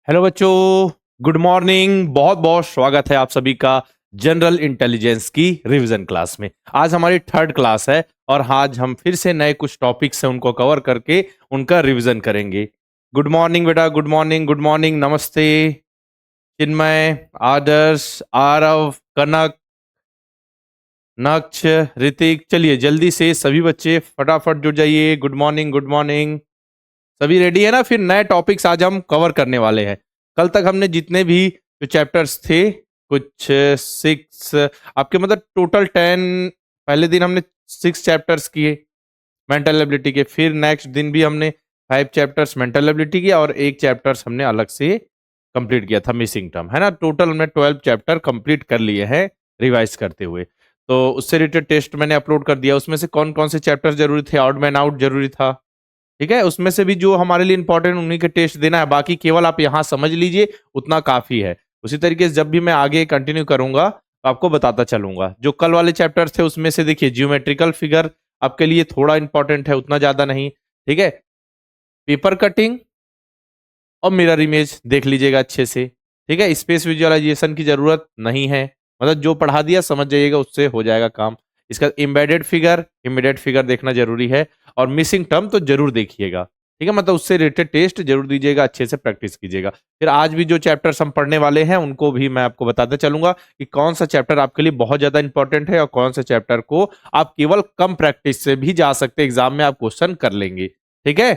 Hello बच्चों, good morning. बहुत बहुत स्वागत है आप सभी का जनरल इंटेलिजेंस की रिवीजन क्लास में। आज हमारी थर्ड क्लास है और आज हम फिर से नए कुछ टॉपिक्स हैं उनको कवर करके उनका रिवीजन करेंगे। गुड मॉर्निंग बेटा, गुड मॉर्निंग, गुड मॉर्निंग। नमस्ते चिन्मय, आदर्श, आरव, कनक, नक्ष, ऋतिक। चलिए जल्दी से सभी बच्चे फटाफट जुड़ जाइए। Good morning, good morning. सभी रेडी है ना? फिर नए टॉपिक्स आज हम कवर करने वाले हैं। कल तक हमने जितने भी जो चैप्टर्स थे, कुछ 6 आपके मतलब टोटल 10, पहले दिन हमने 6 चैप्टर्स किए मेंटल एबिलिटी के। फिर नेक्स्ट दिन भी हमने 5 चैप्टर्स मेंटल एबिलिटी किया और एक चैप्टर्स हमने अलग से कंप्लीट किया था, मिसिंग टर्म, है ना। टोटल हमने 12 चैप्टर कंप्लीट कर लिए हैं रिवाइज करते हुए। तो उससे रिलेटेड टेस्ट मैंने अपलोड कर दिया। उसमें से कौन कौन से चैप्टर जरूरी थे, आउट मैन आउट जरूरी था, ठीक है। उसमें से भी जो हमारे लिए इंपॉर्टेंट उन्हीं के टेस्ट देना है। बाकी केवल आप यहां समझ लीजिए, उतना काफी है। उसी तरीके से जब भी मैं आगे कंटिन्यू करूंगा तो आपको बताता चलूंगा। जो कल वाले चैप्टर थे उसमें से देखिए, जियोमेट्रिकल फिगर आपके लिए थोड़ा इंपॉर्टेंट है, उतना ज्यादा नहीं, ठीक है। पेपर कटिंग और मिरर इमेज देख लीजिएगा अच्छे से, ठीक है। स्पेस विजुअलाइजेशन की जरूरत नहीं है, मतलब जो पढ़ा दिया समझ जाइएगा, उससे हो जाएगा काम। इसका एम्बेडेड फिगर, इमीडिएट फिगर देखना जरूरी है और मिसिंग टर्म तो जरूर देखिएगा, ठीक है। मतलब उससे रिलेटेड टेस्ट जरूर दीजिएगा, अच्छे से प्रैक्टिस कीजिएगा। फिर आज भी जो चैप्टर्स हम पढ़ने वाले हैं उनको भी मैं आपको बताते चलूंगा कि कौन सा चैप्टर आपके लिए बहुत ज्यादा इंपॉर्टेंट है और कौन सा चैप्टर को आप केवल कम प्रैक्टिस से भी जा सकते, एग्जाम में आप क्वेश्चन कर लेंगे, ठीक है।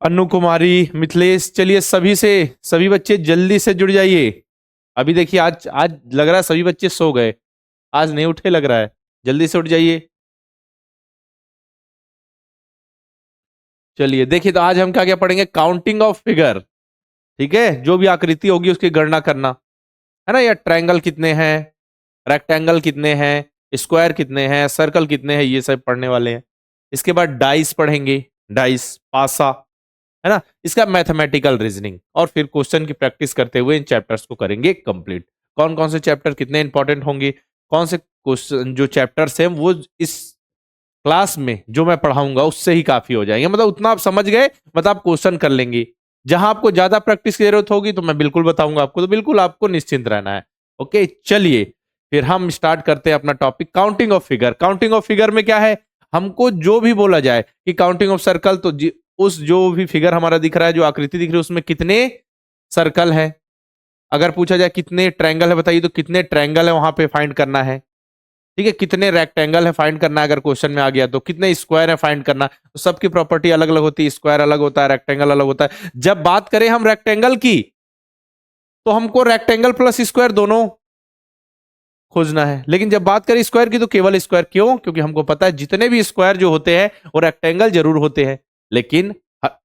अनु कुमारी, मिथिलेश, चलिए सभी बच्चे जल्दी से जुड़ जाइए। अभी देखिए, आज आज लग रहा है सभी बच्चे सो गए, आज नहीं उठे लग रहा है। जल्दी से उठ जाइए। चलिए देखिए, तो आज हम क्या क्या पढ़ेंगे? काउंटिंग ऑफ फिगर, ठीक है। जो भी आकृति होगी उसकी गणना करना, है ना। या ट्रायंगल कितने हैं, रेक्टेंगल कितने हैं, स्क्वायर कितने हैं, सर्कल कितने हैं, ये सब पढ़ने वाले हैं। इसके बाद डाइस पढ़ेंगे, डाइस, पासा, है ना। इसका मैथमेटिकल रीजनिंग और फिर क्वेश्चन की प्रैक्टिस करते हुए इन चैप्टर्स को करेंगे कंप्लीट। कौन कौन से चैप्टर कितने इंपॉर्टेंट होंगे, कौन से क्वेश्चन जो चैप्टर्स हैं वो इस क्लास में जो मैं पढ़ाऊंगा उससे ही काफी हो जाएंगे। मतलब उतना आप समझ गए, मतलब आप क्वेश्चन कर लेंगे। जहां आपको ज्यादा प्रैक्टिस की जरूरत होगी तो मैं बिल्कुल बताऊंगा आपको, तो बिल्कुल आपको निश्चिंत रहना है। ओके, चलिए फिर हम स्टार्ट करते हैं अपना topic, counting of figure. Counting of figure में क्या है, हमको जो भी बोला जाए कि काउंटिंग ऑफ सर्कल, तो उस जो भी फिगर हमारा दिख रहा है, जो आकृति दिख रही है, उसमें कितने सर्कल है। अगर पूछा जाए कितने ट्रायंगल है बताइए, तो कितने ट्रायंगल है वहां पे फाइंड करना है, ठीक है। कितने रेक्टेंगल है फाइंड करना है, अगर क्वेश्चन में आ गया तो कितने स्क्वायर है फाइंड करना। तो सबकी प्रॉपर्टी अलग अलग होती है, स्क्वायर अलग होता है, रेक्टेंगल अलग होता है। जब बात करें हम रेक्टेंगल की, तो हमको रेक्टेंगल प्लस स्क्वायर दोनों खोजना है। लेकिन जब बात करें स्क्वायर की तो केवल स्क्वायर। क्यों? क्योंकि हमको पता है जितने भी स्क्वायर जो होते हैं वो रेक्टेंगल जरूर होते हैं, लेकिन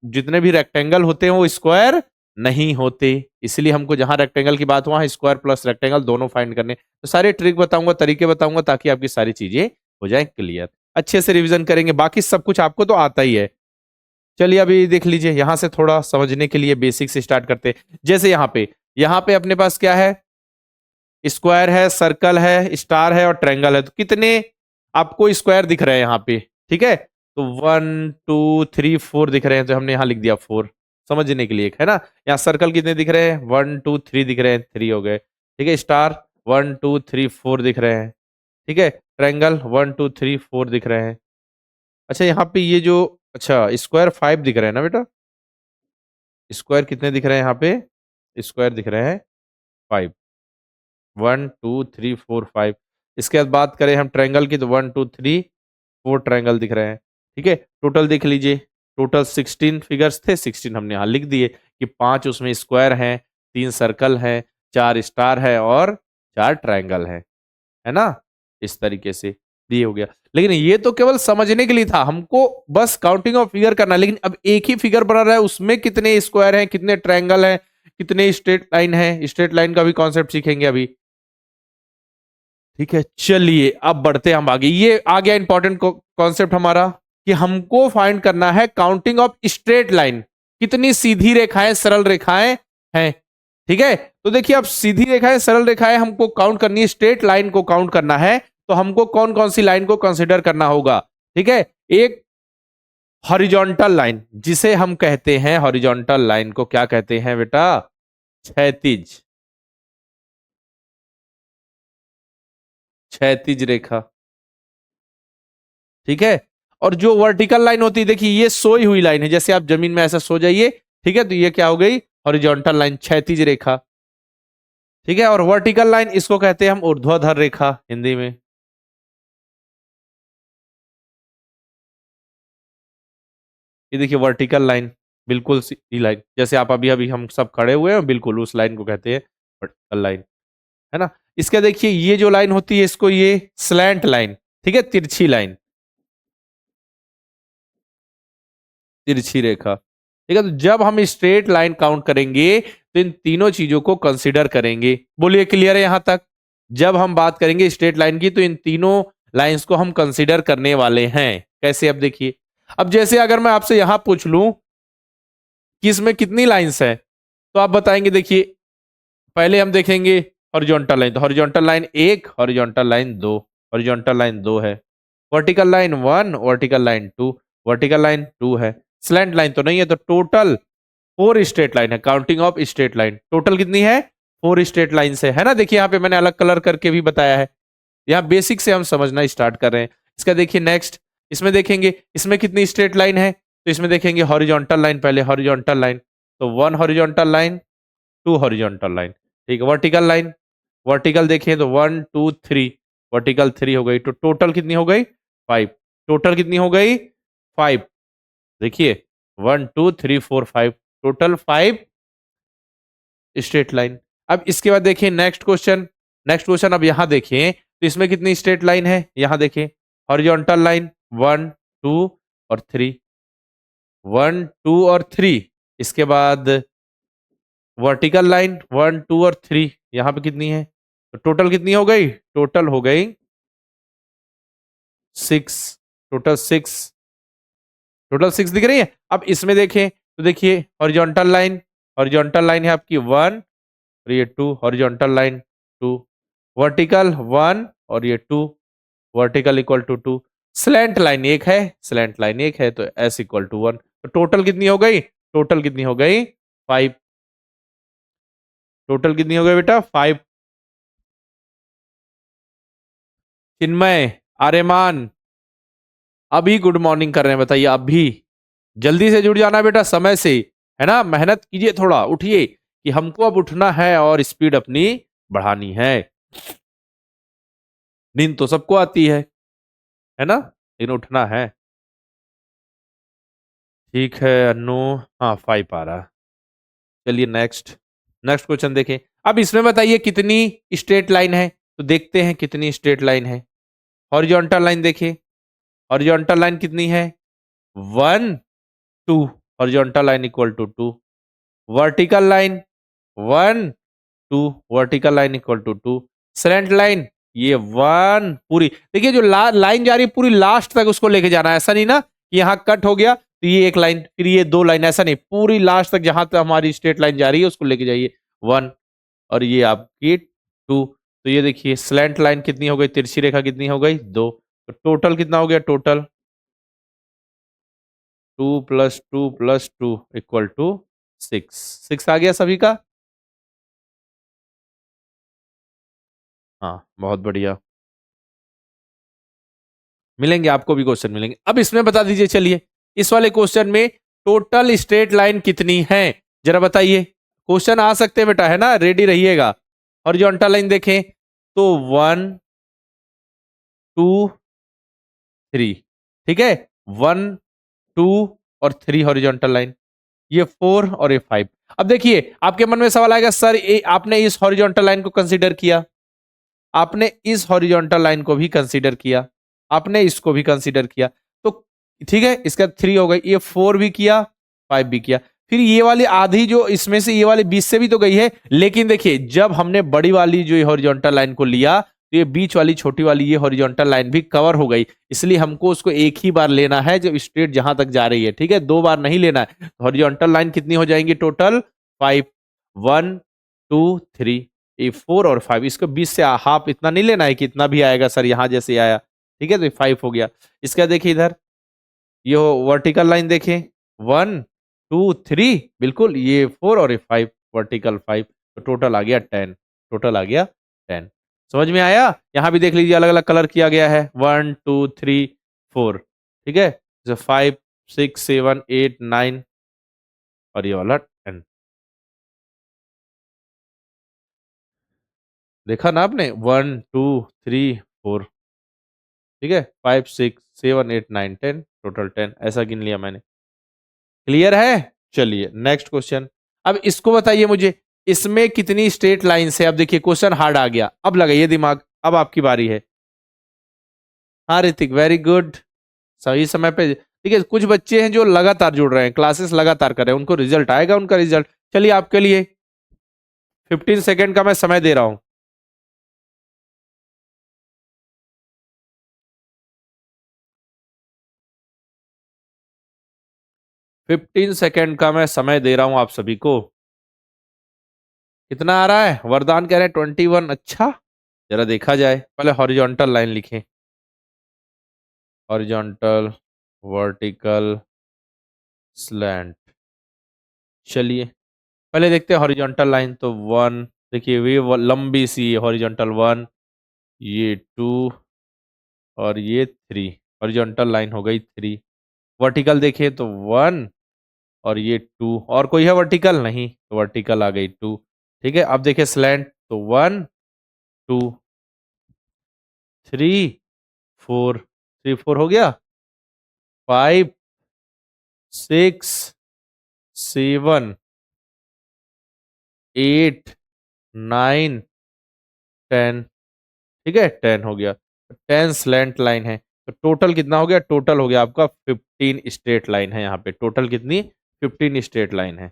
जितने भी रेक्टेंगल होते हैं वो स्क्वायर नहीं होते। इसलिए हमको जहां रेक्टेंगल की बात, वहां स्क्वायर प्लस रेक्टेंगल दोनों फाइंड करने। तो सारे ट्रिक बताऊंगा, तरीके बताऊंगा, ताकि आपकी सारी चीजें हो जाए क्लियर। अच्छे से रिवीजन करेंगे, बाकी सब कुछ आपको तो आता ही है। चलिए अभी देख लीजिए, यहां से थोड़ा समझने के लिए बेसिक से स्टार्ट करते हैं। जैसे यहाँ पे अपने पास क्या है, स्क्वायर है, सर्कल है, स्टार है और ट्रायंगल है। तो कितने आपको स्क्वायर दिख रहे हैं यहाँ पे, ठीक है। तो 1 2 3 4 दिख रहे हैं, तो हमने यहाँ लिख दिया 4, समझने के लिए एक, है ना। यहाँ सर्कल कितने दिख रहे हैं, 1 2 3 दिख रहे हैं, 3 हो गए, ठीक है। स्टार 1 2 3 4 दिख रहे हैं, ठीक है। ट्रायंगल 1 2 3 4 दिख रहे हैं। अच्छा यहाँ पे ये जो, अच्छा स्क्वायर 5 दिख रहे हैं ना बेटा। स्क्वायर कितने दिख रहे हैं यहाँ पे, स्क्वायर दिख रहे हैं 5, 1 2 3 4 5। इसके बाद बात करें हम ट्रायंगल की, तो 1 2 3 4 ट्रायंगल दिख रहे हैं, ठीक है। टोटल देख लीजिए, टोटल 16 फिगर्स थे, 16 हमने यहाँ लिख दिए कि 5 उसमें स्क्वायर हैं, 3 सर्कल हैं, 4 स्टार है और 4 ट्रायंगल है ना। इस तरीके से ये हो गया। लेकिन ये तो केवल समझने के लिए था, हमको बस काउंटिंग ऑफ फिगर करना। लेकिन अब एक ही फिगर बना रहा है, उसमें कितने स्क्वायर हैं, कितने ट्रायंगल हैं, कितने स्ट्रेट लाइन है। स्ट्रेट लाइन का भी कॉन्सेप्ट सीखेंगे अभी, ठीक है। चलिए अब बढ़ते हैं हम आगे। ये आ गया इंपॉर्टेंट कॉन्सेप्ट हमारा कि हमको फाइंड करना है काउंटिंग ऑफ स्ट्रेट लाइन, कितनी सीधी रेखाएं, सरल रेखाएं हैं, ठीक है। तो देखिए, अब सीधी रेखाएं, सरल रेखाएं हमको काउंट करनी है, स्ट्रेट लाइन को काउंट करना है, तो हमको कौन कौन सी लाइन को कंसिडर करना होगा, ठीक है। एक हॉरिजॉन्टल लाइन जिसे हम कहते हैं, हॉरिजॉन्टल लाइन को क्या कहते हैं बेटा? क्षैतिज, क्षैतिज रेखा। ठीक है। और जो वर्टिकल लाइन होती है, देखिए ये सोई हुई लाइन है, जैसे आप जमीन में ऐसा सो जाइए, ठीक है, तो ये क्या हो गई? हॉरिजॉन्टल लाइन, क्षैतिज रेखा। ठीक है। और वर्टिकल लाइन इसको कहते हैं हम ऊर्ध्वाधर रेखा हिंदी में। ये देखिए वर्टिकल लाइन, बिल्कुल सीधी लाइन, जैसे आप अभी अभी हम सब खड़े हुए हैं, बिल्कुल उस लाइन को कहते हैं वर्टिकल लाइन, है ना। इसके देखिए ये जो लाइन होती है, इसको ये स्लैंट लाइन, ठीक है, तिरछी लाइन, तिरछी रेखा। ठीक है। तो जब हम स्ट्रेट लाइन काउंट करेंगे तो इन तीनों चीजों को कंसीडर करेंगे। बोलिए क्लियर है यहां तक? जब हम बात करेंगे स्ट्रेट लाइन की तो इन तीनों लाइंस को हम कंसीडर करने वाले हैं। कैसे? अब देखिए, अब जैसे अगर मैं आपसे यहां पूछ लूं कि इसमें कितनी लाइंस है, तो आप बताएंगे। देखिए पहले हम देखेंगे हॉरिजॉन्टल लाइन, तो हॉरिजॉन्टल लाइन एक, हॉरिजॉन्टल लाइन दो, हॉरिजॉन्टल लाइन दो है, vertical line one, vertical line two, vertical line two है, स्लैंट लाइन तो नहीं है, तो टोटल फोर स्ट्रेट लाइन है। Counting of straight line total कितनी है? फोर स्ट्रेट लाइन से, है ना। देखिए यहाँ पे मैंने अलग कलर करके भी बताया है। यहाँ बेसिक से हम समझना स्टार्ट कर रहे हैं। इसका देखिए नेक्स्ट, इसमें देखेंगे इसमें कितनी स्ट्रेट लाइन है, तो इसमें देखेंगे हॉरिजॉन्टल लाइन, पहले हॉरिजॉन्टल लाइन, तो one horizontal line, two horizontal line. ठीक है। वर्टिकल लाइन, वर्टिकल देखिए तो one two three, vertical three हो गई, तो टोटल कितनी हो गई? फाइव। टोटल कितनी हो गई? फाइव। देखिए one two three four five, total five straight line. अब इसके बाद देखिए नेक्स्ट क्वेश्चन, नेक्स्ट क्वेश्चन अब यहां देखिए, तो इसमें कितनी स्ट्रेट लाइन है? यहां देखिए हॉरिजॉन्टल लाइन वन टू और थ्री, वन टू और थ्री। इसके बाद वर्टिकल लाइन वन टू और थ्री, यहां पे कितनी है? तो टोटल कितनी हो गई? टोटल हो गई six, total six, total six दिख रही है। अब इसमें देखें तो देखिए हॉरिजॉन्टल लाइन, हॉरिजॉन्टल लाइन है आपकी वन और ये two, horizontal line two, vertical one और ये two, vertical equal to two, slant line एक है, स्लैंट लाइन एक है, तो एस इक्वल टू वन। तो टोटल कितनी हो गई? टोटल कितनी हो गई? फाइव। टोटल कितनी हो गई बेटा? फाइव। चिन्मय, आर्यमान, अभी गुड मॉर्निंग कर रहे हैं, बताइए अभी। जल्दी से जुड़ जाना बेटा समय से, है ना। मेहनत कीजिए, थोड़ा उठिए, कि हमको अब उठना है और स्पीड अपनी बढ़ानी है। नींद तो सबको आती है ना, लेकिन उठना है। ठीक है अनु, हाँ फाइव आ रहा। चलिए नेक्स्ट, नेक्स्ट क्वेश्चन देखें। अब इसमें बताइए कितनी स्ट्रेट लाइन है, तो देखते हैं कितनी स्ट्रेट लाइन है। हॉरिजॉन्टल लाइन देखिए, हॉरिजॉन्टल लाइन कितनी है? One two, horizontal line equal to two, vertical line one two, vertical line equal to two, slant line ये वन पूरी। देखिए जो लाइन जा रही है पूरी लास्ट तक उसको लेके जाना है, ऐसा नहीं ना कि यहाँ कट हो गया तो ये एक लाइन फिर ये दो लाइन, ऐसा नहीं, पूरी लास्ट तक जहां तक हमारी स्ट्रेट लाइन जा रही है उसको लेके जाइए वन, और ये आपकी टू। तो ये देखिए स्लैंट लाइन कितनी हो गई, तिरछी रेखा कितनी हो गई? दो। तो टोटल कितना हो गया? Total two plus two equal to six. Six आ गया सभी का? हाँ बहुत बढ़िया, मिलेंगे आपको भी क्वेश्चन मिलेंगे। अब इसमें बता दीजिए, चलिए इस वाले क्वेश्चन में टोटल स्ट्रेट लाइन कितनी है, जरा बताइए। क्वेश्चन आ सकते हैं बेटा, है ना, रेडी रहिएगा। हॉरिजॉन्टल लाइन देखें तो वन टू थ्री, ठीक है, वन टू और थ्री हॉरिजॉन्टल लाइन, ये फोर और ये फाइव। अब देखिए आपके मन में सवाल आएगा, सर आपने इस हॉरिजॉन्टल लाइन को कंसीडर किया, आपने इस हॉरिजॉन्टल लाइन को भी कंसीडर किया, आपने इसको भी कंसीडर किया, तो ठीक है, इसका थ्री हो गई, ये फोर भी किया, फाइव भी किया, फिर ये वाली आधी जो इसमें से ये वाली बीच से भी तो गई है। लेकिन देखिए जब हमने बड़ी वाली जो हॉरिजॉन्टल लाइन को लिया तो ये बीच वाली छोटी वाली ये हॉरिजॉन्टल लाइन भी कवर हो गई, इसलिए हमको उसको एक ही बार लेना है जब स्ट्रेट जहां तक जा रही है, ठीक है, दो बार नहीं लेना है। हॉरिजॉन्टल लाइन कितनी हो जाएंगी total? Five, one two three, ये फोर और फाइव, इसको 20 से हाफ इतना नहीं लेना है कि इतना भी आएगा सर यहाँ जैसे आया, ठीक है, तो फाइव हो गया। इसका देखिए इधर ये वर्टिकल लाइन देखें, 1 2 3, बिल्कुल ये 4 और ये 5, वर्टिकल 5, तो टोटल आ गया 10, टोटल आ गया 10। समझ में आया? यहां भी देख लीजिए अलग अलग कलर किया गया है, 1 2 3 4, ठीक है, जैसे 5 6 7 8 9 और ये वाला 10। देखा ना आपने, 1 2 3 4, ठीक है, 5 6 7 8 9 10, टोटल 10, ऐसा गिन लिया मैंने। क्लियर है? चलिए नेक्स्ट क्वेश्चन। अब इसको बताइए मुझे, इसमें कितनी स्ट्रेट लाइन है? अब देखिए क्वेश्चन हार्ड आ गया, अब लगाइए दिमाग, अब आपकी बारी है। हाँ ऋतिक, वेरी गुड, सही समय पे। ठीक है, कुछ बच्चे हैं जो लगातार जुड़ रहे हैं, क्लासेस लगातार कर रहे हैं, उनको रिजल्ट आएगा, उनका रिजल्ट। चलिए आपके लिए 15 सेकेंड का मैं समय दे रहा हूं। 15 सेकेंड का मैं समय दे रहा हूं आप सभी को। कितना आ रहा है? वरदान कह रहे हैं 21। अच्छा, जरा देखा जाए, पहले हॉरिजॉन्टल लाइन लिखें, हॉरिजॉन्टल, वर्टिकल, स्लैंट। चलिए पहले देखते हैं हॉरिजॉन्टल लाइन, तो 1, देखिए ये लंबी सी है हॉरिजॉन्टल 1, ये 2 और ये 3, हॉरिजॉन्टल लाइन हो गई 3। वर्टिकल देखिए तो 1 और ये 2, और कोई है वर्टिकल? नहीं, तो वर्टिकल आ गई 2। ठीक है, अब देखिए स्लैंट, तो 1 2 3 4, 3 4 हो गया, 5 6 7 8 9 10, ठीक है, 10 हो गया, 10 स्लैंट लाइन है। तो टोटल कितना हो गया? टोटल हो गया आपका 15 स्ट्रेट लाइन है। यहाँ पे टोटल कितनी? 15 स्ट्रेट लाइन है।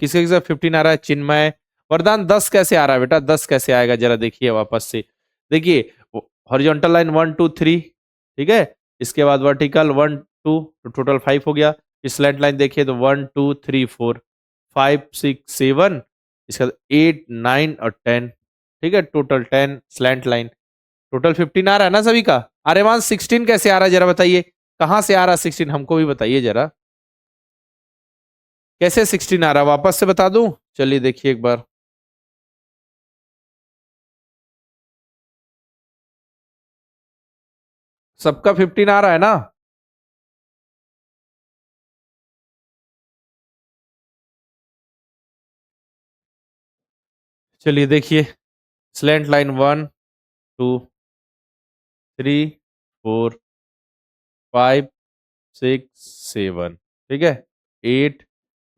किसके साथ 15 आ रहा है? चिन्मय। वरदान 10 कैसे आ रहा है बेटा? 10 कैसे आएगा जरा देखिए वापस से। देखिए हॉरिजॉन्टल लाइन 1 2 3, ठीक है, इसके बाद वर्टिकल 1 2, तो टोटल 5 हो गया। स्लैंट लाइन देखिए तो 1 2 3 4, 5 6 7, इसके बाद 8 9 और 10, ठीक है, टोटल 10 स्लैंट लाइन। टोटल 15 आ रहा है ना सभी का? आर्यमान 16 कैसे आ रहा है जरा बताइए, कहां से आ रहा है 16? हमको भी बताइए जरा, कैसे 16 आ रहा है, वापस से बता दूं? चलिए देखिए एक बार, सबका 15 आ रहा है ना? चलिए देखिए, स्लैंट लाइन 1 2 3 4 5 6 7, ठीक है, 8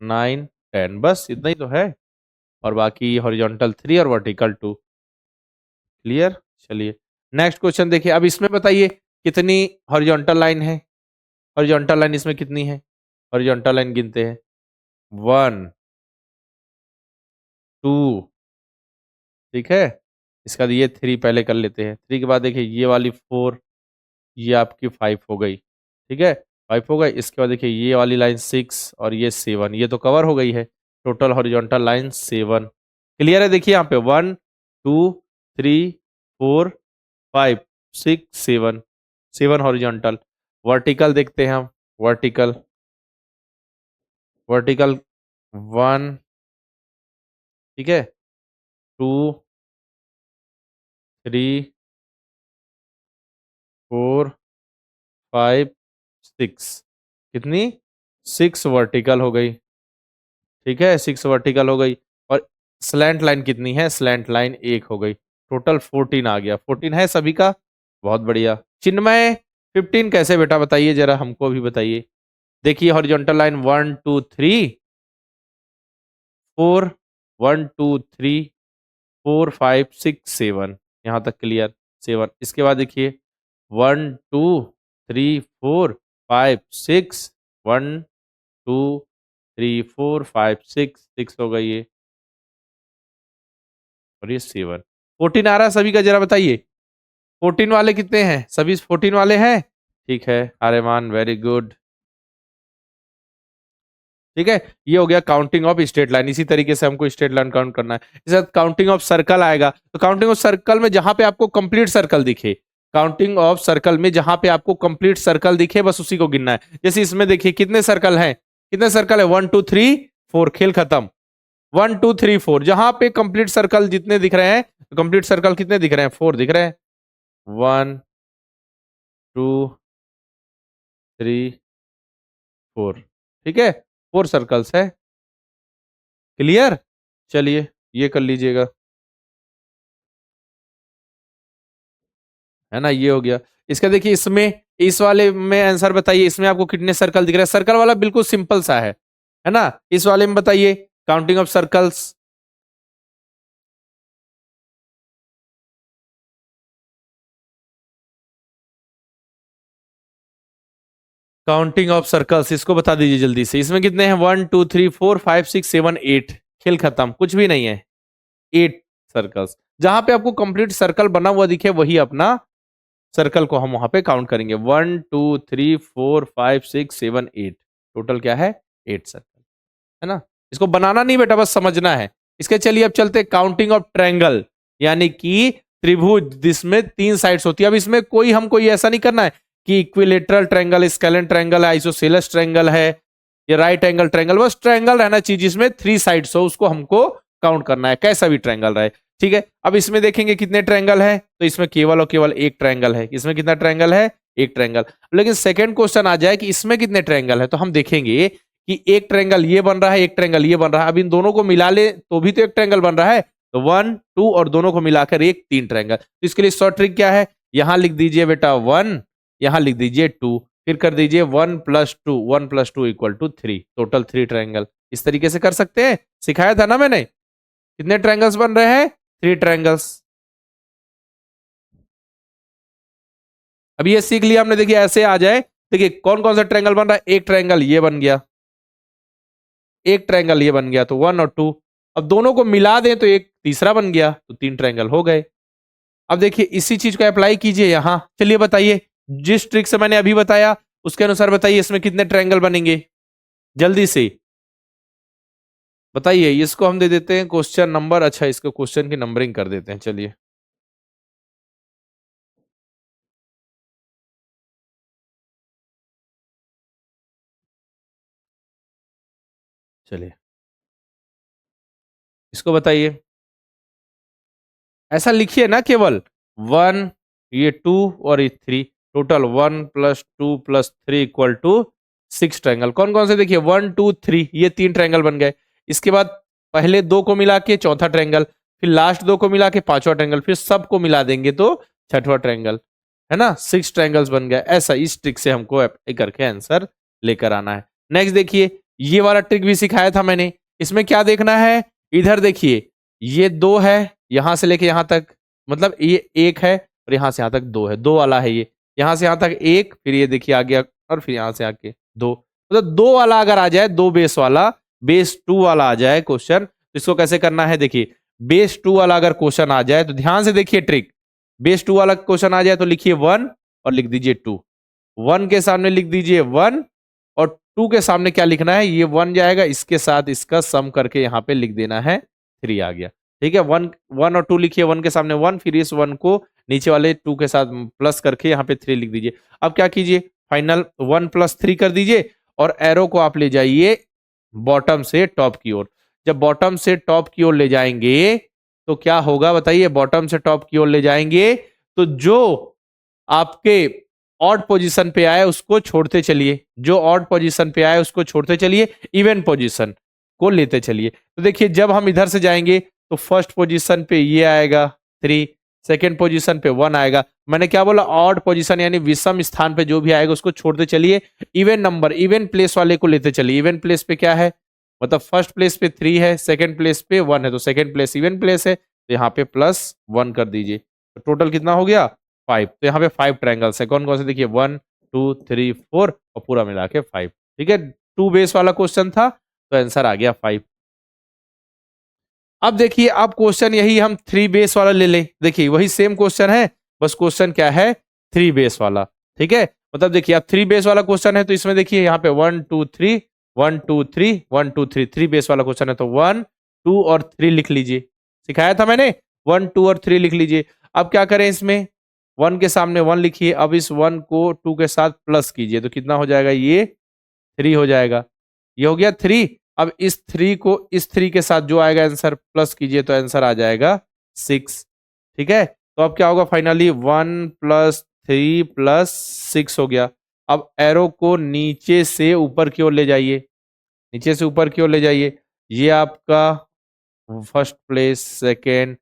9 10, बस इतना ही तो है, और बाकी हॉरिजॉन्टल 3 और वर्टिकल 2। क्लियर? चलिए नेक्स्ट क्वेश्चन देखिए, अब इसमें बताइए कितनी हॉरिजॉन्टल लाइन है? हॉरिजॉन्टल लाइन इसमें कितनी है? हॉरिजॉन्टल लाइन गिनते हैं, 1 2, ठीक है, इसका ये 3 पहले कर लेते हैं, 3 के बाद देखिए ये वाली 4, ये आपकी 5 हो गई, ठीक है, 5 हो गई। इसके बाद देखिए ये वाली लाइन 6 और ये 7, ये तो कवर हो गई है। Total horizontal line 7। क्लियर है? देखिए यहाँ पे 1 2 3 4 5 6 7, 7 हॉरिजॉन्टल। वर्टिकल देखते हैं हम, वर्टिकल, वर्टिकल 1, ठीक है, 2 3 4 5 6, कितनी? 6 वर्टिकल हो गई, ठीक है, 6 वर्टिकल हो गई। और स्लैंट लाइन कितनी है? स्लैंट लाइन 1 हो गई, टोटल 14 आ गया। 14 है सभी का? बहुत बढ़िया। चिन्मय 15 कैसे बेटा बताइए जरा, हमको भी बताइए। देखिए हॉरिजॉन्टल लाइन 1 2 3 4, 1 2 3 4 5 6 7, यहाँ तक क्लियर, 7। इसके बाद देखिए 1 2 3 4 5 6, 1 2 3 4 5 6, 6 हो गई ये, और ये 7। 14 आ रहा है सभी का, जरा बताइए 14 वाले कितने हैं? सभी 14 वाले हैं? ठीक है आर्यमान, वेरी गुड। ठीक है, ये हो गया काउंटिंग ऑफ स्ट्रेट लाइन। इसी तरीके से हमको स्ट्रेट लाइन काउंट करना है। इसके साथ काउंटिंग ऑफ सर्कल आएगा, तो काउंटिंग ऑफ सर्कल में जहां पे आपको कंप्लीट सर्कल दिखे, काउंटिंग ऑफ सर्कल में जहां पे आपको कंप्लीट सर्कल दिखे बस उसी को गिनना है। जैसे इसमें देखिए कितने सर्कल हैं, कितने सर्कल है, 1 2 3 4, खेल खत्म। 1 2 3 4 जहां पे कंप्लीट सर्कल जितने दिख रहे हैं, कंप्लीट सर्कल कितने दिख रहे हैं, 4 दिख रहे हैं। 1 2 3 4, ठीक है, 4 सर्कल्स है। क्लियर, चलिए ये कर लीजिएगा, है ना, ये हो गया। इसका देखिए इसमें, इस वाले में आंसर बताइए, इसमें आपको कितने सर्कल दिख रहे हैं। सर्कल वाला बिल्कुल सिंपल सा है ना। इस वाले में बताइए counting of circles. Counting of circles इसको बता दीजिए जल्दी से। इसमें कितने हैं, 1 2 3 4 5 6 7 8, खेल खत्म, कुछ भी नहीं है। 8 सर्कल्स, जहां पे आपको कंप्लीट सर्कल बना हुआ दिखे वही अपना सर्कल को हम वहां पे काउंट करेंगे। 1 2 3 4 5 6 7 8, टोटल क्या है, 8 सर्कल, है ना। इसको बनाना नहीं बेटा, बस समझना है। इसके चलिए अब चलते काउंटिंग ऑफ ट्रायंगल, यानी कि त्रिभुज जिसमें 3 साइड्स होती है। अब इसमें हमको ये ऐसा नहीं करना है कि इक्विलेटरल ट्रायंगल, स्केलेन ट्रायंगल है, आइसोसेलेस ट्रायंगल है, या राइट एंगल ट्रायंगल, बस ट्रायंगल रहना चाहिए जिसमें 3 साइड्स हो, उसको हमको काउंट करना है, कैसा भी ट्रायंगल रहे, ठीक है। अब इसमें देखेंगे कितने ट्रायंगल है, तो इसमें केवल और केवल एक ट्रायंगल है। इसमें कितना ट्रायंगल है, एक ट्रायंगल। लेकिन सेकंड क्वेश्चन आ जाए कि इसमें कितने ट्रायंगल है, तो हम देखेंगे कि एक ट्रायंगल ये बन रहा है, एक ट्रायंगल ये बन रहा है। अब इन दोनों को मिला ले तो भी तो एक ट्रायंगल बन रहा है, तो 1 2 और दोनों को मिलाकर एक 3 ट्रायंगल। तो इसके लिए शॉर्ट ट्रिक क्या है, यहां लिख दीजिए बेटा 1, यहां लिख दीजिए 2, फिर कर दीजिए 1 + 2, 1 + 2 = 3, टोटल 3 ट्रायंगल। इस तरीके से कर सकते हैं, सिखाया था ना मैंने। कितने ट्रायंगल्स बन रहे हैं, 3 ट्रायंगल्स। अब ये सीख लिया हमने। देखिए ऐसे आ जाए, देखिए कौन कौन सा ट्रायंगल बन रहा है, एक ट्रायंगल ये बन गया, एक ट्रायंगल ये बन गया, तो 1 और 2। अब दोनों को मिला दें तो एक तीसरा बन गया, तो 3 ट्रायंगल हो गए। अब देखिए इसी चीज को अप्लाई कीजिए यहां। चलिए बताइए, जिस ट्रिक से मैंने अभी बताया उसके अनुसार बताइए इसमें कितने ट्रायंगल बनेंगे, जल्दी से बताइए। इसको हम दे देते हैं क्वेश्चन नंबर, अच्छा इसको क्वेश्चन की नंबरिंग कर देते हैं, चलिए। चलिए इसको बताइए, ऐसा लिखिए ना, केवल 1, ये 2 और ये 3, टोटल 1 + 2 + 3 = 6 ट्रायंगल। कौन कौन से, देखिए 1 2 3, ये 3 ट्रायंगल बन गए। इसके बाद पहले 2 को मिला के चौथा ट्रायंगल, फिर लास्ट 2 को मिला के पांचवा ट्रायंगल, फिर सबको मिला देंगे तो छठवां ट्रायंगल, है ना। 6 ट्रायंगल्स बन गए। ऐसा इस ट्रिक से हमको अप्लाई करके आंसर लेकर आना है। नेक्स्ट देखिए, ये वाला ट्रिक भी सिखाया था मैंने। इसमें क्या देखना है, इधर देखिए ये 2 है, यहां से लेके यहां तक, मतलब ये 1 है और यहां से यहां तक 2 है, 2 वाला है ये। यहां से यहां तक 1, फिर ये देखिए आ गया, और फिर यहां से आके 2, मतलब 2 वाला अगर आ जाए, 2 बेस वाला, बेस 2 वाला आ जाए क्वेश्चन, तो इसको कैसे करना है, देखिए बेस 2 वाला अगर क्वेश्चन आ जाए तो ध्यान से देखिए ट्रिक। बेस 2 वाला क्वेश्चन आ जाए तो लिखिए 1 और लिख दीजिए 2, 1 के सामने लिख दीजिए 1, और 2 के सामने क्या लिखना है, ये 1 जाएगा, इसके साथ इसका सम करके यहाँ पे लिख देना है 3 आ गया, ठीक है। 1 1 और 2 लिखिए, 1 के सामने 1, फिर इस 1 को नीचे वाले 2 के साथ प्लस करके यहाँ पे 3 लिख दीजिए। अब क्या कीजिए, फाइनल 1 + 3 कर दीजिए, और एरो को आप ले जाइए बॉटम से टॉप की ओर। जब बॉटम से टॉप की ओर ले जाएंगे तो क्या होगा बताइए, बॉटम से टॉप की ओर ले जाएंगे तो जो आपके ऑड पोजीशन पे आए उसको छोड़ते चलिए, जो ऑड पोजीशन पे आए उसको छोड़ते चलिए, इवन पोजीशन को लेते चलिए। तो देखिए जब हम इधर से जाएंगे तो फर्स्ट पोजीशन पे ये आएगा 3, सेकेंड पोजीशन पे 1 आएगा। मैंने क्या बोला, ऑड पोजीशन यानी विषम स्थान पे जो भी आएगा उसको छोड़ते चलिए, इवन नंबर, इवन प्लेस वाले को लेते चलिए। इवन प्लेस पे क्या है, मतलब फर्स्ट प्लेस पे 3 है, सेकेंड प्लेस पे 1 है, तो सेकेंड प्लेस इवन प्लेस है, तो यहाँ पे +1 कर दीजिए। तो टोटल कितना हो गया, 5। तो यहाँ पे 5 ट्रायंगल्स है। कौन कौन से, देखिए 1 2 3 4 और पूरा मिला के 5, ठीक है। 2 बेस वाला क्वेश्चन था तो आंसर आ गया 5। अब देखिए, अब क्वेश्चन यही हम 3 बेस वाला ले लें। देखिए वही सेम क्वेश्चन है, बस क्वेश्चन क्या है, 3 बेस वाला, ठीक है। मतलब देखिए अब 3 बेस वाला क्वेश्चन है तो इसमें देखिए यहाँ पे 1 2 3 1 2 3 1 2 3, 3 बेस वाला क्वेश्चन है तो 1 2 और 3 लिख लीजिए। सिखाया था मैंने, 1 2 और 3 लिख लीजिए। अब क्या करें इसमें, 1 के सामने 1 लिखिए, अब इस 1 को 2 के साथ प्लस कीजिए तो कितना हो जाएगा, ये 3 हो जाएगा। ये हो गया 3। अब इस 3 को इस 3 के साथ जो आएगा आंसर प्लस कीजिए तो आंसर आ जाएगा 6। ठीक है, तो अब क्या होगा फाइनली 1 प्लस 3 प्लस 6 हो गया। अब एरो को नीचे से ऊपर की ओर ले जाइए, नीचे से ऊपर की ओर ले जाइए। ये आपका first place, second,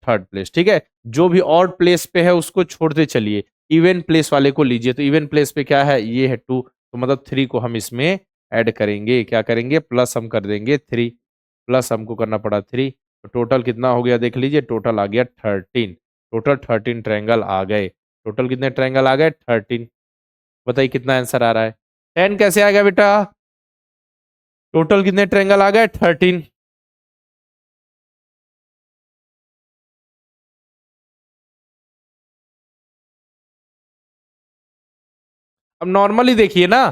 third place. ठीक है, जो भी ऑड प्लेस पे है उसको छोड़ते चलिए, इवन प्लेस वाले को लीजिए। तो इवन प्लेस पे क्या है, ये है 2, तो मतलब 3 को हम इसमें ऐड करेंगे। क्या करेंगे, प्लस हम कर देंगे 3, प्लस हमको करना पड़ा 3। तो टोटल कितना हो गया देख लीजिए, टोटल आ गया 13। टोटल 13 ट्रायंगल आ गए। टोटल कितने ट्रायंगल आ गए, 13। बताइए कितना आंसर आ रहा है। 10 कैसे आ गया बेटा, टोटल कितने ट्रायंगल आ गए, 13। अब नॉर्मली देखिए ना,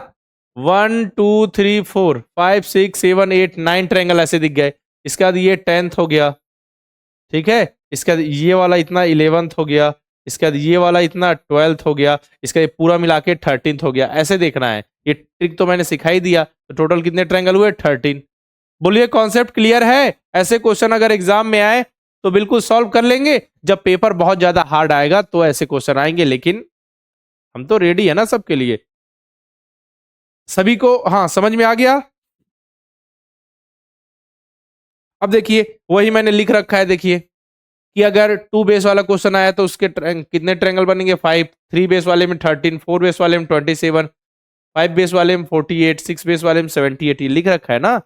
1 2 3 4 5 6 7 8 9 ट्रायंगल ऐसे दिख गए। इसके बाद ये 10th हो गया। ठीक है, इसके बाद ये वाला इतना 11th हो गया। इसके बाद ये वाला इतना 12th हो गया। इसका ये पूरा मिला के 13th हो गया। ऐसे देखना है, ये ट्रिक तो मैंने सिखाई दिया। तो टोटल कितने ट्रायंगल हुए, 13। बोलिए कॉन्सेप्ट क्लियर है। ऐसे क्वेश्चन अगर एग्जाम में आए तो बिल्कुल सॉल्व कर लेंगे। जब पेपर बहुत ज्यादा हार्ड आएगा तो ऐसे क्वेश्चन आएंगे, लेकिन हम तो रेडी है ना सबके लिए। सभी को हाँ समझ में आ गया। अब देखिए वही मैंने लिख रखा है, देखिए कि अगर 2 बेस वाला क्वेश्चन आया तो उसके कितने ट्रायंगल बनेंगे, 5। 3 बेस वाले में 13, 4 बेस वाले में 27, 5 बेस वाले में 48, 6 बेस वाले में 78, ये लिख रखा है ना।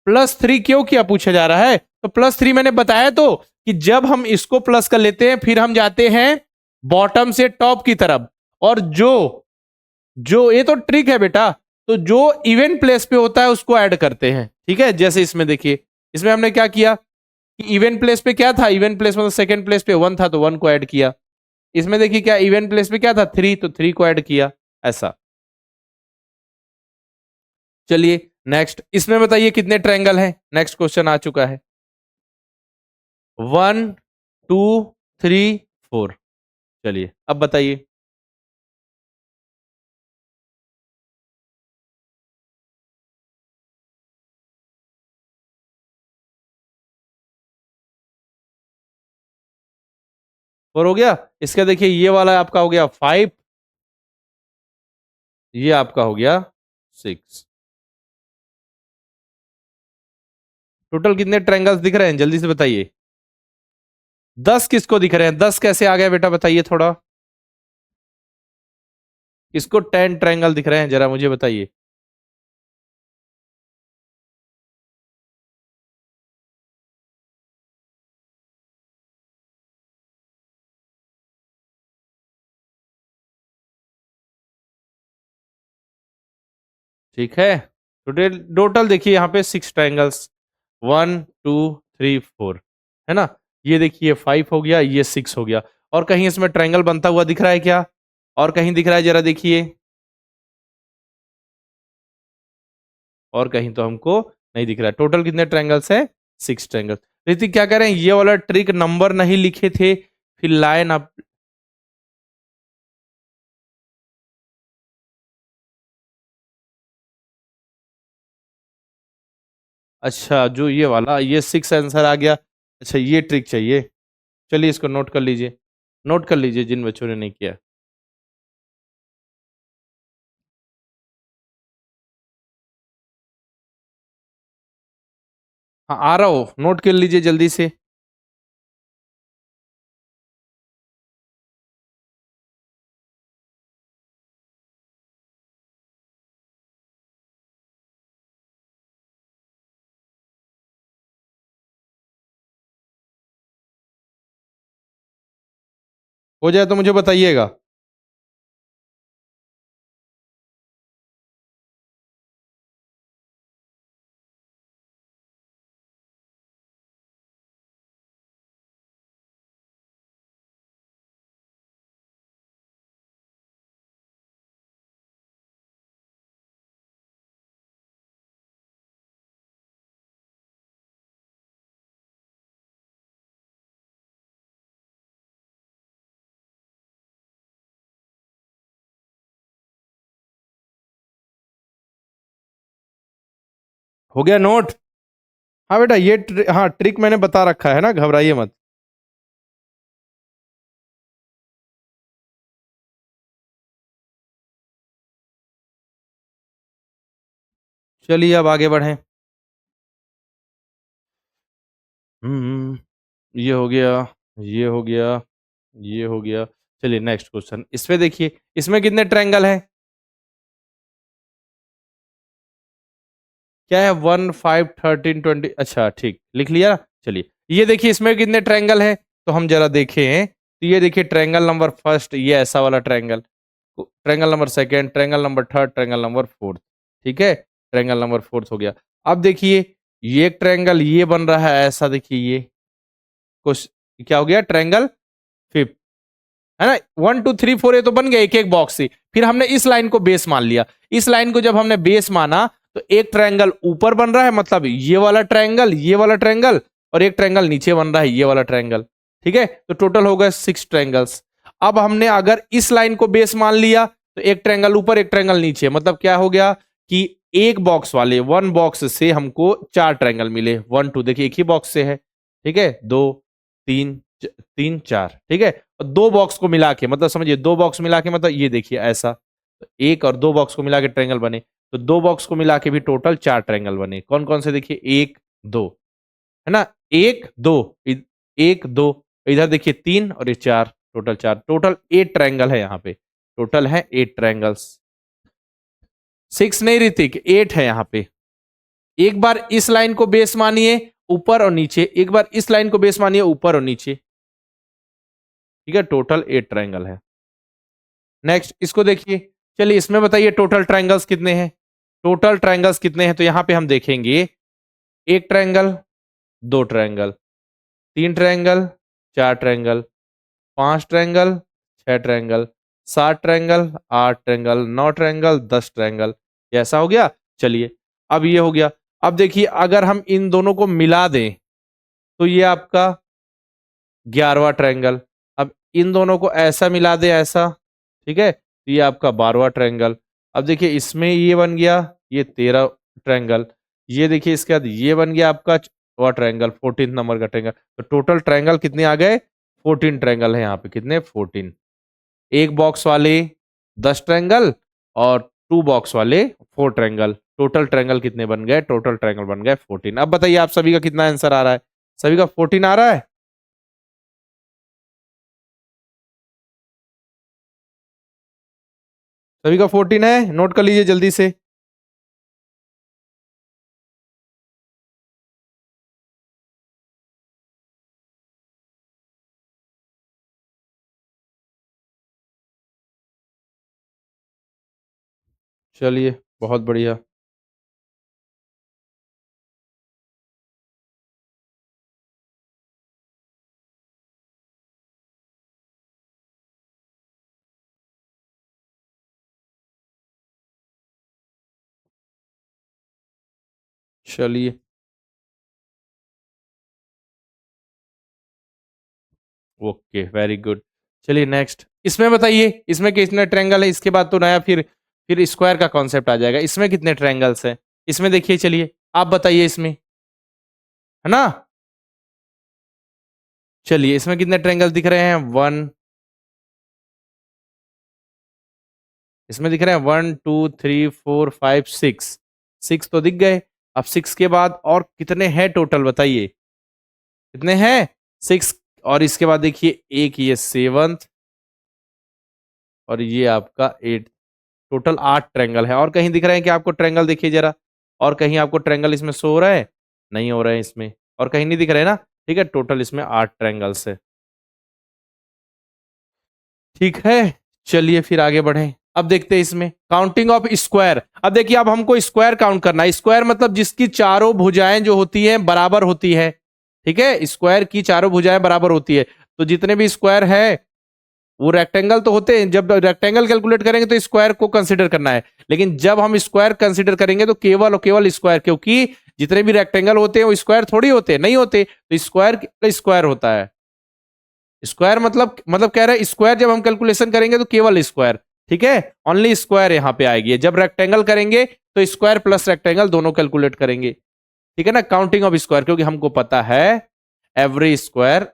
+3 क्यों किया पूछा जा रहा है, तो +3 मैंने बताया तो कि जब हम इसको प्लस कर लेते हैं फिर हम जाते हैं बॉटम से टॉप की तरफ, और जो जो ये तो ट्रिक है बेटा, तो जो इवन प्लेस पे होता है उसको ऐड करते हैं। ठीक है, जैसे इसमें देखिए, इसमें हमने क्या किया कि इवन प्लेस पे क्या था, इवन प्लेस मतलब सेकंड प्लेस पे 1 था तो 1 को ऐड किया। इसमें देखिए क्या इवन प्लेस पे क्या था, 3, तो 3 को ऐड किया। ऐसा। चलिए नेक्स्ट, इसमें बताइए कितने ट्रायंगल हैं। नेक्स्ट क्वेश्चन आ चुका है, 1 2 3 4। चलिए अब बताइए। और हो गया। इसका देखिए ये वाला आपका हो गया 5, ये आपका हो गया 6। टोटल कितने ट्रायंगल्स दिख रहे हैं, जल्दी से बताइए। 10 किसको दिख रहे हैं, 10 कैसे आ गया बेटा बताइए थोड़ा। किसको 10 ट्रायंगल दिख रहे हैं जरा मुझे बताइए। ठीक है, टोटल टोटल देखिए यहाँ पे 6 ट्रायंगल्स, 1 2 3 4, है ना। ये देखिए 5 हो गया, ये 6 हो गया। और कहीं इसमें ट्रायंगल बनता हुआ दिख रहा है क्या, और कहीं दिख रहा है जरा देखिए। और कहीं तो हमको नहीं दिख रहा है। टोटल कितने ट्रायंगल्स है, 6 ट्रायंगल। ऋतिक क्या कह रहे हैं, ये वाला ट्रिक नंबर नहीं लिखे थे फिर लाइन अप। अच्छा, जो ये वाला ये 6 आंसर आ गया। अच्छा ये ट्रिक चाहिए, चलिए इसको नोट कर लीजिए। नोट कर लीजिए जिन बच्चों ने नहीं किया। हाँ आ रहा हो, नोट कर लीजिए जल्दी से। हो जाए तो मुझे बताइएगा। हो गया नोट? हाँ बेटा, ये हाँ ट्रिक मैंने बता रखा है ना, घबराइए मत। चलिए अब आगे बढ़ें। ये हो गया, ये हो गया, ये हो गया। चलिए नेक्स्ट क्वेश्चन, इसमें देखिए, इसमें कितने ट्रायंगल है? क्या है? 1 5 13 20। अच्छा ठीक, लिख लिया। चलिए ये देखिए, इसमें कितने ट्रायंगल है, तो हम जरा देखें। तो ये देखिए, ट्रायंगल नंबर फर्स्ट, ये ऐसा वाला triangle, triangle number second, triangle number third, triangle number fourth. ठीक है, ट्रायंगल नंबर फोर्थ हो गया। अब देखिए, ये एक ट्रायंगल ये बन रहा है ऐसा, देखिए ये कुछ क्या हो गया, ट्रायंगल फिफ्थ, है ना। 1 2 3 4 ये तो बन गया एक एक बॉक्स से। फिर हमने इस लाइन को बेस मान लिया। इस लाइन को जब हमने बेस माना, तो एक ट्रायंगल ऊपर बन रहा है, मतलब ये वाला ट्रायंगल, ये वाला ट्रायंगल, और एक ट्रायंगल नीचे बन रहा है, ये वाला ट्रायंगल। ठीक है, तो टोटल हो गए 6 ट्रायंगल्स। अब हमने अगर इस लाइन को बेस मान लिया, तो एक ट्रायंगल ऊपर एक ट्रायंगल नीचे, मतलब क्या हो गया कि एक बॉक्स वाले, वन बॉक्स से हमको 4 ट्रायंगल मिले। 1 2 देखिए, एक ही बॉक्स से है। ठीक है, 2 3 3 4। ठीक है, और दो बॉक्स को मिला के, मतलब समझिए, दो बॉक्स मिला के, मतलब ये देखिए ऐसा, तो एक और दो बॉक्स को मिला के ट्रायंगल बने। तो दो बॉक्स को मिला के भी टोटल 4 ट्रायंगल बने। कौन कौन से? देखिए, एक दो, है ना, एक दो, एक दो, इधर देखिए 3 और ये 4, टोटल 4। टोटल 8 ट्रायंगल है यहाँ पे, टोटल है 8 ट्रायंगल्स। 6 नहीं ऋतिक, 8 है यहाँ पे। एक बार इस लाइन को बेस मानिए ऊपर और नीचे, एक बार इस लाइन को बेस मानिए ऊपर और नीचे। ठीक है, टोटल 8 ट्रायंगल है। नेक्स्ट इसको देखिए, चलिए इसमें बताइए टोटल ट्रायंगल्स कितने हैं। टोटल ट्रायंगल्स कितने हैं, तो यहां पे हम देखेंगे, एक ट्रायंगल, दो ट्रायंगल, तीन ट्रायंगल, चार ट्रायंगल, पांच ट्रायंगल, छह ट्रायंगल, सात ट्रायंगल, आठ ट्रायंगल, नौ ट्रायंगल, 10 ट्रायंगल। ऐसा हो गया। चलिए अब ये हो गया। अब देखिए, अगर हम इन दोनों को मिला दें, तो ये आपका 11वां ट्रायंगल। अब इन दोनों को ऐसा मिला दे ऐसा, ठीक है, तो ये आपका 12वां ट्रायंगल। अब देखिए, इसमें ये बन गया, ये 13 ट्रायंगल। ये देखिए, इसके बाद ये बन गया आपका चौवा ट्रायंगल, 14 नंबर का ट्रायंगल। तो टोटल ट्रायंगल कितने आ गए? 14 ट्रायंगल है यहाँ पे। कितने? 14। एक बॉक्स वाले 10 ट्रायंगल, और टू बॉक्स वाले 4 ट्रायंगल। टोटल ट्रायंगल कितने बन गए? टोटल ट्रायंगल बन गए 14। अब बताइए, आप सभी का कितना आंसर आ रहा है? सभी का 14 आ रहा है? सभी का 14 है? नोट कर लीजिए जल्दी से। चलिए, बहुत बढ़िया। चलिए, ओके, वेरी गुड। चलिए नेक्स्ट, इसमें बताइए, इसमें कितने ट्रायंगल है। इसके बाद तो नया फिर स्क्वायर का कॉन्सेप्ट आ जाएगा। इसमें कितने ट्रायंगल्स हैं? इसमें देखिए, चलिए आप बताइए इसमें, है ना। चलिए, इसमें कितने ट्रायंगल दिख रहे हैं? वन, इसमें दिख रहे हैं 1 2 3 4 5 6। 6 तो दिख गए। अब 6 के बाद और कितने हैं टोटल, बताइए कितने हैं? 6। और इसके बाद देखिए, एक ये 7th, और ये आपका 8। टोटल 8 ट्रायंगल है। और कहीं दिख रहे हैं कि आपको ट्रायंगल? देखिए जरा, और कहीं आपको ट्रायंगल इसमें शो हो रहा है? नहीं हो रहा है इसमें, और कहीं नहीं दिख रहा है ना। ठीक है, टोटल इसमें 8 ट्रायंगल्स है। ठीक है, चलिए फिर आगे बढ़े। अब देखते हैं इसमें काउंटिंग ऑफ स्क्वायर। अब देखिए, अब हमको स्क्वायर काउंट करना है। स्क्वायर मतलब जिसकी चारों भुजाएं जो होती हैं बराबर होती है। ठीक है, स्क्वायर की चारों भुजाएं बराबर होती है। तो जितने भी स्क्वायर है, वो रेक्टेंगल तो होते हैं। जब रेक्टेंगल कैलकुलेट करेंगे तो स्क्वायर को कंसीडर करना है। लेकिन जब हम स्क्वायर कंसीडर करेंगे तो केवल और केवल स्क्वायर, क्योंकि जितने भी रेक्टेंगल होते हैं वो स्क्वायर थोड़ी होते हैं, नहीं होते। तो स्क्वायर स्क्वायर होता है। स्क्वायर मतलब कह रहे हैं, स्क्वायर जब हम कैलकुलेशन करेंगे तो केवल स्क्वायर। ठीक है, ओनली स्क्वायर यहाँ पे आएगी। जब रेक्टेंगल करेंगे तो स्क्वायर प्लस रेक्टेंगल दोनों कैलकुलेट करेंगे। ठीक है ना, काउंटिंग ऑफ स्क्वायर, क्योंकि हमको पता है every square,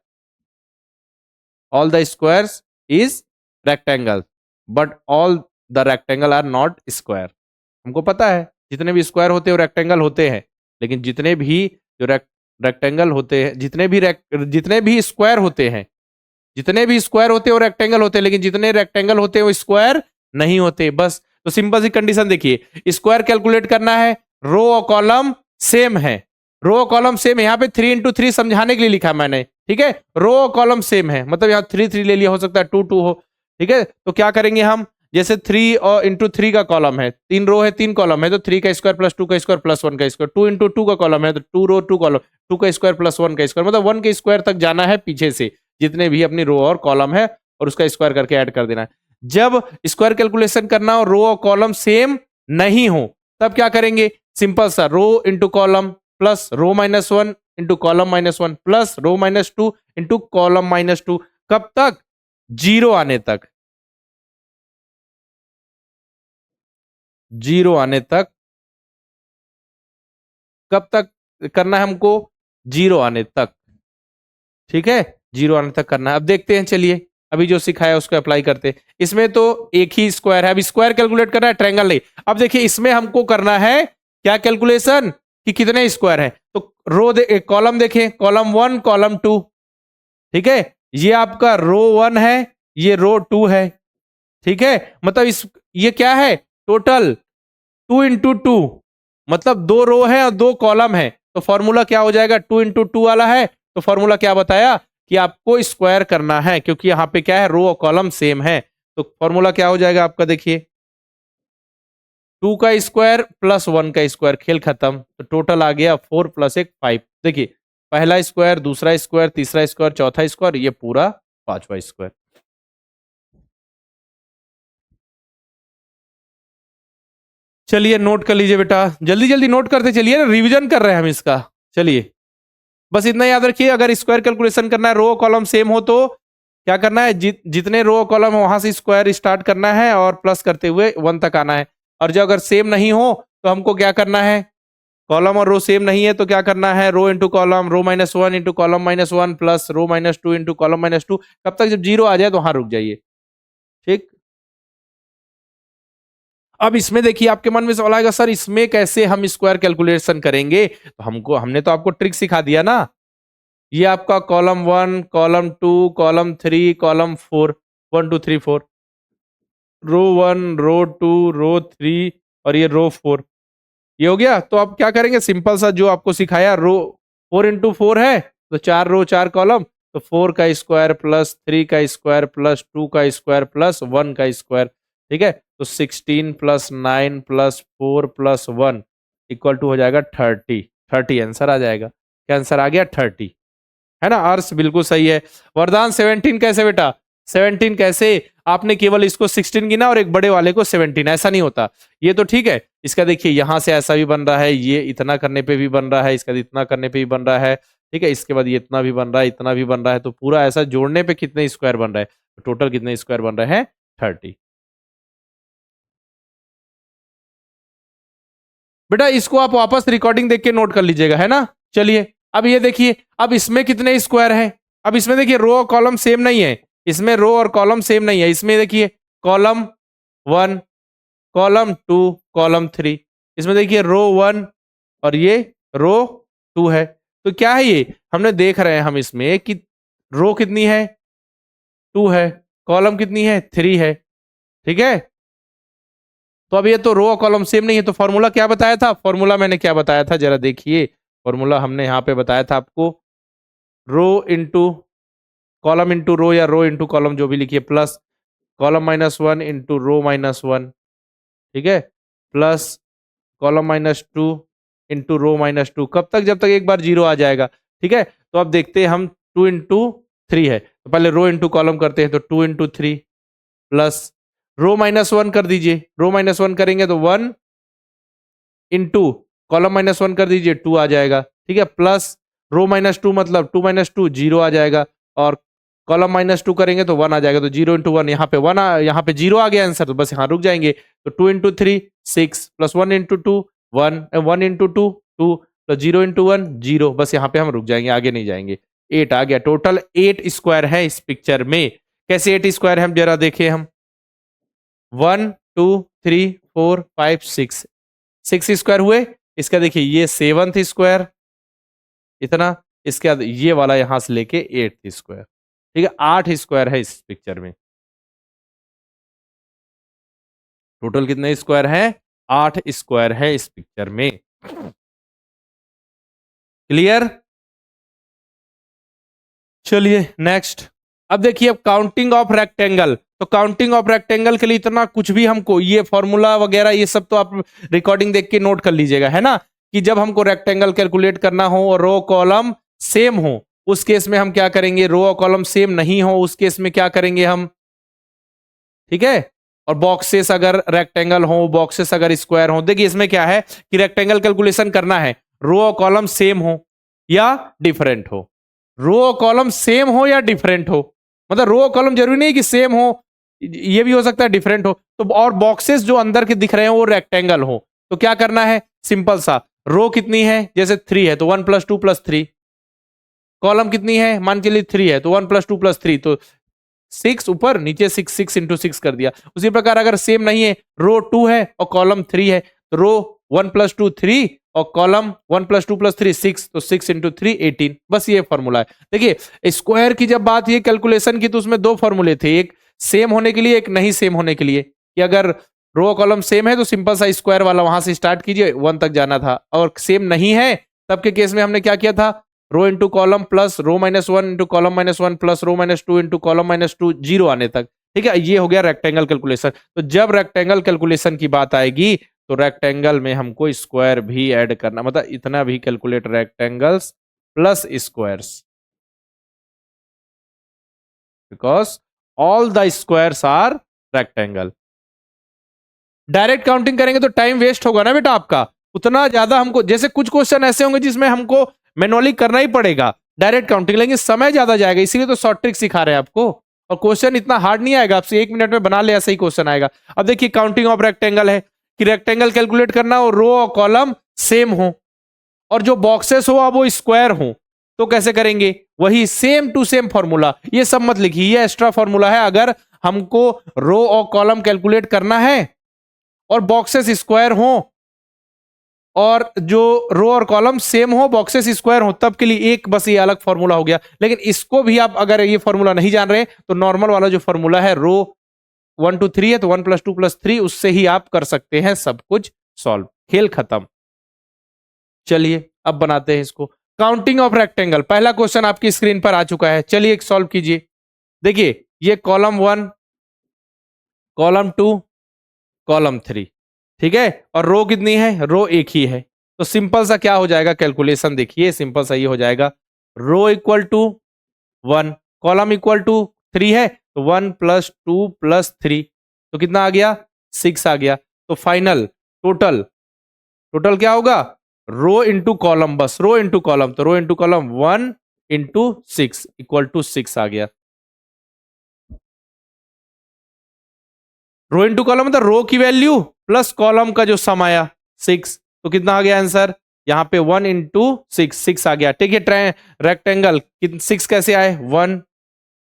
all the squares is rectangle, but all the rectangle are not square. हमको पता है जितने भी स्क्वायर होते हैं वो रेक्टेंगल होते हैं, लेकिन जितने भी जो रेक्टेंगल होते हैं, जितने भी स्क्वायर होते हैं, जितने भी स्क्वायर होते हैं वो रेक्टेंगल होते हैं, लेकिन जितने रेक्टेंगल होते हैं वो स्क्वायर नहीं होते। बस तो सिंपल सी कंडीशन देखिए, स्क्वायर कैलकुलेट करना है, रो और कॉलम सेम है, रो और कॉलम सेम है, यहाँ पे 3 into 3 समझाने के लिए लिखा मैंने, ठीक है, रो और कॉलम सेम है, मतलब यहाँ 3 3 ले लिया, हो सकता है 2 2 हो, ठीक है। तो क्या करेंगे हम, जैसे 3 और इंटू 3 का कॉलम है, 3 रो है 3 कॉलम है, तो 3 का स्क्वायर प्लस 2 का स्क्वायर प्लस 1 का स्क्वायर, 2 into 2 का कॉलम है तो 2 रो 2 कॉलम, 2 का स्क्वायर प्लस 1 का स्क्वायर, मतलब 1 के स्क्वायर तक जाना है पीछे से, जितने भी अपनी रो और कॉलम है, और उसका स्क्वायर करके ऐड कर देना है। जब स्क्वायर कैलकुलेशन करना हो, रो और कॉलम सेम नहीं हो, तब क्या करेंगे, सिंपल सा, row into column plus row -1 into column -1 plus row -2 into column -2, कब तक, 0 आने तक, 0 आने तक, कब तक करना है हमको, 0 आने तक, ठीक है, 0 आने तक करना है। अब देखते हैं, चलिए अभी जो सिखाया उसको अप्लाई करते हैं। इसमें तो एक ही स्क्वायर है, अब स्क्वायर कैलकुलेट करना है, ट्रायंगल नहीं। अब देखिए इसमें हमको करना है क्या कैलकुलेशन, कि कितने स्क्वायर है, तो कॉलम देखें, कॉलम 1 कॉलम 2, ठीक है, ये आपका रो 1 है, ये रो 2 है, ठीक है, मतलब ये क्या है, टोटल 2 into 2, मतलब 2 रो है और 2 कॉलम है, तो फॉर्मूला क्या हो जाएगा, 2 into 2 वाला है, तो फॉर्मूला क्या बताया कि आपको स्क्वायर करना है, क्योंकि यहां पे क्या है, रो और कॉलम सेम है, तो फॉर्मूला क्या हो जाएगा आपका, देखिए 2 का स्क्वायर प्लस 1 का स्क्वायर, खेल खत्म, तो टोटल आ गया 4 + 1 5। देखिए पहला स्क्वायर, दूसरा स्क्वायर, तीसरा स्क्वायर, चौथा स्क्वायर, ये पूरा 5वां स्क्वायर। चलिए नोट कर लीजिए बेटा, जल्दी जल्दी नोट करते चलिए ना, रिवीजन कर रहे हैं हम इसका। चलिए बस इतना याद रखिए, अगर स्क्वायर कैलकुलेशन करना है, रो कॉलम सेम हो तो क्या करना है, जितने रो कॉलम है वहां से स्क्वायर स्टार्ट करना है और प्लस करते हुए 1 तक आना है। और जो अगर सेम नहीं हो तो हमको क्या करना है, कॉलम और रो सेम नहीं है तो क्या करना है, रो इंटू कॉलम, रो -1 into column -1 plus row -2 into column -2, कब तक, जब 0 आ जाए तो वहां रुक जाइए, ठीक। अब इसमें देखिए आपके मन में सवाल आएगा, सर इसमें कैसे हम स्क्वायर कैलकुलेशन करेंगे, तो हमने तो आपको ट्रिक सिखा दिया ना, ये आपका कॉलम 1 कॉलम 2 कॉलम 3 कॉलम 4, 1 2 3 4, रो 1 रो 2 रो 3 और ये रो 4, ये हो गया। तो आप क्या करेंगे, सिंपल सा जो आपको सिखाया, रो 4 into 4 है तो 4 रो 4 कॉलम, तो 4 का स्क्वायर प्लस 3 का स्क्वायर प्लस 2 का स्क्वायर प्लस 1 का स्क्वायर, ठीक है, तो 16 + 9 + 4 + 1 इक्वल टू हो जाएगा 30, 30 आंसर आ जाएगा। क्या आंसर आ गया, 30, है ना, अर्स बिल्कुल सही है। वरदान 17 कैसे बेटा, 17 कैसे, आपने केवल इसको 16 गिना और एक बड़े वाले को 17, ऐसा नहीं होता। ये तो ठीक है, इसका देखिए यहां से ऐसा भी बन रहा है, ये इतना करने पे भी बन रहा है, इसका इतना करने पे भी बन रहा है, ठीक है, इसके बाद ये इतना भी बन रहा है, इतना भी बन रहा है, तो पूरा ऐसा जोड़ने पे कितने स्क्वायर बन रहा है, तो टोटल कितने स्क्वायर बन रहे हैं, 30। बेटा इसको आप वापस रिकॉर्डिंग देख के नोट कर लीजिएगा, है ना। चलिए अब ये देखिए, अब इसमें कितने स्क्वायर हैं, अब इसमें देखिए रो और कॉलम सेम नहीं है, इसमें रो और कॉलम सेम नहीं है, इसमें देखिए कॉलम 1 कॉलम 2 कॉलम 3, इसमें देखिए रो 1 और ये रो 2 है, तो क्या है ये, हमने देख रहे हैं हम इसमें कि रो कितनी है, 2 है, कॉलम कितनी है, 3 है, ठीक है। तो अब ये तो रो और कॉलम सेम नहीं है, तो फॉर्मूला क्या बताया था, फॉर्मूला मैंने क्या बताया था जरा देखिए, फॉर्मूला हमने यहाँ पे बताया था आपको, रो इंटू कॉलम इंटू रो या रो इंटू कॉलम जो भी लिखिए, प्लस कॉलम -1 इंटू रो -1, ठीक है, प्लस कॉलम -2 इंटू रो -2, कब तक, जब तक एक बार 0 आ जाएगा, ठीक है। तो अब देखते हैं हम, 2 into 3 है, तो पहले रो इंटू कॉलम करते हैं, तो 2 into 3 प्लस रो -1 कर दीजिए, रो -1 करेंगे तो 1 इंटू कॉलम -1 कर दीजिए, 2 आ जाएगा, ठीक है, प्लस रो -2 मतलब 2 - 2 0 आ जाएगा, और कॉलम -2 करेंगे तो 1 आ जाएगा, तो 0 into 1, यहाँ पे 1 यहाँ पे 0 आ गया आंसर, तो बस यहाँ रुक जाएंगे, तो 2 into 3 6 plus 1 into 2 1 1 into 2 2 plus 0 into 1 0, बस यहाँ पे हम रुक जाएंगे, आगे नहीं जाएंगे। 8 आ गया, टोटल 8 स्क्वायर है इस पिक्चर में। कैसे 8 स्क्वायर है हम जरा देखें हम। 1 2 3 4 5 6, 6 स्क्वायर हुए। इसका देखिए ये 7th स्क्वायर इतना, इसके बाद ये वाला यहां से लेके 8th स्क्वायर, ठीक है 8 स्क्वायर है इस पिक्चर में। टोटल कितने स्क्वायर है? 8 स्क्वायर है इस पिक्चर में। क्लियर? चलिए नेक्स्ट। अब देखिए, अब काउंटिंग ऑफ रेक्टेंगल, तो काउंटिंग ऑफ रेक्टेंगल के लिए इतना कुछ भी हमको ये फॉर्मूला वगैरह ये सब तो आप रिकॉर्डिंग देख के नोट कर लीजिएगा, है ना, कि जब हमको रेक्टेंगल कैलकुलेट करना हो और रो कॉलम सेम हो उस केस में हम क्या करेंगे, रो और कॉलम सेम नहीं हो उस केस में क्या करेंगे हम, ठीक है। और बॉक्सेस अगर रेक्टेंगल हो, बॉक्सेस अगर स्क्वायर हो, देखिए इसमें क्या है कि रेक्टेंगल कैलकुलेशन करना है, रो और कॉलम सेम हो या डिफरेंट हो, रो और कॉलम सेम हो या डिफरेंट हो, मतलब रो और कॉलम जरूरी नहीं कि सेम हो, ये भी हो सकता है डिफरेंट हो। तो और बॉक्सेस जो अंदर के दिख रहे हैं वो रेक्टेंगल हो, तो क्या करना है, सिंपल सा, रो कितनी है, जैसे 3 है तो 1 + 2 + 3, कॉलम कितनी है, मान के लिए 3 है तो 1 + 2 + 3, तो 6 ऊपर नीचे 6, 6 इंटू 6 कर दिया। उसी प्रकार अगर सेम नहीं है, रो 2 है और कॉलम 3 है, तो रो 1 + 2 3 और कॉलम 1 + 2 + 3 6, तो 6 इंटू 3 18, बस ये फॉर्मूला है। देखिए स्क्वायर की जब बात ये कैलकुलेशन की तो उसमें दो फॉर्मूले थे, एक सेम होने के लिए, एक नहीं सेम होने के लिए, कि अगर रो कॉलम सेम है तो सिंपल सा स्क्वायर वाला वहां से स्टार्ट कीजिए 1 तक जाना था, और सेम नहीं है तब के केस में हमने क्या किया था, row into column plus row -1 into column -1 plus row -2 into column -2 zero आने तक, ठीक है। ये हो गया रेक्टेंगल कैलकुलेशन। तो जब रेक्टेंगल कैलकुलेशन की बात आएगी तो रेक्टेंगल में हमको स्क्वायर भी ऐड करना, मतलब इतना भी calculate rectangles plus squares, because all the squares are rectangle. Direct counting करेंगे तो टाइम वेस्ट होगा ना बेटा आपका, उतना ज्यादा हमको, जैसे कुछ क्वेश्चन ऐसे होंगे जिसमें हमको मैनुअली करना ही पड़ेगा, डायरेक्ट काउंटिंग लेंगे समय ज्यादा जाएगा, इसीलिए तो शॉर्ट ट्रिक सिखा रहे हैं आपको। और क्वेश्चन इतना हार्ड नहीं आएगा, आपसे 1 मिनट में बना ले ऐसा ही क्वेश्चन आएगा। अब देखिए काउंटिंग ऑफ रेक्टेंगल है कि रेक्टेंगल कैलकुलेट करना हो, रो और कॉलम सेम हो और जो बॉक्सेस हो अब वो स्क्वायर हो, तो कैसे करेंगे, वही सेम टू सेम फॉर्मूला, ये सब मत लिखिए, ये एक्स्ट्रा फॉर्मूला है। अगर हमको रो और कॉलम कैलकुलेट करना है और बॉक्सेस स्क्वायर हो और जो रो और कॉलम सेम हो, बॉक्सेस स्क्वायर हो, तब के लिए एक बस ये अलग फॉर्मूला हो गया। लेकिन इसको भी आप अगर ये फॉर्मूला नहीं जान रहे तो नॉर्मल वाला जो फॉर्मूला है, रो 1 2 3 है तो 1 + 2 + 3, उससे ही आप कर सकते हैं सब कुछ सॉल्व, खेल खत्म। चलिए अब बनाते हैं इसको, काउंटिंग ऑफ रेक्टेंगल। पहला क्वेश्चन आपकी स्क्रीन पर आ चुका है, चलिए सॉल्व कीजिए। देखिए ये कॉलम 1, कॉलम 2, कॉलम 3, ठीक है, और रो कितनी है, रो एक ही है, तो सिंपल सा क्या हो जाएगा कैलकुलेशन, देखिए सिंपल सा ये हो जाएगा, row equal to 1, column equal to 3 है तो 1 + 2 + 3, तो कितना आ गया, 6 आ गया। तो फाइनल टोटल, टोटल क्या होगा, रो इंटू कॉलम, बस रो इंटू कॉलम, तो row into column 1 into 6 equal to 6 आ गया। रो इंटू कॉलम मतलब रो की वैल्यू प्लस कॉलम का जो सम आया 6, तो कितना आ गया आंसर, यहाँ पे 1 इंटू 6, 6 आ गया, ठीक है। रेक्टेंगल 6 कैसे आए, 1,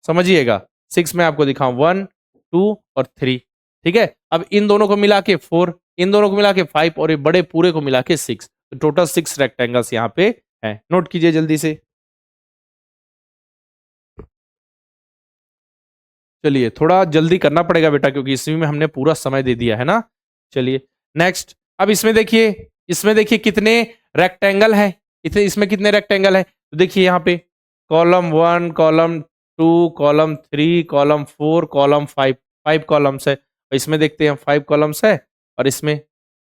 समझिएगा 6 में आपको दिखाऊं 1 2 और 3, ठीक है। अब इन दोनों को मिला के 4, इन दोनों को मिला के 5 और ये बड़े पूरे को मिला के 6, तो टोटल 6 रेक्टेंगल्स यहाँ पे हैं। नोट कीजिए जल्दी से। चलिए थोड़ा जल्दी करना पड़ेगा बेटा क्योंकि इसमें में हमने पूरा समय दे दिया है ना। चलिए नेक्स्ट, अब इसमें देखिए कितने रेक्टेंगल हैं, इतने इसमें कितने रेक्टेंगल हैं, तो देखिए यहाँ पे column 1, column 2, column 3, column 4, column 5, 5 columns है, और इसमें देखते हैं 5 कॉलम्स है, और इसमें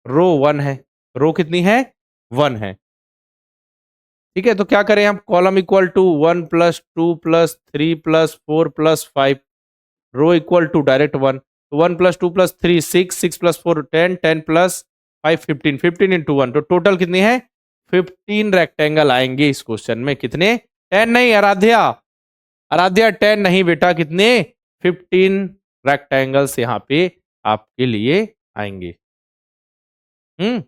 रो 1 है, रो कितनी है, 1 है, ठीक है। तो क्या करें हम, column equal to 1 + 2 + 3 + 4 + 5, row equal to direct 1, तो 1 + 2 + 3 6, 6 + 4 10, 10 + 5 15, 15 इंटू 1, तो टोटल कितनी है, 15 रेक्टेंगल आएंगे इस क्वेश्चन में। कितने, 10 नहीं आराध्या, आराध्या 10 नहीं बेटा, कितने, 15 रेक्टेंगल्स यहाँ पे आपके लिए आएंगे। हम्म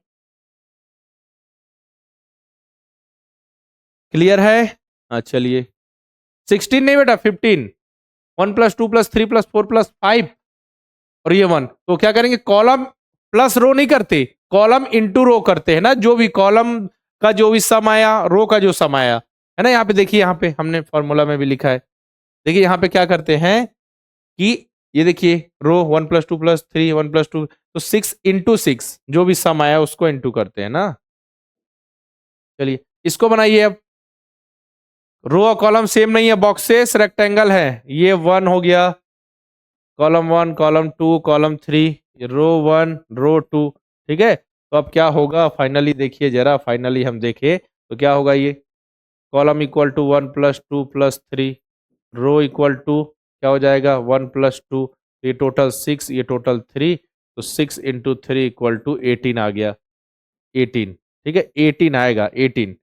क्लियर है? हाँ चलिए, 16 नहीं बेटा 15, 1 + 2 + 3 + 4 + 5 और ये 1, तो क्या करेंगे, कॉलम प्लस रो नहीं करते, कॉलम इंटू रो करते हैं ना, जो भी कॉलम का जो भी सम आया, रो का जो सम आया, है ना। यहाँ पे देखिए, यहाँ पे हमने फॉर्मूला में भी लिखा है, देखिए यहाँ पे क्या करते हैं कि ये देखिए रो 1 + 2 + 3 1 + 2, तो 6 × 6 जो भी सम आया उसको इंटू करते हैं ना। चलिए इसको बनाइए अब, रो और कॉलम सेम नहीं है, बॉक्सेस रेक्टेंगल है, ये 1 हो गया, कॉलम 1 कॉलम 2 कॉलम 3, रो 1 रो 2, ठीक है। तो अब क्या होगा फाइनली, देखिए जरा फाइनली हम देखें तो क्या होगा, ये column equal to 1 + 2 + 3, row equal to क्या हो जाएगा 1 + 2, ये टोटल 6 ये टोटल 3, तो 6 × 3 = 18 आ गया, 18, ठीक है 18 आएगा, 18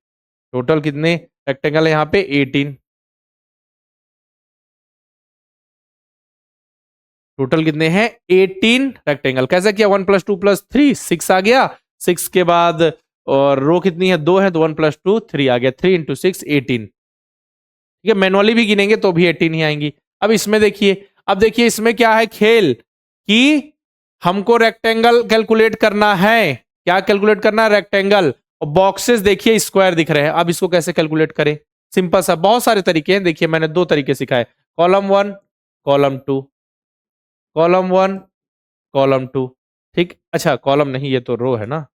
टोटल कितने रेक्टेंगल है यहाँ पे 18, टोटल कितने हैं 18 रेक्टेंगल। कैसे किया, 1 + 2 + 3 6 आ गया, 6 के बाद और रो कितनी है 2 है, तो 1 + 2 3 आ गया, 3 × 6 18, ठीक है। मैनुअली भी गिनेंगे तो भी 18 ही आएंगी। अब इसमें देखिए, अब देखिए इसमें क्या है खेल कि हमको रेक्टेंगल कैलकुलेट करना है, क्या कैलकुलेट करना है रेक्टेंगल, और बॉक्सेस देखिए स्क्वायर दिख रहे हैं। अब इसको कैसे कैलकुलेट करें, सिंपल सा, बहुत सारे तरीके हैं, देखिए मैंने 2 तरीके सिखाए, कॉलम 1 कॉलम 2, कॉलम 1 कॉलम 2, ठीक, अच्छा कॉलम नहीं ये तो रो है ना,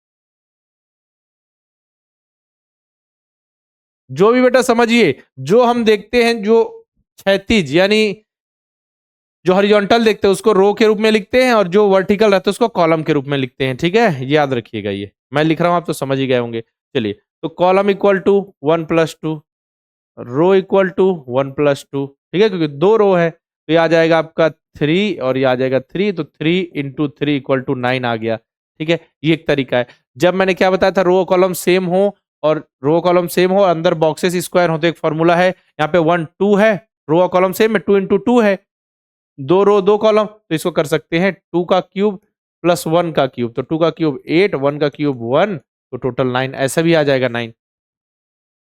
जो भी बेटा समझिए, जो हम देखते हैं जो क्षैतिज यानी जो हॉरिजॉन्टल देखते हैं उसको रो के रूप में लिखते हैं, और जो वर्टिकल रहता है उसको कॉलम के रूप में लिखते हैं, ठीक है, ये याद रखिएगा, ये मैं लिख रहा हूं आप तो समझ ही गए होंगे। चलिए, तो column equal to 1 + 2, row equal to 1 + 2, ठीक है, क्योंकि 2 रो है तो ये आ जाएगा आपका 3 और ये आ जाएगा 3, तो 3 × 3 = 9 आ गया, ठीक है। ये एक तरीका है। जब मैंने क्या बताया था, रो कॉलम सेम हो और रो कॉलम सेम हो, अंदर बॉक्सेस स्क्वायर हो, तो एक फॉर्मूला है, यहाँ पे 1 2 है, रो और कॉलम सेम है, 2 × 2 है, 2 रो 2 कॉलम, तो इसको कर सकते हैं 2 का क्यूब प्लस 1 का क्यूब, तो 2 का क्यूब 8 1 का क्यूब 1, तो टोटल 9, ऐसा भी आ जाएगा 9,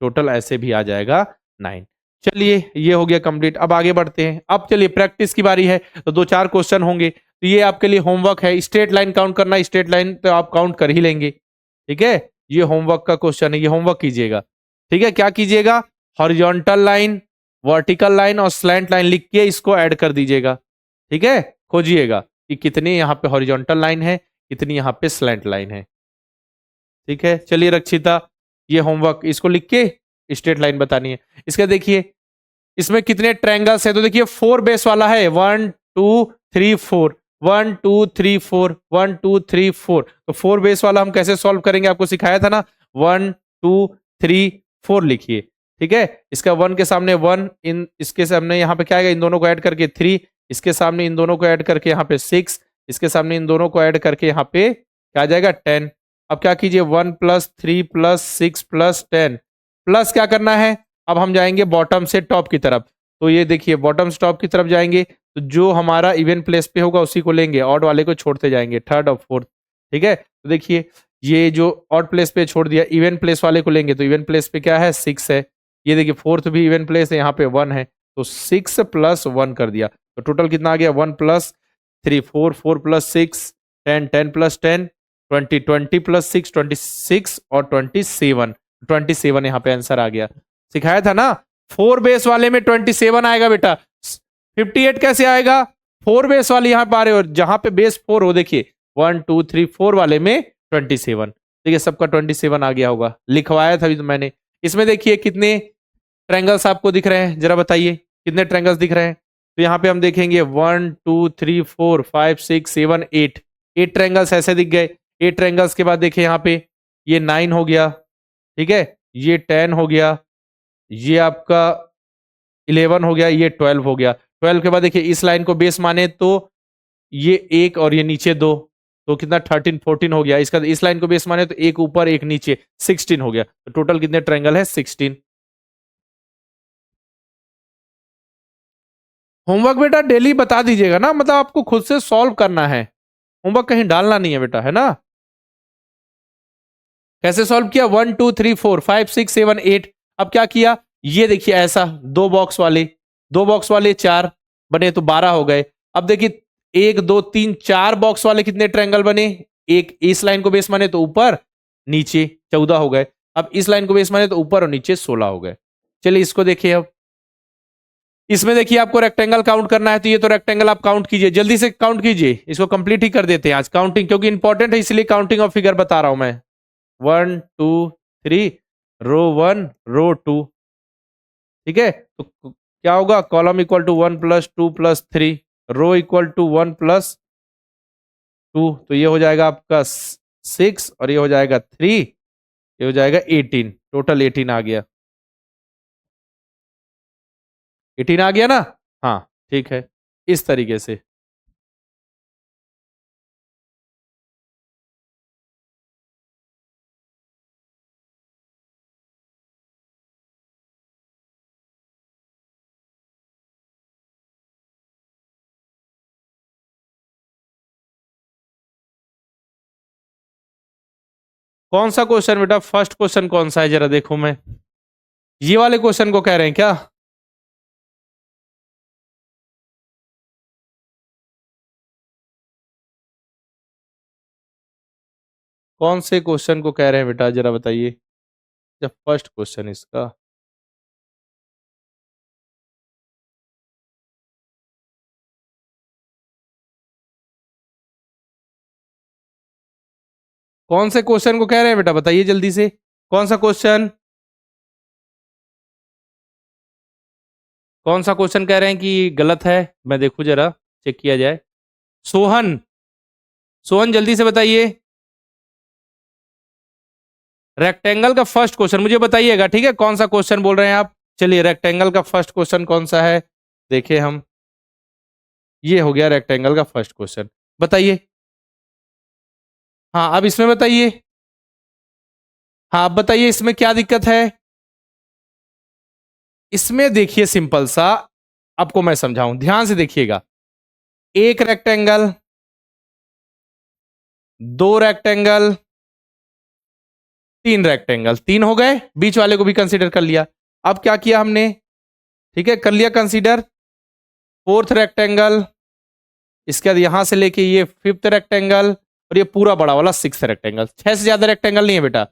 टोटल ऐसे भी आ जाएगा 9। चलिए ये हो गया कंप्लीट, अब आगे बढ़ते हैं। अब चलिए प्रैक्टिस की बारी है, तो 2-4 क्वेश्चन होंगे, तो ये आपके लिए होमवर्क है, स्ट्रेट लाइन काउंट करना, स्ट्रेट लाइन तो आप काउंट कर ही लेंगे, ठीक है। ये होमवर्क का क्वेश्चन है, ये होमवर्क कीजिएगा, ठीक है। क्या कीजिएगा, हॉरिजॉन्टल लाइन, वर्टिकल लाइन और स्लैंट लाइन लिख के इसको ऐड कर दीजिएगा, ठीक है। खोजिएगा कि कितनी यहाँ पे हॉरिजॉन्टल लाइन है, कितनी यहाँ पे स्लैंट लाइन है, ठीक है। चलिए रक्षिता, ये होमवर्क, इसको लिख के स्ट्रेट लाइन बतानी है। इसका देखिए इसमें कितने ट्रायंगल्स है, तो देखिए 4 बेस वाला है, 1 2 3 4, 1 2 3 4, 1 2 3 4, तो 4 बेस वाला हम कैसे सॉल्व करेंगे, आपको सिखाया था ना, 1 2 3 4 लिखिए, ठीक है। इसका 1 के सामने 1, इन इसके सामने यहाँ पे क्या आएगा, इन दोनों को ऐड करके 3, इसके सामने इन दोनों को ऐड करके यहाँ पे 6, इसके सामने इन दोनों को ऐड करके यहाँ पे क्या आ जाएगा 10। अब क्या कीजिए 1 + 3 + 6 + 10, प्लस क्या करना है, अब हम जाएंगे बॉटम से टॉप की तरफ, तो ये देखिए बॉटम से टॉप की तरफ जाएंगे, तो जो हमारा इवन प्लेस पे होगा उसी को लेंगे, ऑड वाले को छोड़ते जाएंगे, थर्ड और फोर्थ, ठीक है। तो देखिए ये जो ऑड प्लेस पे छोड़ दिया, इवन प्लेस वाले को लेंगे, तो इवन प्लेस पे क्या है 6 है, ये देखिए फोर्थ भी इवन प्लेस है, यहाँ पे 1 है, तो 6 + 1 कर दिया, तो टोटल कितना आ गया 1 + 3 4 4 + 6 10 10 + 10 20 20 + 6 26 और 27, 27 यहाँ पे आंसर आ गया, सिखाया था ना। 4 बेस वाले में 27 आएगा बेटा, 58 कैसे आएगा, 4 बेस वाले यहाँ पे आ रहे हो, जहां पे बेस 4 हो, देखिए 1 2 3 4 वाले में 27, देखिए सबका 27 आ गया होगा, लिखवाया था अभी तो मैंने। इसमें देखिए कितने ट्रायंगल्स आपको दिख रहे हैं, जरा बताइए कितने ट्रायंगल्स दिख रहे हैं, तो यहाँ पे हम देखेंगे 1 2 3 4 5 6 7 8, 8 ट्रायंगल्स ऐसे दिख गए। 8 ट्रायंगल्स के बाद देखिए यहाँ पे ये 9 हो गया, ठीक है, ये 10 हो गया, ये आपका 11 हो गया, ये 12 हो गया। 12 के बाद देखिए इस लाइन को बेस माने तो ये एक और ये नीचे 2, तो कितना 13 14 हो गया। इसका इस लाइन को बेस माने तो एक ऊपर एक नीचे 16 हो गया, तो टोटल कितने ट्रायंगल है 16। होमवर्क बेटा डेली बता दीजिएगा ना, मतलब आपको खुद से सॉल्व करना है, होमवर्क कहीं डालना नहीं है बेटा, है ना। कैसे सॉल्व किया, 1 2 3 4 5 6 7 8, अब क्या किया, ये देखिए ऐसा दो बॉक्स वाले 4 बने तो 12 हो गए। अब देखिए 1 2 3 4 बॉक्स वाले कितने ट्रायंगल बने, एक इस लाइन को बेस माने तो ऊपर नीचे 14 हो गए। अब इस लाइन को बेस माने तो ऊपर और नीचे 16 हो गए। चलिए इसको देखिए। अब इसमें देखिए आपको रेक्टेंगल काउंट करना है, तो ये तो रेक्टेंगल आप काउंट कीजिए, जल्दी से काउंट कीजिए, इसको कंप्लीट ही कर देते हैं आज काउंटिंग, क्योंकि इंपॉर्टेंट है इसलिए काउंटिंग ऑफ फिगर बता रहा हूं मैं। 1 2 3 रो 1 रो 2, ठीक है। तो क्या होगा, column equal to 1 plus 2 plus 3, row equal to 1 plus 2, तो ये हो जाएगा आपका 6 और ये हो जाएगा 3, ये हो जाएगा 18, टोटल 18 आ गया। 18 आ गया ना, हाँ ठीक है, इस तरीके से। कौन सा क्वेश्चन बेटा, फर्स्ट क्वेश्चन कौन सा है जरा देखो मैं, ये वाले क्वेश्चन को कह रहे हैं क्या? कौन से क्वेश्चन को कह रहे हैं बेटा जरा बताइए, जब फर्स्ट क्वेश्चन इसका। कौन से क्वेश्चन को कह रहे हैं बेटा बताइए जल्दी से, कौन सा क्वेश्चन, कौन सा क्वेश्चन कह रहे हैं कि गलत है, मैं देखूं जरा, चेक किया जाए। सोहन, सोहन जल्दी से बताइए। रेक्टेंगल का फर्स्ट क्वेश्चन मुझे बताइएगा, ठीक है, कौन सा क्वेश्चन बोल रहे हैं आप। चलिए रेक्टेंगल का फर्स्ट क्वेश्चन कौन सा है, देखिए हम, ये हो गया रेक्टेंगल का फर्स्ट क्वेश्चन, बताइए। हाँ अब इसमें बताइए, हाँ अब बताइए इसमें क्या दिक्कत है। इसमें देखिए सिंपल सा, आपको मैं समझाऊं, ध्यान से देखिएगा। एक रेक्टेंगल, दो रेक्टेंगल, तीन रेक्टेंगल, तीन हो गए, बीच वाले को भी कंसीडर कर लिया। अब क्या किया हमने, ठीक है, कर लिया कंसीडर फोर्थ रेक्टेंगल, इसके बाद यहां से लेके ये फिफ्थ रेक्टेंगल, और ये पूरा बड़ा वाला सिक्स रेक्टेंगल। छह से ज्यादा रेक्टेंगल नहीं है बेटा,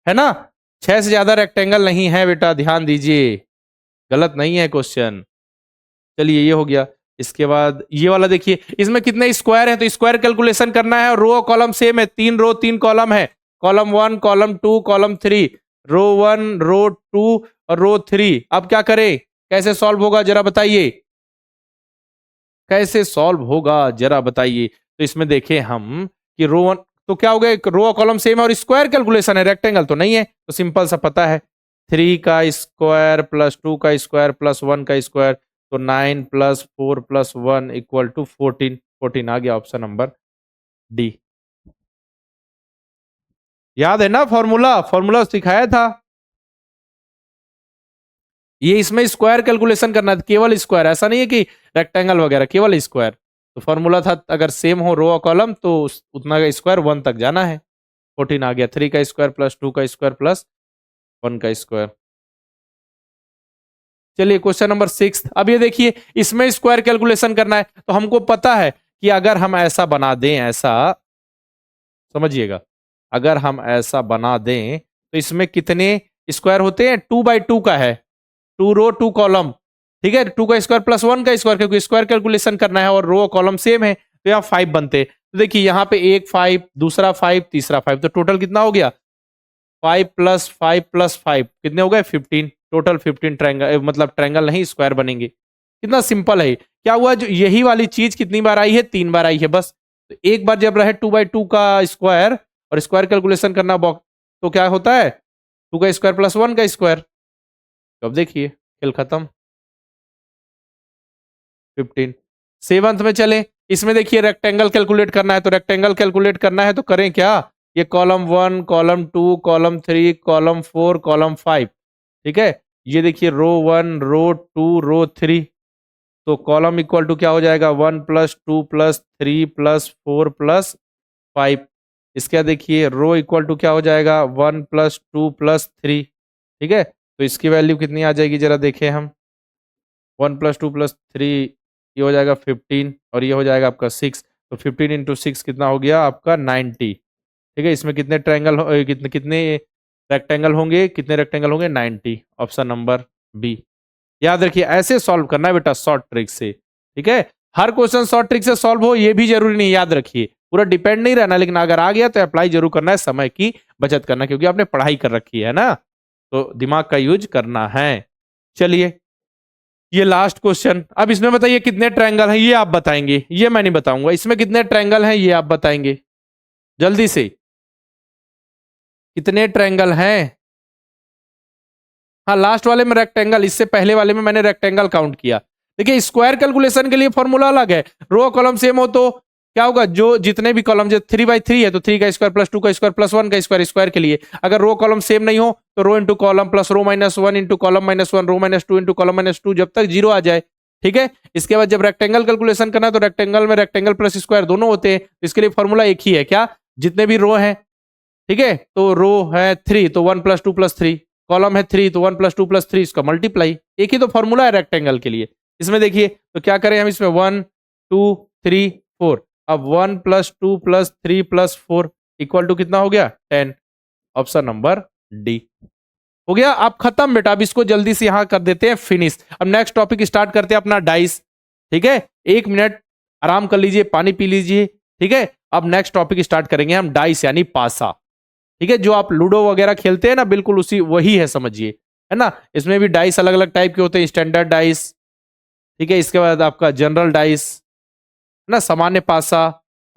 है ना, छह से ज्यादा रेक्टेंगल नहीं है बेटा, ध्यान दीजिए, गलत नहीं है क्वेश्चन। चलिए ये हो गया। इसके बाद ये वाला देखिए, इसमें कितने स्क्वायर है, तो स्क्वायर कैलकुलेशन करना है, और रो और कॉलम सेम है, तीन रो तीन कॉलम है, कॉलम 1 कॉलम 2 कॉलम 3, रो 1 रो 2 और रो 3। अब क्या करें, कैसे सॉल्व होगा जरा बताइए, कैसे सॉल्व होगा जरा बताइए। तो इसमें देखें हम कि रो 1 तो क्या हो गया, रो और कॉलम सेम है और स्क्वायर कैलकुलेशन है, रेक्टेंगल तो नहीं है, तो सिंपल सा पता है, 3 का स्क्वायर प्लस 2 का स्क्वायर प्लस 1 का स्क्वायर, तो 9 प्लस 4 प्लस 1 इक्वल टू 14, 14 आ गया ऑप्शन नंबर डी। याद है ना फॉर्मूला, फॉर्मूला सिखाया था। ये इसमें स्क्वायर कैलकुलेशन करना है, केवल स्क्वायर, ऐसा नहीं है कि रेक्टेंगल वगैरह, केवल स्क्वायर। तो फॉर्मूला था अगर सेम हो रो और कॉलम तो उतना का स्क्वायर 1 तक जाना है। 14 आ गया, 3 का स्क्वायर प्लस 2 का स्क्वायर प्लस 1 का स्क्वायर। चलिए क्वेश्चन नंबर 6, अब ये देखिए इसमें स्क्वायर कैलकुलेशन करना है, तो हमको पता है कि अगर हम ऐसा बना दें, ऐसा समझिएगा, अगर हम ऐसा बना दें तो इसमें कितने स्क्वायर होते हैं, 2 बाई 2 का है, 2 रो 2 कॉलम, ठीक है, 2 का स्क्वायर प्लस 1 का स्क्वायर, क्योंकि स्क्वायर कैलकुलेशन करना है और रो कॉलम सेम है, तो यहाँ 5 बनते। तो देखिए यहाँ पे एक 5, दूसरा 5, तीसरा 5, तो टोटल कितना हो गया, 5 + 5 + 5 कितने हो गए, 15, टोटल 15 ट्रायंगल, मतलब ट्रायंगल नहीं स्क्वायर बनेंगे। कितना सिंपल है, क्या हुआ, जो यही वाली चीज कितनी बार आई है, 3 बार आई है बस। तो एक बार जब रहे 2 बाई 2 का स्क्वायर और स्क्वायर कैलकुलेशन करना तो क्या होता है, 2 का स्क्वायर प्लस 1 का स्क्वायर, तो अब देखिए खेल खत्म, 15। सेवंथ में चले, इसमें देखिए रेक्टेंगल कैलकुलेट करना है, तो रेक्टेंगल कैलकुलेट करना है तो करें क्या, ये column 1 column 2 column 3 column 4 column 5, ठीक है, ये देखिए रो 1 रो 2 रो 3, तो कॉलम इक्वल टू क्या हो जाएगा, 1 + 2 + 3 + 4 + 5। इसके बाद देखिए रो इक्वल टू क्या हो जाएगा, 1 + 2 + 3, ठीक है, तो इसकी वैल्यू कितनी आ जाएगी जरा देखें हम। 1 + 2 + 3 ये हो जाएगा 15 और ये हो जाएगा आपका 6। तो 15 × 6 कितना हो गया आपका 90। ठीक है, इसमें कितने ट्रायंगल कितने कितने रेक्टेंगल होंगे, कितने रेक्टेंगल होंगे 90। Option number B. याद रखिए ऐसे सॉल्व करना है बेटा शॉर्ट ट्रिक से। ठीक है, हर क्वेश्चन शॉर्ट ट्रिक से सॉल्व हो ये भी जरूरी नहीं, याद रखिए पूरा डिपेंड नहीं रहना, लेकिन अगर आ गया तो अप्लाई जरूर करना है, समय की बचत करना, क्योंकि आपने पढ़ाई कर रखी है ना, तो दिमाग का यूज करना है। चलिए ये लास्ट क्वेश्चन, अब इसमें बताइए कितने ट्रायंगल हैं, ये आप बताएंगे, ये मैं नहीं बताऊंगा। इसमें कितने ट्रायंगल हैं ये आप बताएंगे जल्दी से, कितने ट्रायंगल हैं। हाँ लास्ट वाले में रेक्टेंगल, इससे पहले वाले में मैंने रेक्टेंगल काउंट किया। देखिए स्क्वायर कैलकुलेशन के लिए फॉर्मूला अलग है, रो कॉलम सेम हो तो क्या होगा, जो जितने भी कॉलम, जो 3/3 है तो 3 का स्क्वायर + 2 का स्क्वायर + 1 का स्क्वायर, स्क्वायर के लिए। अगर रो कॉलम सेम नहीं हो तो row into column plus row -1 × column -1 row -2 × column -2 जब तक 0 आ जाए। ठीक है, इसके बाद जब रेक्टेंगल कैलकुलेशन करना है तो रेक्टेंगल में रेक्टेंगल प्लस स्क्वायर दोनों होते हैं, इसके लिए फॉर्मूला एक ही है, क्या, जितने भी रो हैं, ठीक है, तो रो है 3 तो 1 + 2 + 3, कॉलम है 3 तो 1 + 2 + 3, इसका मल्टीप्लाई, एक ही तो फॉर्मूला है रेक्टेंगल के लिए। इसमें देखिए तो क्या करें हम, इसमें 1 2 3 4, अब 1 + 2 + 3 + 4 इक्वल टू कितना हो गया 10। ऑप्शन नंबर डी हो गया। आप खत्म बेटा, अब इसको जल्दी से यहां कर देते हैं फिनिश। अब नेक्स्ट टॉपिक स्टार्ट करते हैं अपना डाइस। ठीक है, 1 मिनट आराम कर लीजिए, पानी पी लीजिए। ठीक है, अब नेक्स्ट टॉपिक स्टार्ट करेंगे हम डाइस यानी पासा। ठीक है, जो आप लूडो वगैरह खेलते हैं ना, बिल्कुल उसी वही है समझिए, है ना। इसमें भी डाइस अलग अलग टाइप के होते हैं, स्टैंडर्ड डाइस, ठीक है, इसके बाद आपका जनरल डाइस, है ना, सामान्य पासा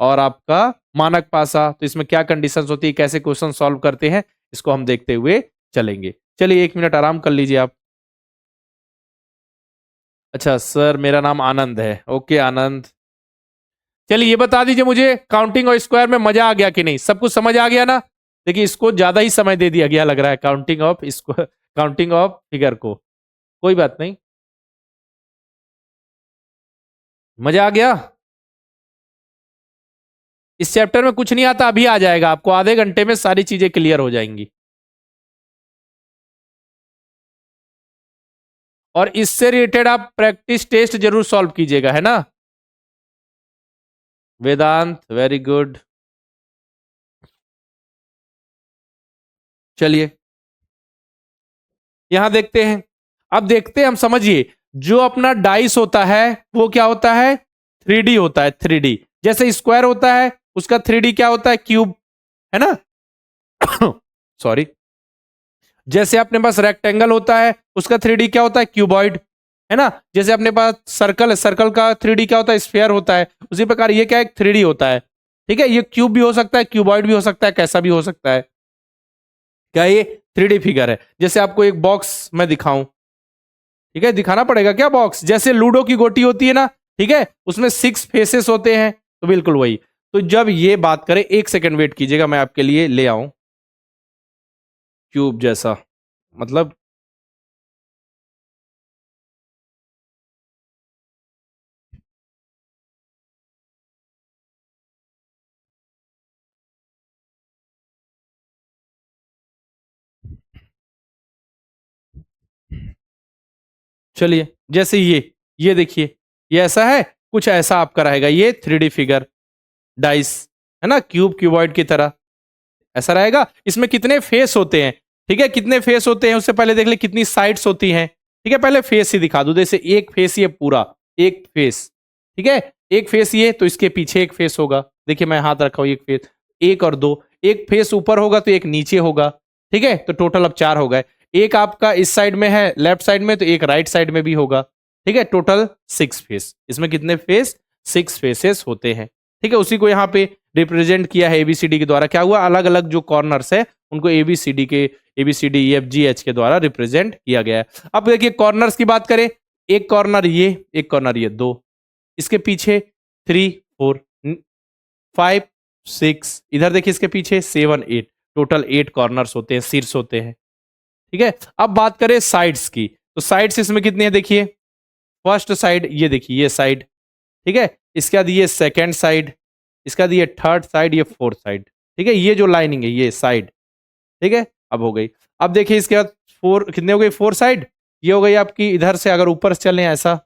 और आपका मानक पासा। तो इसमें क्या कंडीशंस होती है, कैसे क्वेश्चन सॉल्व करते हैं, इसको हम देखते हुए चलेंगे। चलिए 1 मिनट आराम कर लीजिए आप। अच्छा सर मेरा नाम आनंद है, ओके आनंद। चलिए ये बता दीजिए मुझे, काउंटिंग और स्क्वायर में मजा आ गया कि नहीं, सब कुछ समझ आ गया ना। देखिए इसको ज्यादा ही समय दे दिया गया लग रहा है, काउंटिंग ऑफ इसको, काउंटिंग ऑफ फिगर को। कोई बात नहीं, मजा आ गया। इस चैप्टर में कुछ नहीं आता, अभी आ जाएगा आपको, आधे घंटे में सारी चीजें क्लियर हो जाएंगी। और इससे रिलेटेड आप प्रैक्टिस टेस्ट जरूर सॉल्व कीजिएगा, है ना। वेदांत वेरी गुड। चलिए यहां देखते हैं, अब देखते हैं हम, समझिए जो अपना डाइस होता है वो क्या होता है, 3D होता है, 3D। जैसे स्क्वायर होता है उसका 3D क्या होता है, क्यूब, है ना। सॉरी, जैसे अपने पास रेक्टेंगल होता है उसका 3D क्या होता है, क्यूबॉइड, है ना। जैसे अपने पास सर्कल है, सर्कल का 3D क्या होता है, स्फीयर होता है। उसी प्रकार ये क्या है, 3D होता है। ठीक है, ये क्यूब भी हो सकता है, क्यूबॉइड भी हो सकता है, कैसा भी हो सकता है। क्या ये 3D फिगर है। जैसे आपको एक बॉक्स मैं दिखाऊं, ठीक है, दिखाना पड़ेगा क्या बॉक्स, जैसे लूडो की गोटी होती है ना, ठीक है, उसमें 6 फेसेस होते हैं, तो बिल्कुल वही। तो जब ये बात करें, 1 सेकंड वेट कीजिएगा, मैं आपके लिए ले आऊं क्यूब जैसा, मतलब चलिए जैसे ये देखिए, ये ऐसा है, कुछ ऐसा आपका रहेगा, ये 3D फिगर डाइस, है ना, क्यूब क्यूबॉइड की तरह ऐसा रहेगा। इसमें कितने फेस होते हैं, ठीक है, कितने फेस होते हैं उससे पहले देख ले कितनी साइड्स होती हैं। ठीक है, पहले फेस ही दिखा दूं, जैसे एक फेस ये पूरा एक फेस, ठीक है, एक फेस ये, तो इसके पीछे एक फेस होगा। देखिए मैं हाथ रखा हूं, एक फेस, एक और दो, एक फेस ऊपर होगा तो एक नीचे होगा। ठीक है, तो टोटल अब 4 हो गए। एक आपका इस साइड में है लेफ्ट साइड में, तो एक राइट साइड में भी होगा। ठीक है, टोटल 6 फेस। इसमें कितने फेस, 6 फेसेस होते हैं। ठीक है, उसी को यहाँ पे रिप्रेजेंट किया है एबीसीडी के द्वारा। क्या हुआ, अलग अलग जो कॉर्नर्स है उनको एबीसीडी EF GH के द्वारा रिप्रेजेंट किया गया है। अब देखिए कॉर्नर्स की बात करें, एक कॉर्नर ये, एक कॉर्नर ये, 2, इसके पीछे 3 4 5 6, इधर देखिए इसके पीछे 7 8, टोटल 8 कॉर्नर्स होते हैं, शीर्ष होते हैं। ठीक है, अब बात करें साइड्स की, तो साइड्स इसमें कितनी है, देखिए फर्स्ट साइड, ये देखिए ये साइड, ठीक है, इसके बाद ये सेकेंड साइड, इसका ये थर्ड साइड, ये फोर्थ साइड। ठीक है, ये जो लाइनिंग है ये साइड। ठीक है, अब हो गई। अब देखिए इसके बाद 4 कितने हो गए, 4 साइड, ये हो गई आपकी इधर से अगर ऊपर से चलें ऐसा,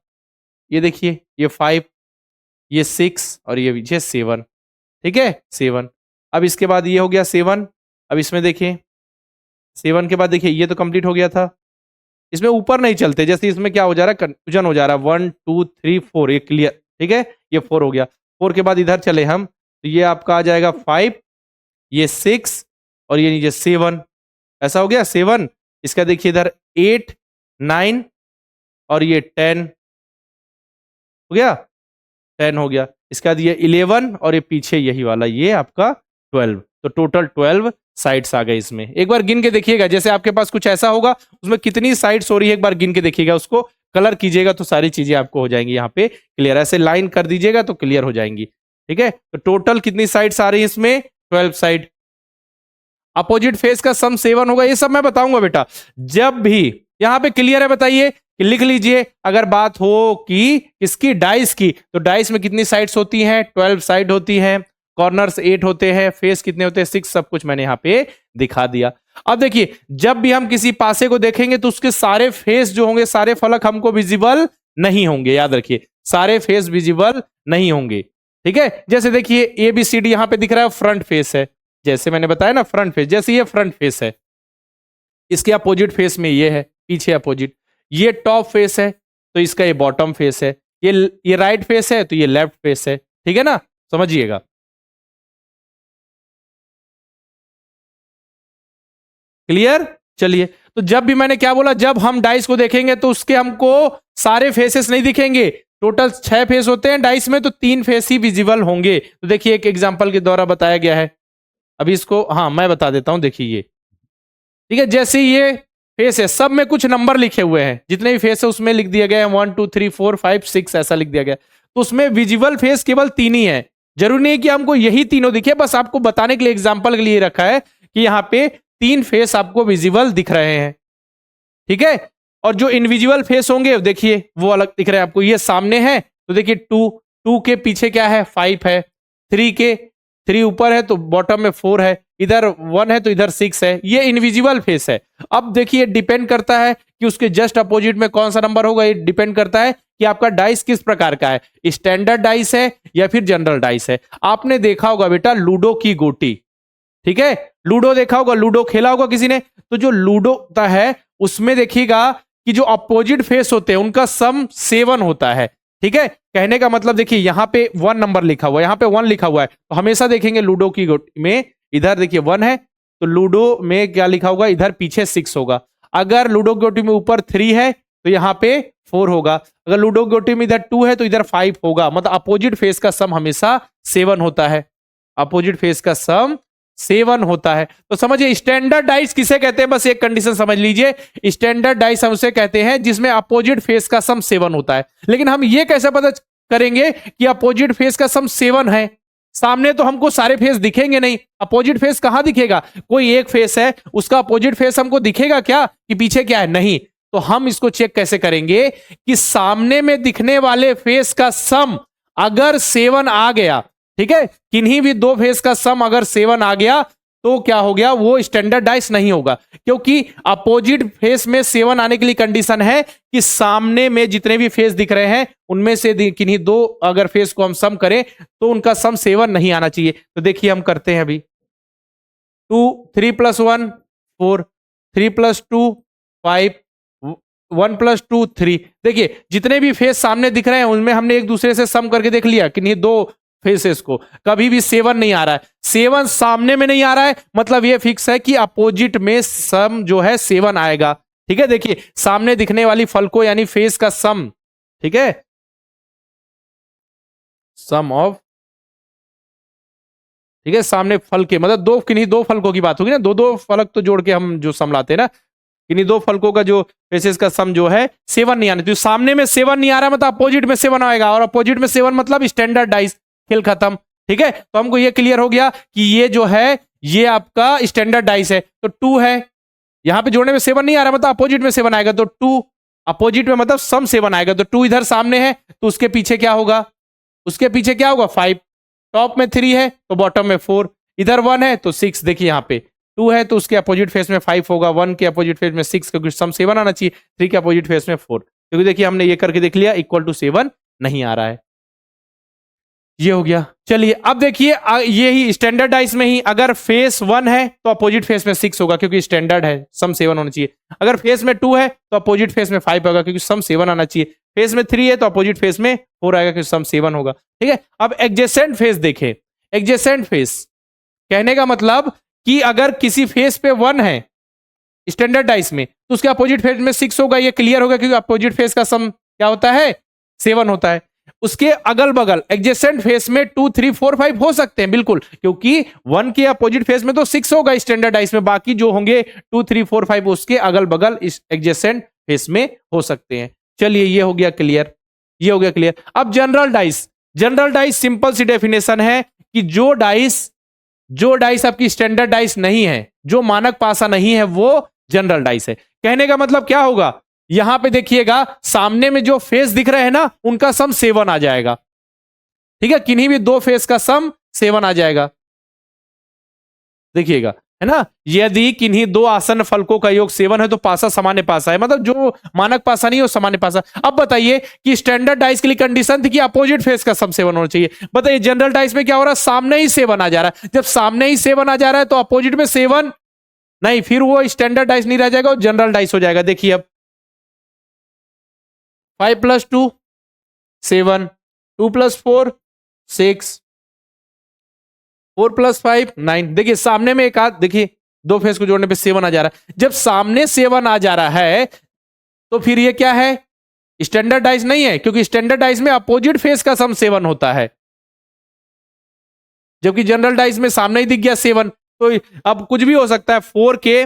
ये देखिए ये 5, ये 6 और ये 7, ठीक है 7। अब इसके बाद ये हो गया 7। अब इसमें देखिए 7 के बाद देखिए ये तो कंप्लीट हो गया था, इसमें ऊपर नहीं चलते, जैसे इसमें क्या हो जा रहा है, कंफ्यूजन हो जा रहा है, 1 2 3 4, ये क्लियर, ठीक है ये 4 हो गया। 4 के बाद इधर चले हम, तो ये आपका आ जाएगा 5, ये 6 और ये नीचे 7, ऐसा हो गया 7। इसका देखिए इधर 8 9 और ये 10 हो गया, 10 हो गया। इसके बाद ये 11 और ये पीछे यही वाला ये आपका 12, तो टोटल 12 साइड्स आ गए इसमें। एक बार गिन के देखिएगा, जैसे आपके पास कुछ ऐसा होगा उसमें कितनी साइड्स हो रही है, एक बार गिन के देखिएगा, उसको कलर कीजिएगा तो सारी चीजें आपको हो जाएंगी यहाँ पे क्लियर। ऐसे लाइन कर दीजिएगा तो क्लियर हो जाएंगी, ठीक है। तो टोटल कितनी साइड्स आ रही है इसमें, 12 साइड। अपोजिट फेस का सम 7 होगा, ये सब मैं बताऊंगा बेटा जब भी। यहां पे क्लियर है, बताइए कि लिख लीजिए। अगर बात हो कि इसकी डाइस की, तो डाइस में कितनी साइड्स होती हैं, 12 साइड होती हैं, कॉर्नर्स 8 होते हैं, फेस कितने होते हैं, 6, सब कुछ मैंने यहाँ पे दिखा दिया। अब देखिए जब भी हम किसी पासे को देखेंगे तो उसके सारे फेस जो होंगे, सारे फलक हमको विजिबल नहीं होंगे, याद रखिए सारे फेस विजिबल नहीं होंगे, ठीक है। जैसे देखिए ABCD यहां पे दिख रहा है, फ्रंट फेस है, जैसे मैंने बताया ना फ्रंट फेस, जैसे ये फ्रंट फेस है, इसके अपोजिट फेस में ये है, पीछे अपोजिट, ये टॉप फेस है तो इसका ये बॉटम फेस है, ये राइट फेस है तो ये लेफ्ट फेस है, ठीक है ना, समझिएगा। क्लियर, चलिए। तो जब भी मैंने क्या बोला, जब हम डाइस को देखेंगे तो उसके हमको सारे फेसेस नहीं दिखेंगे, टोटल 6 फेस होते हैं डाइस में, तो 3 फेस ही विजिबल होंगे। तो देखिए एक एग्जांपल के द्वारा बताया गया है, अभी इसको हाँ मैं बता देता हूं, देखिए ये, ठीक है, जैसे ये फेस है, सब में कुछ नंबर लिखे हुए हैं, जितने भी फेस है उसमें लिख दिया गया है 1 2 3 4 5 6 ऐसा लिख दिया गया। तो उसमें विजिबल फेस केवल 3 ही है, जरूरी नहीं कि हमको यही तीनों दिखे, बस आपको बताने के लिए एग्जाम्पल के लिए रखा है कि यहाँ पे 3 फेस आपको विजिबल दिख रहे हैं, ठीक है। और जो इनविजिबल फेस होंगे देखिए वो अलग दिख रहे हैं आपको, ये सामने है तो देखिए 2 के पीछे क्या है, 5 है, 3 ऊपर है तो बॉटम में 4 है, इधर 1 है तो इधर 6 है, ये इनविजिबल फेस है। अब देखिए डिपेंड करता है कि उसके जस्ट अपोजिट में कौन सा नंबर होगा, ये डिपेंड करता है कि आपका डाइस किस प्रकार का है, स्टैंडर्ड डाइस है या फिर जनरल डाइस है। आपने देखा होगा बेटा लूडो की गोटी, ठीक है, लूडो देखा होगा, लूडो खेला होगा किसी ने, तो जो लूडो होता है उसमें देखिएगा कि जो अपोजिट फेस होते हैं उनका सम 7 होता है, ठीक है। कहने का मतलब देखिए यहाँ पे 1 नंबर लिखा हुआ है, यहाँ पे 1 लिखा हुआ है, तो हमेशा देखेंगे लूडो की गोटी में इधर देखिए 1 है तो लूडो में क्या लिखा होगा, इधर पीछे 6 होगा। अगर लूडो की गोटी में ऊपर 3 है तो यहाँ पे 4 होगा, अगर लूडो की गोटी में इधर 2 है तो इधर 5 होगा, मतलब अपोजिट फेस का सम हमेशा 7 होता है, अपोजिट फेस का सम 7 होता है। तो समझिए स्टैंडर्ड डाइस किसे कहते हैं, बस एक कंडीशन समझ लीजिए, स्टैंडर्ड डाइस हम उसे कहते हैं जिसमें अपोजिट फेस का सम 7 होता है। लेकिन हम ये कैसे पता करेंगे कि अपोजिट फेस का सम 7 है, सामने तो हमको सारे फेस दिखेंगे नहीं, अपोजिट फेस कहां दिखेगा, कोई एक फेस है उसका अपोजिट फेस हमको दिखेगा क्या कि पीछे क्या है, नहीं। तो हम इसको चेक कैसे करेंगे कि सामने में दिखने वाले फेस का सम अगर 7 आ गया, ठीक है, किन्हीं भी 2 फेस का सम अगर 7 आ गया तो क्या हो गया, वो स्टैंडर्ड डाइस नहीं होगा, क्योंकि अपोजिट फेस में 7 आने के लिए कंडीशन है कि सामने में जितने भी फेस दिख रहे हैं उनमें से किन्हीं 2 अगर फेस को हम सम करें तो उनका सम 7 नहीं आना चाहिए। तो देखिए हम करते हैं अभी, 3 + 1 4, 3 + 2 5, 1 + 2 3। देखिए जितने भी फेस सामने दिख रहे हैं उनमें हमने एक दूसरे से सम करके देख लिया, किन्हीं 2 फेसेस को कभी भी 7 नहीं आ रहा है, 7 सामने में नहीं आ रहा है, मतलब ये फिक्स है कि अपोजिट में सम जो है 7 आएगा, ठीक है। देखिए सामने दिखने वाली फलको यानी फेस का सम, ठीक है, सम ऑफ, ठीक है, सामने फल के मतलब किन्हीं 2 फलकों की बात होगी ना, 2 फलक तो जोड़ के हम जो सम लाते हैं ना, किन्हीं 2 फलकों का जो फेसेस का सम जो है 7 नहीं आने, तो सामने में 7 नहीं आ रहा मतलब अपोजिट में 7 आएगा, और अपोजिट में 7 मतलब स्टैंडर्ड डाइस, खेल खत्म, ठीक है। तो हमको ये क्लियर हो गया कि ये जो है ये आपका स्टैंडर्ड डाइस है, तो 2 है, यहां पे जोड़ने में 7 नहीं आ रहा मतलब अपोजिट में 7 आएगा, तो 2 अपोजिट में मतलब सम 7 आएगा, तो 2 इधर सामने है तो उसके पीछे क्या होगा, उसके पीछे क्या होगा 5, टॉप में 3 है तो बॉटम में 4, इधर 1 है तो 6, देखिए यहाँ पे 2 है तो उसके अपोजिट फेस में 5 होगा, 1 के अपोजिट फेस में 6, क्योंकि सम 7 आना चाहिए, 3 के अपोजिट फेस में 4, क्योंकि देखिए हमने ये करके देख लिया इक्वल टू 7 नहीं आ रहा है। ये हो गया। चलिए अब देखिए ये ही स्टैंडर्ड डाइस में ही अगर फेस 1 है तो अपोजिट फेस में 6 होगा क्योंकि स्टैंडर्ड है, सम 7 होना चाहिए। अगर फेस में 2 है तो अपोजिट फेस में 5 होगा क्योंकि सम 7 आना चाहिए। फेस में 3 है तो अपोजिट फेस में 4 आएगा क्योंकि सम 7 होगा। ठीक है, अब एडजेसेंट फेस देखें। एडजेसेंट फेस कहने का मतलब कि अगर किसी फेस पे 1 है स्टैंडर्ड डाइस में तो उसके अपोजिट फेस में 6 होगा। ये क्लियर होगा क्योंकि अपोजिट फेस का सम क्या होता है, 7 होता है। उसके अगल बगल एडजेसेंट फेस में 2, 3, 4, 5 हो सकते हैं बिल्कुल, क्योंकि 1 के अपोजिट फेस में तो 6 होगा स्टैंडर्ड डाइस में, बाकी जो होंगे 2, 3, 4, 5 उसके अगल बगल इस एडजेसेंट फेस में हो सकते हैं। चलिए ये हो गया क्लियर, ये हो गया क्लियर। अब general dice. General dice simple सी डेफिनेशन है कि जो डाइस आपकी स्टैंडर्ड डाइस नहीं है, जो मानक पासा नहीं है, वो जनरल डाइस है। कहने का मतलब क्या होगा, यहां पे देखिएगा सामने में जो फेस दिख रहे हैं ना उनका सम 7 आ जाएगा। ठीक है, किन्हीं भी 2 फेस का सम 7 आ जाएगा, देखिएगा, है ना। यदि किन्हीं 2 आसन्न फलकों का योग 7 है तो पासा सामान्य पासा है, मतलब जो मानक पासा नहीं हो सामान्य पासा। अब बताइए कि स्टैंडर्ड डाइस के लिए कंडीशन थी कि अपोजिट फेस का सम 7 होना चाहिए। बताइए जनरल डाइस में क्या हो रहा है, सामने ही 7 आ जा रहा है। जब सामने ही 7 आ जा रहा है तो अपोजिट में 7 नहीं, फिर वो स्टैंडर्ड डाइस नहीं रह जाएगा, वो जनरल डाइस हो जाएगा। देखिए अब 5 + 2 7, 2 + 4 6, 4 + 5 9। देखिए सामने में एक आध, देखिए 2 फेस को जोड़ने पे 7 आ जा रहा है। जब सामने 7 आ जा रहा है तो फिर ये क्या है, स्टैंडर्ड डाइस नहीं है, क्योंकि स्टैंडर्ड डाइस में अपोजिट फेस का सम 7 होता है, जबकि जनरल डाइस में सामने ही दिख गया 7। तो अब कुछ भी हो सकता है, 4 के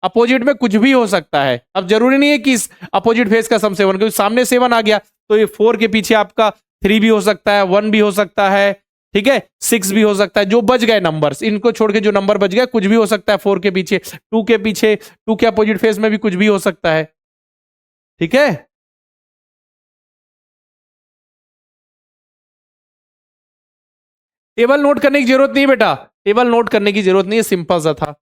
अपोजिट में कुछ भी हो सकता है। अब जरूरी नहीं है कि अपोजिट फेस का सम 7, क्योंकि सामने 7 आ गया तो ये 4 के पीछे आपका 3 भी हो सकता है, 1 भी हो सकता है, ठीक है, 6 भी हो सकता है। जो बच गए नंबर्स, इनको छोड़ के जो नंबर बच गया कुछ भी हो सकता है। 4 के पीछे, 2 के पीछे, 2 के अपोजिट फेस में भी कुछ भी हो सकता है। ठीक है, टेबल नोट करने की जरूरत नहीं बेटा, टेबल नोट करने की जरूरत नहीं है, सिंपल सा था।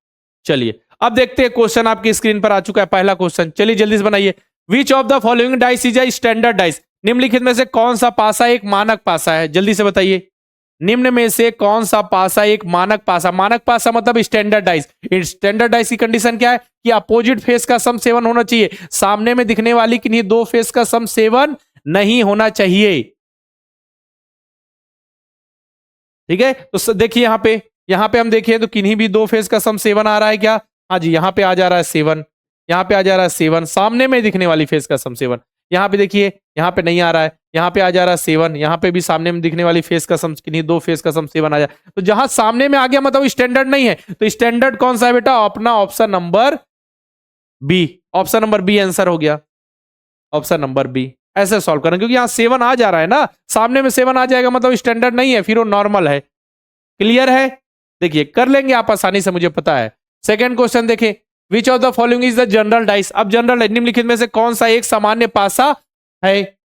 चलिए अब देखते हैं, क्वेश्चन आपकी स्क्रीन पर आ चुका है, पहला क्वेश्चन। चलिए जल्दी से बनाइए। विच of the following dice is a standard dice. निम्नलिखित में से कौन सा पासा एक मानक पासा है, जल्दी से बताइए। निम्न में से कौन सा पासा एक मानक पासा, मानक पासा मतलब स्टैंडर्ड डाइस। स्टैंडर्ड डाइस की कंडीशन क्या है कि अपोजिट फेस का सम 7 होना चाहिए, सामने में दिखने वाली किन्हीं 2 फेस का सम 7 नहीं होना चाहिए। ठीक है, तो देखिए यहां पे हम देखें तो किन्हीं भी 2 फेस का सम 7 आ रहा है क्या, हाँ जी, यहां पे आ जा रहा है 7, यहां पे आ जा रहा है 7, सामने में दिखने वाली फेस का सम 7। यहां पे देखिए, यहां पे नहीं आ रहा है, यहां पे आ जा रहा है 7, यहां पे भी सामने में दिखने वाली फेस का सम, किन्हीं 2 फेस का सम 7 आ जाए। तो जहां सामने में आ गया मतलब स्टैंडर्ड नहीं है, तो स्टैंडर्ड कौन सा है बेटा, अपना option number B. Option number B answer हो गया, ऑप्शन नंबर बी। ऐसे सॉल्व करें, क्योंकि यहां 7 आ जा रहा है ना, सामने में 7 आ जाएगा मतलब स्टैंडर्ड नहीं है, फिर वो नॉर्मल है। क्लियर है, देखिए कर लेंगे आप आसानी से, मुझे पता है। सेकंड क्वेश्चन देखें, विच of the following is the general dice. अब जनरल निम्नलिखित में से कौन सा एक सामान्य पासा है।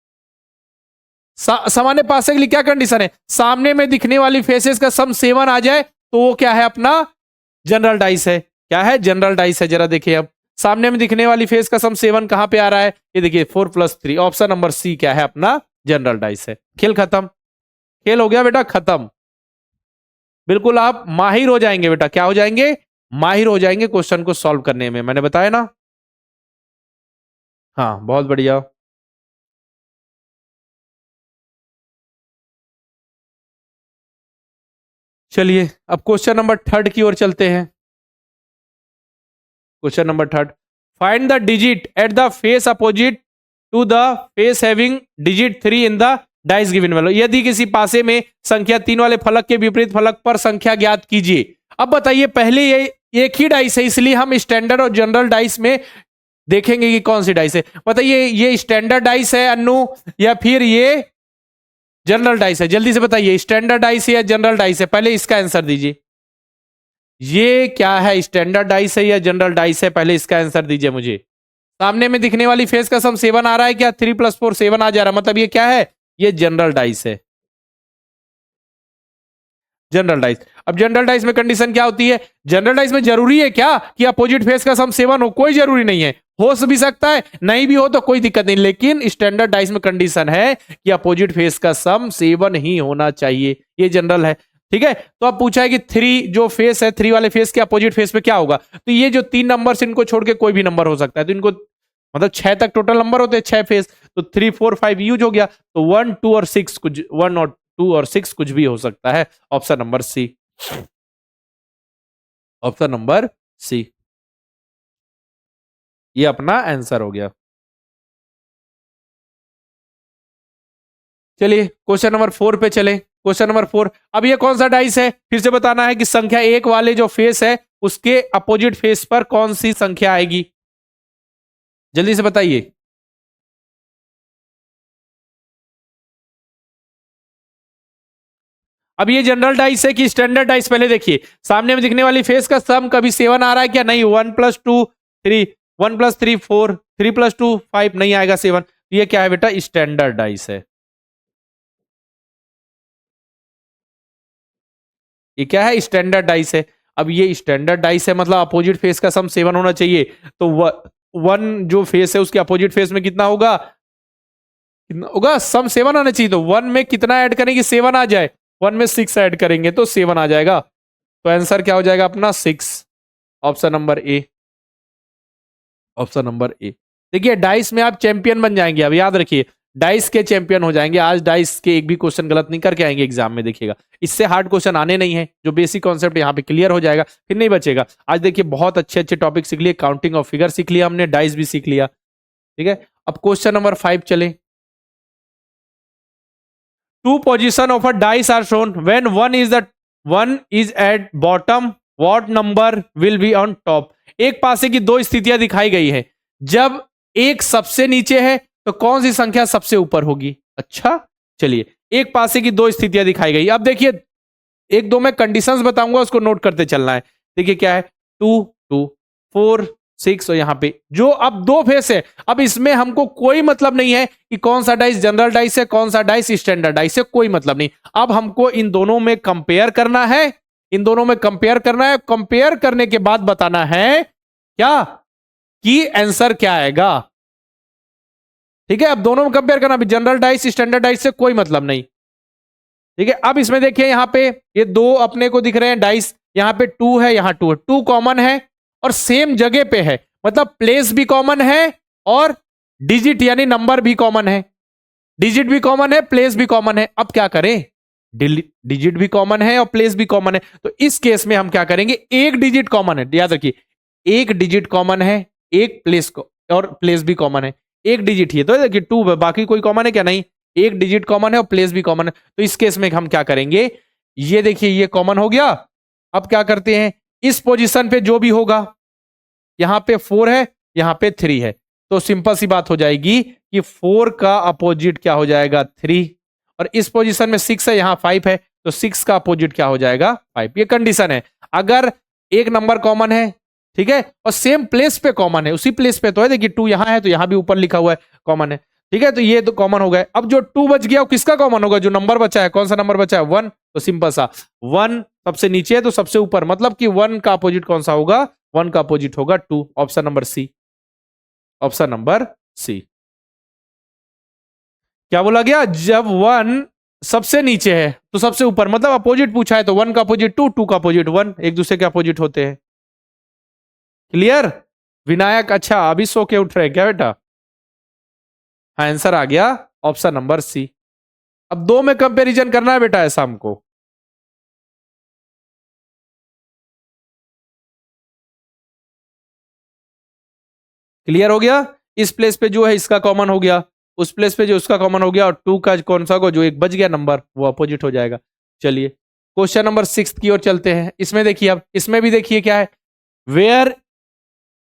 सामान्य पासे के लिए क्या कंडीशन है, सामने में दिखने वाली फेसेस का सम 7 आ जाए तो वो क्या है, अपना जनरल डाइस है। क्या है, जनरल डाइस है। जरा देखिए अब सामने में दिखने वाली फेस का सम 7 कहां पे आ रहा है, ये देखिए 4 + 3, ऑप्शन नंबर सी क्या है, अपना जनरल डाइस है। खेल खत्म, खेल हो गया बेटा खत्म। बिल्कुल आप माहिर हो जाएंगे बेटा, क्या हो जाएंगे, माहिर हो जाएंगे क्वेश्चन को सॉल्व करने में, मैंने बताया ना। हाँ बहुत बढ़िया। चलिए अब क्वेश्चन नंबर 3 की ओर चलते हैं। Question number 3, find the digit at the face opposite to the face having digit 3 in the dice given value. यदि किसी पासे में संख्या 3 वाले फलक के विपरीत फलक पर संख्या ज्ञात कीजिए। अब बताइए, पहले ये एक ही डाइस है, इसलिए हम स्टैंडर्ड और जनरल डाइस में देखेंगे कि कौन सी डाइस है। बताइए ये स्टैंडर्ड डाइस है अन्नू, या फिर ये जनरल डाइस है, जल्दी से बताइए, स्टैंडर्ड डाइस है या जनरल डाइस है, पहले इसका आंसर दीजिए। ये क्या है, स्टैंडर्ड डाइस है या जनरल डाइस है, पहले इसका आंसर दीजिए मुझे। सामने में दिखने वाली फेस का सम 7 आ रहा है क्या, 3 + 4 7 आ जा रहा है, मतलब ये क्या है, ये जनरल डाइस है। General dice. अब जनरल डाइस में कंडीशन क्या होती है? जनरल डाइस में जरूरी है क्या कि अपोजिट फेस का सम 7 हो? कोई जरूरी नहीं है, हो भी सकता है, नहीं भी हो तो कोई दिक्कत नहीं, लेकिन स्टैंडर्ड डाइस में कंडीशन है कि अपोजिट फेस का सम 7 ही होना चाहिए। ये जनरल है, ठीक है। तो अब पूछा है कि 3 जो फेस है, 3 वाले फेस के अपोजिट फेस पे क्या होगा? तो ये जो 3 नंबर इनको छोड़ के कोई भी नंबर हो सकता है, तो इनको मतलब 6 तक टोटल नंबर होते हैं, 6 फेस, तो 3 4 5 यूज हो गया, तो 1 2 और 6 कुछ 1 और 2 और 6 कुछ भी हो सकता है। Option number C, option number C, ये अपना आंसर हो गया। चलिए क्वेश्चन नंबर 4 पे चले। क्वेश्चन नंबर 4, अब ये कौन सा डाइस है? फिर से बताना है कि संख्या 1 वाले जो फेस है उसके अपोजिट फेस पर कौन सी संख्या आएगी, जल्दी से बताइए। अब ये जनरल डाइस है कि स्टैंडर्ड डाइस? पहले देखिए सामने में दिखने वाली फेस का सम कभी 7 आ रहा है क्या? नहीं। 1 + 2 3, 1 + 3 4, 3 + 2 5, नहीं आएगा 7। ये क्या है बेटा? स्टैंडर्ड डाइस है। ये क्या है? स्टैंडर्ड डाइस है। अब ये स्टैंडर्ड डाइस है मतलब अपोजिट फेस का सम 7 होना चाहिए, तो 1 जो फेस है उसके अपोजिट फेस में कितना होगा? कितना होगा? सम 7 आना चाहिए, तो 1 में कितना ऐड करेंगे? 7 आ जाए। 1 में 6 ऐड करेंगे तो 7 आ जाएगा, तो आंसर क्या हो जाएगा अपना? 6, option number A, option number A. देखिए डाइस में आप चैंपियन बन जाएंगे, अब याद रखिए डाइस के चैंपियन हो जाएंगे। आज डाइस के एक भी क्वेश्चन गलत नहीं करके आएंगे एग्जाम में, देखिएगा इससे हार्ड क्वेश्चन आने नहीं है, जो बेसिक कॉन्सेप्ट यहाँ पे क्लियर हो जाएगा, फिर नहीं बचेगा। आज देखिए बहुत अच्छे अच्छे टॉपिक सीख लिए, काउंटिंग ऑफ फिगर सीख लिया हमने, डाइस भी सीख लिया, ठीक है। अब क्वेश्चन नंबर 5 चले। Two position of a dice are shown. When one is at bottom, what number will be on top? एक पासे की दो स्थितियां दिखाई गई है, जब एक सबसे नीचे है तो कौन सी संख्या सबसे ऊपर होगी? अच्छा चलिए, एक पासे की दो स्थितियां दिखाई गई। अब देखिए एक दो मैं कंडीशंस बताऊंगा, उसको नोट करते चलना है। देखिए क्या है? 2 2 4 6, और यहां पे जो अब दो फेस है, अब इसमें हमको कोई मतलब नहीं है कि कौन सा डाइस जनरल डाइस है, कौन सा डाइस स्टैंडर्ड डाइस है, कोई मतलब नहीं। अब हमको इन दोनों में कंपेयर करना है, इन दोनों में कंपेयर करना है, कंपेयर करने के बाद बताना है क्या कि आंसर क्या आएगा, ठीक है। अब दोनों में कंपेयर करना, जनरल डाइस स्टैंडर्ड डाइस से कोई मतलब नहीं, ठीक है। अब इसमें देखिए यहां पे ये दो अपने को दिख रहे हैं डाइस, यहां पे 2 है, यहां 2 है, 2 कॉमन है और सेम जगह पे है, मतलब प्लेस भी कॉमन है और डिजिट यानी नंबर भी कॉमन है, डिजिट भी कॉमन है, प्लेस भी कॉमन है। अब क्या करें? डिजिट भी कॉमन है और प्लेस भी कॉमन है, तो इस केस में हम क्या करेंगे? एक डिजिट कॉमन है, याद रखिए एक डिजिट कॉमन है, एक प्लेस को और प्लेस भी कॉमन है, एक डिजिट ही है, तो देखिए 2, बाकी कोई कॉमन है क्या? नहीं, एक डिजिट कॉमन है और प्लेस भी कॉमन है, तो इस केस में हम क्या करेंगे? ये देखिए ये कॉमन हो गया। अब क्या करते हैं? इस पोजीशन पे जो भी होगा, यहां पे 4 है, यहां पे 3 है, तो सिंपल सी बात हो जाएगी कि 4 का अपोजिट क्या हो जाएगा? 3, और इस पोजीशन में 6 है, यहां 5 है, तो 6 का अपोजिट क्या हो जाएगा? 5। ये कंडीशन है, अगर एक नंबर कॉमन है, ठीक है, और सेम प्लेस पे कॉमन है, उसी प्लेस पे तो है, देखिए 2 यहां है तो यहां भी ऊपर लिखा हुआ है कॉमन है, ठीक है, तो ये तो कॉमन हो गए। अब जो 2 बच गया वो किसका कॉमन होगा? जो नंबर बचा है, कौन सा नंबर बचा है? 1, तो सिंपल सा 1 सबसे नीचे है तो सबसे ऊपर, मतलब कि 1 का अपोजिट कौन सा होगा? 1 का अपोजिट होगा 2, option number C, option number C. क्या बोला गया? जब 1 सबसे नीचे है तो सबसे ऊपर, मतलब अपोजिट पूछा है, तो 1 का अपोजिट 2, 2 का अपोजिट 1, एक दूसरे के अपोजिट होते हैं। क्लियर? विनायक अच्छा अभी सो के उठ रहे क्या बेटा? आंसर आ गया ऑप्शन नंबर सी। अब दो में कंपैरिजन करना है बेटा ऐसा हमको। क्लियर हो गया? इस प्लेस पे जो है इसका कॉमन हो गया, उस प्लेस पे जो उसका कॉमन हो गया, और 2 का कौन सा को जो एक बच गया नंबर वो अपोजिट हो जाएगा। चलिए क्वेश्चन नंबर 6 की ओर चलते हैं। इसमें देखिए, अब इसमें भी देखिए क्या है? Where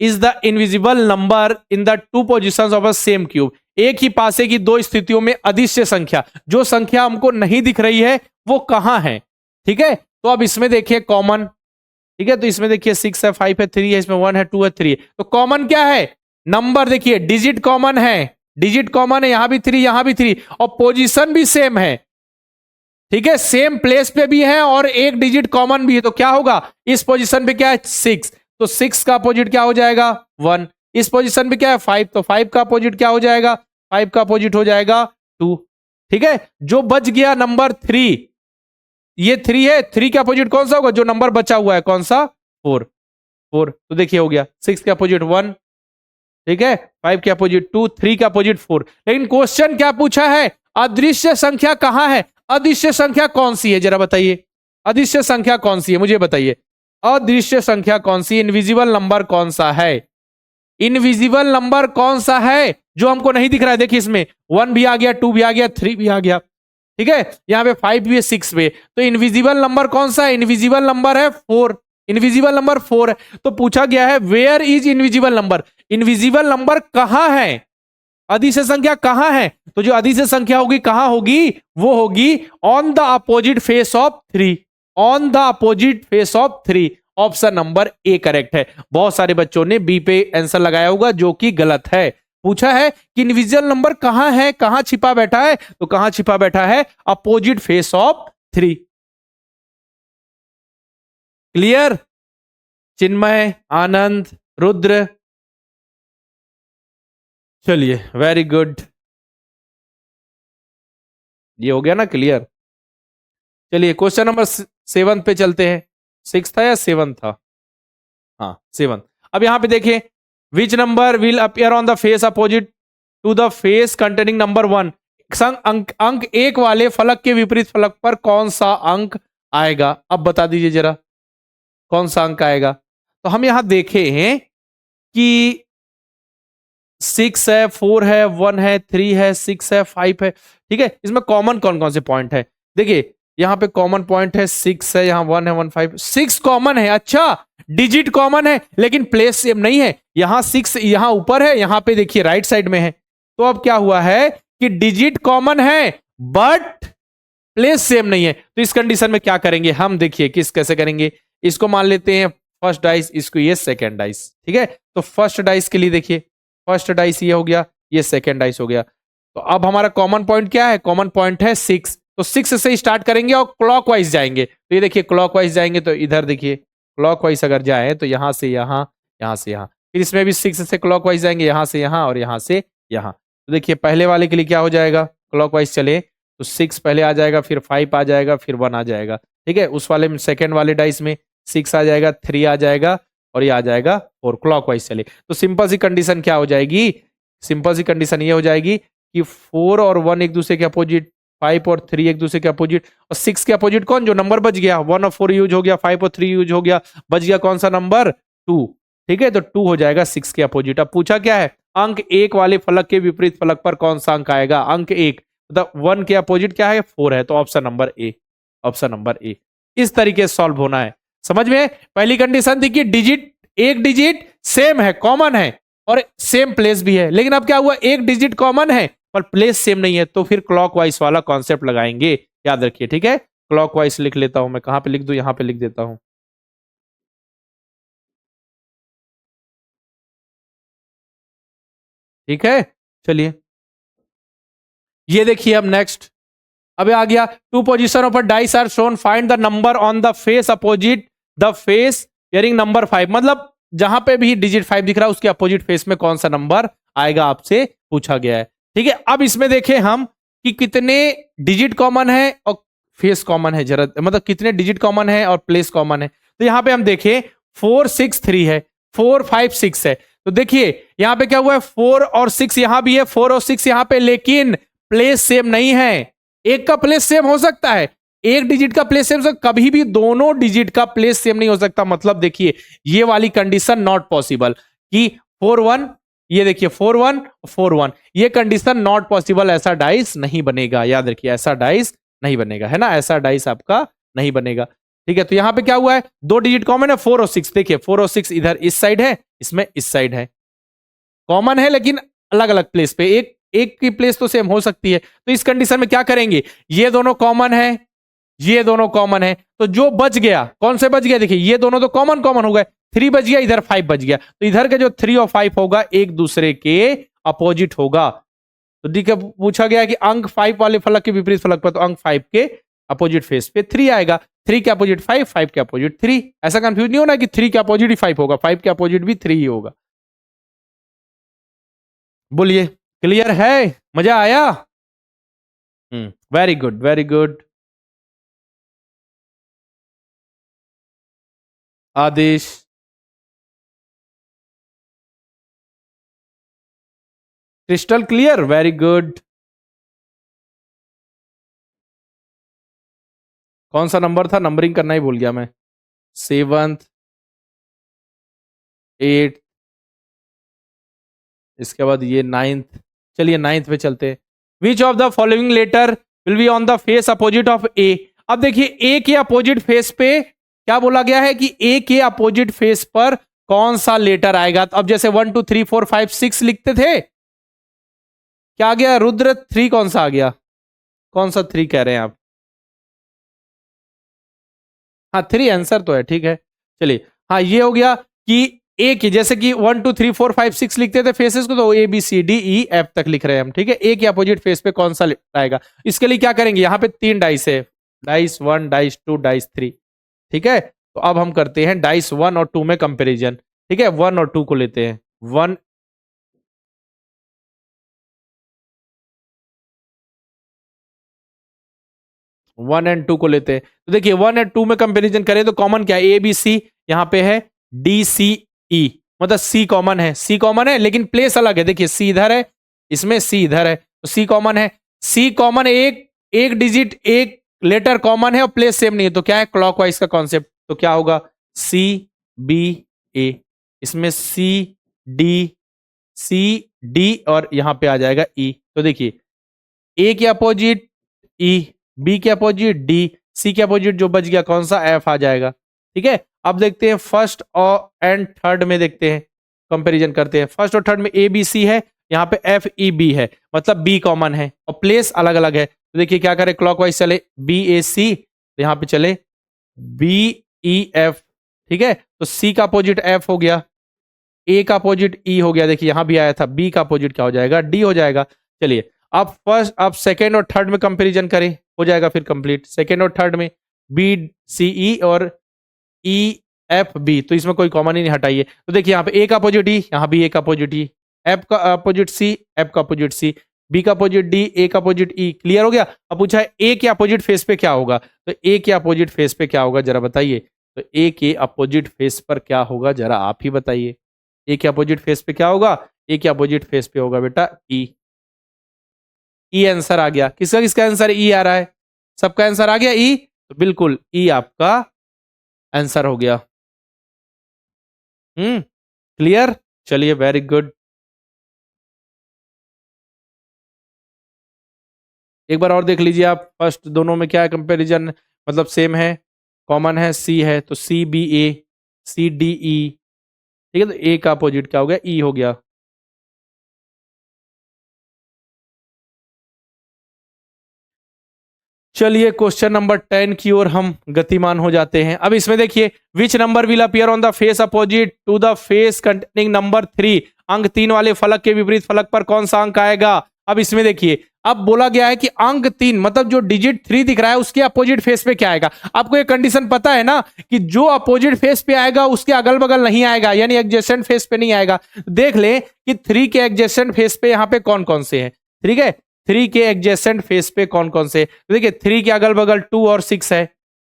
is the invisible number in the two position of a same cube? एक ही पासे की दो स्थितियों में अदृश्य संख्या, जो संख्या हमको नहीं दिख रही है वो कहां है, ठीक है। तो अब इसमें देखिए कॉमन, ठीक है, तो इसमें देखिए 6 है, 5 है, 3 है, इसमें 1 है, 2 है, 3 है, तो कॉमन क्या है? नंबर। देखिए डिजिट कॉमन है, डिजिट कॉमन है, यहां भी 3, यहां भी 3, और पोजीशन भी सेम है, ठीक है, सेम प्लेस पे भी है और एक डिजिट कॉमन भी है, तो क्या होगा, इस पोजीशन पे क्या है 6, तो 6 का अपोजिट क्या हो जाएगा 1। इस पोजीशन पे क्या है 5, तो 5 का अपोजिट क्या हो जाएगा, 5 का अपोजिट हो जाएगा 2। ठीक है, जो बच गया नंबर 3, ये 3 है, 3 का अपोजिट कौन सा होगा, जो नंबर बचा हुआ है कौन सा 4, 4, तो देखिए हो गया 6 के अपोजिट 1, ठीक है, 5 के अपोजिट 2, 3 के अपोजिट 4। लेकिन क्वेश्चन क्या पूछा है, अदृश्य संख्या कहां है, अदृश्य संख्या कौन सी है, जरा बताइए, अदृश्य संख्या कौन सी है, मुझे बताइए, अदृश्य संख्या कौन सी, इनविजिबल नंबर कौन सा है, इनविजिबल नंबर कौन सा है जो हमको नहीं दिख रहा है। देखिए इसमें 1 भी आ गया, 2 भी आ गया, 3 भी आ गया, ठीक है, यहां पे 5 भी है, 6 भी, तो इनविजिबल नंबर कौन सा है, इनविजिबल नंबर है 4, इनविजिबल नंबर 4 है। तो पूछा गया है where is invisible number, invisible number कहां है, अदृश्य संख्या कहां है, तो जो अदृश्य संख्या होगी कहां होगी, वो होगी on the opposite face of 3, on the opposite face of 3, option number A correct है। बहुत सारे बच्चों ने बी पे आंसर लगाया होगा जो कि गलत है। पूछा है कि इनविजिबल नंबर कहां है, कहां छिपा बैठा है, तो कहां छिपा बैठा है, अपोजिट फेस ऑफ 3। क्लियर, चिन्मय, आनंद, रुद्र, चलिए वेरी गुड, ये हो गया ना क्लियर। चलिए क्वेश्चन नंबर 7 पे चलते हैं, 6 था या 7 था, हाँ 7। अब यहां पे देखिए, which number will appear on the face opposite to the face containing number 1, अंक 1 वाले फलक के विपरीत फलक पर कौन सा अंक आएगा, अब बता दीजिए जरा कौन सा अंक आएगा। तो हम यहां देखे हैं कि 6 है, 4 है, 1 है, 3 है, 6 है, 5 है, ठीक है, इसमें कॉमन कौन कौन से पॉइंट है, देखिए यहां पे कॉमन पॉइंट है 6 है, यहां 1 है, 1 5, 6 कॉमन है, अच्छा डिजिट कॉमन है लेकिन प्लेस सेम नहीं है, यहां 6 यहां ऊपर है, यहां पे देखिए राइट साइड में है, तो अब क्या हुआ है कि डिजिट कॉमन है बट प्लेस सेम नहीं है, तो इस कंडीशन में क्या करेंगे हम, देखिए किस कैसे करेंगे, इसको मान लेते हैं फर्स्ट डाइस, इसको ये सेकंड डाइस, ठीक है, तो फर्स्ट डाइस के लिए देखिए, फर्स्ट डाइस ये हो गया, ये सेकंड डाइस हो गया, तो अब हमारा कॉमन पॉइंट क्या है, कॉमन पॉइंट है 6, तो 6 से स्टार्ट करेंगे और क्लॉकवाइज जाएंगे, तो ये देखिए क्लॉकवाइज जाएंगे, तो इधर देखिए क्लॉकवाइज अगर जाए तो यहां से यहां, यहां से यहां, फिर इसमें भी 6 से क्लॉकवाइज जाएंगे, यहां से यहां और यहां से यहां, तो देखिए पहले वाले के लिए क्या हो जाएगा, क्लॉकवाइज चले तो 6 पहले आ जाएगा, फिर 5 आ जाएगा, फिर 1 आ जाएगा, ठीक है, उस वाले में सेकंड वाले डाइस में 6 आ जाएगा, 3 आ जाएगा और ये आ जाएगा, और क्लॉकवाइज चले, तो सिंपल सी कंडीशन क्या हो जाएगी, सिंपल सी कंडीशन ये हो जाएगी कि 4 और 1 एक दूसरे के अपोजिट, 5 और 3 एक दूसरे के अपोजिट, और 6 के अपोजिट कौन, जो नंबर बच गया, 1 और 4 यूज हो गया, 5 और 3 यूज हो गया, बच गया कौन सा नंबर 2, ठीक है, तो 2 हो जाएगा 6 के अपोजिट। अब पूछा क्या है, अंक 1 वाले फलक के विपरीत फलक पर कौन सा अंक आएगा, अंक 1, मतलब 1 के अपोजिट क्या है 4 है, तो option number A, option number A, इस तरीके से सॉल्व होना है। समझ में, पहली कंडीशन थी कि डिजिट, एक डिजिट सेम है, कॉमन है और सेम प्लेस भी है, लेकिन अब क्या हुआ, एक डिजिट कॉमन है पर प्लेस सेम नहीं है, तो फिर क्लॉकवाइज वाला कॉन्सेप्ट लगाएंगे, याद रखिए, ठीक है, क्लॉकवाइज लिख लेता हूं मैं, कहां पे लिख दूं, यहां पे लिख देता हूं, ठीक है। चलिए ये देखिए अब नेक्स्ट, अब आ गया, two position of a dice are shown, find the number on the face opposite the face hearing number 5, मतलब जहां पे भी डिजिट 5 दिख रहा है उसके अपोजिट फेस में कौन सा नंबर आएगा, आपसे पूछा गया है, ठीक है। अब इसमें देखें हम कि कितने डिजिट कॉमन है और फेस कॉमन है, जरा मतलब कितने डिजिट कॉमन है और प्लेस कॉमन है, तो यहां पे हम देखें 4 6 3 है, 4 5 6 है, तो देखिए यहां पे क्या हुआ है, 4 और 6 यहां भी है, 4 और 6 यहां पे, लेकिन प्लेस सेम नहीं है, एक का प्लेस सेम हो सकता है, एक डिजिट का प्लेस सेम, कभी भी दोनों डिजिट का प्लेस सेम नहीं हो सकता, मतलब देखिए ये वाली कंडीशन नॉट पॉसिबल कि 4 1, ये देखिए 4 1 4 1, ये कंडीशन नॉट पॉसिबल, ऐसा डाइस नहीं बनेगा, याद रखिए ऐसा डाइस नहीं बनेगा, है ना, ऐसा डाइस आपका नहीं बनेगा, ठीक है। तो यहां पे क्या हुआ है, दो डिजिट कॉमन है 4 और 6, देखिए 4 और 6 इधर इस साइड है, इसमें इस साइड है, कॉमन है लेकिन अलग अलग प्लेस पे, एक एक की प्लेस तो सेम हो सकती है, तो इस कंडीशन में क्या करेंगे, ये दोनों कॉमन है, ये दोनों कॉमन है, तो जो बच गया, कौन से बच गया, देखिए ये दोनों तो कॉमन कॉमन हो गए, 3 बच गया, इधर 5 बच गया, तो इधर के जो 3 और 5 होगा एक दूसरे के अपोजिट होगा, तो देखिए पूछा गया कि अंक 5 वाले फलक के विपरीत फलक पर, तो अंक 5 के अपोजिट फेस पे 3 आएगा, 3 के अपोजिट 5, 5 के अपोजिट 3। ऐसा कंफ्यूज नहीं होना कि 3 के अपोजिट ही 5 होगा, 5 के अपोजिट भी 3 ही होगा। बोलिए, क्लियर है? मजा आया? Very good, very good. Adesh, crystal clear, very good. कौन सा नंबर था? नंबरिंग करना ही भूल गया मैं। 7th, 8th, इसके बाद ये 9th। चलिए 9th पे चलते हैं। Which of the following letter will be on the face opposite of A? अब देखिए ए के अपोजिट फेस पे क्या बोला गया है कि ए के अपोजिट फेस पर कौन सा लेटर आएगा। तो अब जैसे 1 2 3 4 5 6 लिखते थे, क्या आ गया रुद्र? 3 कौन सा आ गया? कौन सा 3 कह रहे हैं आप? हाँ 3 आंसर तो है, ठीक है। चलिए हाँ ये हो गया कि ए की, जैसे कि 1 2 3 4 5 6 लिखते थे फेसेस को, तो A B C D E F तक लिख रहे हैं हम, ठीक है। ए के अपोजिट फेस पे कौन सा आएगा? इसके लिए क्या करेंगे, यहाँ पे 3 डाइस है, डाइस 1 डाइस 2 डाइस 3, ठीक है। तो अब हम करते हैं डाइस 1 और 2 में कंपेरिजन, ठीक है। 1 और 2 को लेते हैं। 1 1 एंड 2 को लेते हैं। तो देखिए 1 एंड 2 में कंपेरिजन करें तो कॉमन क्या है? ए बी सी, यहाँ पे है डी सी ई, मतलब सी कॉमन है, सी कॉमन है लेकिन प्लेस अलग है। देखिए सी इधर है, इसमें सी इधर है, तो सी कॉमन है। सी कॉमन, एक डिजिट एक लेटर कॉमन है और प्लेस सेम नहीं है, तो क्या है? क्लॉकवाइज का कॉन्सेप्ट। तो क्या होगा? सी बी ए, इसमें सी डी और यहां पे आ जाएगा ई। तो देखिए ए के अपोजिट ई, बी के अपोजिट डी, सी के अपोजिट जो बच गया कौन सा? एफ आ जाएगा, ठीक है। अब देखते हैं फर्स्ट और एंड थर्ड में, देखते हैं कंपैरिजन करते हैं। फर्स्ट और थर्ड में ए बी सी है, यहाँ पे एफ ई बी है, मतलब बी कॉमन है और प्लेस अलग अलग है। तो देखिए क्या करें, क्लॉकवाइज चले, बी ए सी, यहाँ पे चले बी ई एफ, ठीक है। तो सी का अपोजिट एफ हो गया, ए का अपोजिट ई हो गया, देखिए यहां भी आया था, बी का अपोजिट क्या हो जाएगा? डी हो जाएगा। चलिए अब सेकेंड और थर्ड में कंपैरिजन करें, हो जाएगा फिर कंप्लीट। सेकेंड और थर्ड में बी सी ई और ई एफ बी, तो इसमें कोई कॉमन ही नहीं, हटाइए। तो देखिए यहाँ पे ए का अपोजिट ई, यहाँ भी ए का अपोजिट ई, एफ का अपोजिट सी, एफ का अपोजिट सी, बी का अपोजिट डी, ए का अपोजिट ई। क्लियर हो गया? अब पूछा है ए के अपोजिट फेस पे क्या होगा, तो ए के अपोजिट फेस पे क्या होगा जरा बताइए। तो ए के अपोजिट फेस पर क्या होगा जरा आप ही बताइए। ए के अपोजिट फेस पे क्या होगा? ए के अपोजिट फेस पे होगा बेटा ई। ई आंसर आ गया। किसका किसका आंसर ई आ रहा है? सबका आंसर आ गया ई, तो बिल्कुल ई आपका आंसर हो गया। क्लियर? चलिए वेरी गुड। एक बार और देख लीजिए आप, फर्स्ट दोनों में क्या है कंपैरिजन, मतलब सेम है, कॉमन है, सी है, तो सी बी ए, सी डी ई, ठीक है। तो ए का अपोजिट क्या हो गया? ई हो गया। चलिए क्वेश्चन नंबर 10 की ओर हम गतिमान हो जाते हैं। अब इसमें देखिए, which number will appear on the face opposite to the face containing number 3? अंक 3 वाले फलक के विपरीत फलक पर कौन सा अंक आएगा? अब इसमें देखिए, अब बोला गया है कि अंक 3 मतलब जो डिजिट 3 दिख रहा है उसके अपोजिट फेस पे क्या आएगा। आपको ये कंडीशन पता है ना कि जो अपोजिट फेस पे आएगा उसके अगल बगल नहीं आएगा, यानी एडजेसेंट फेस पे नहीं आएगा। देख ले कि 3 के एडजेसेंट फेस पे यहाँ पे कौन कौन से हैं, ठीक है। 3 के एडजेसेंट फेस पे कौन कौन से, तो देखिए 3 के अगल बगल 2 और 6 है,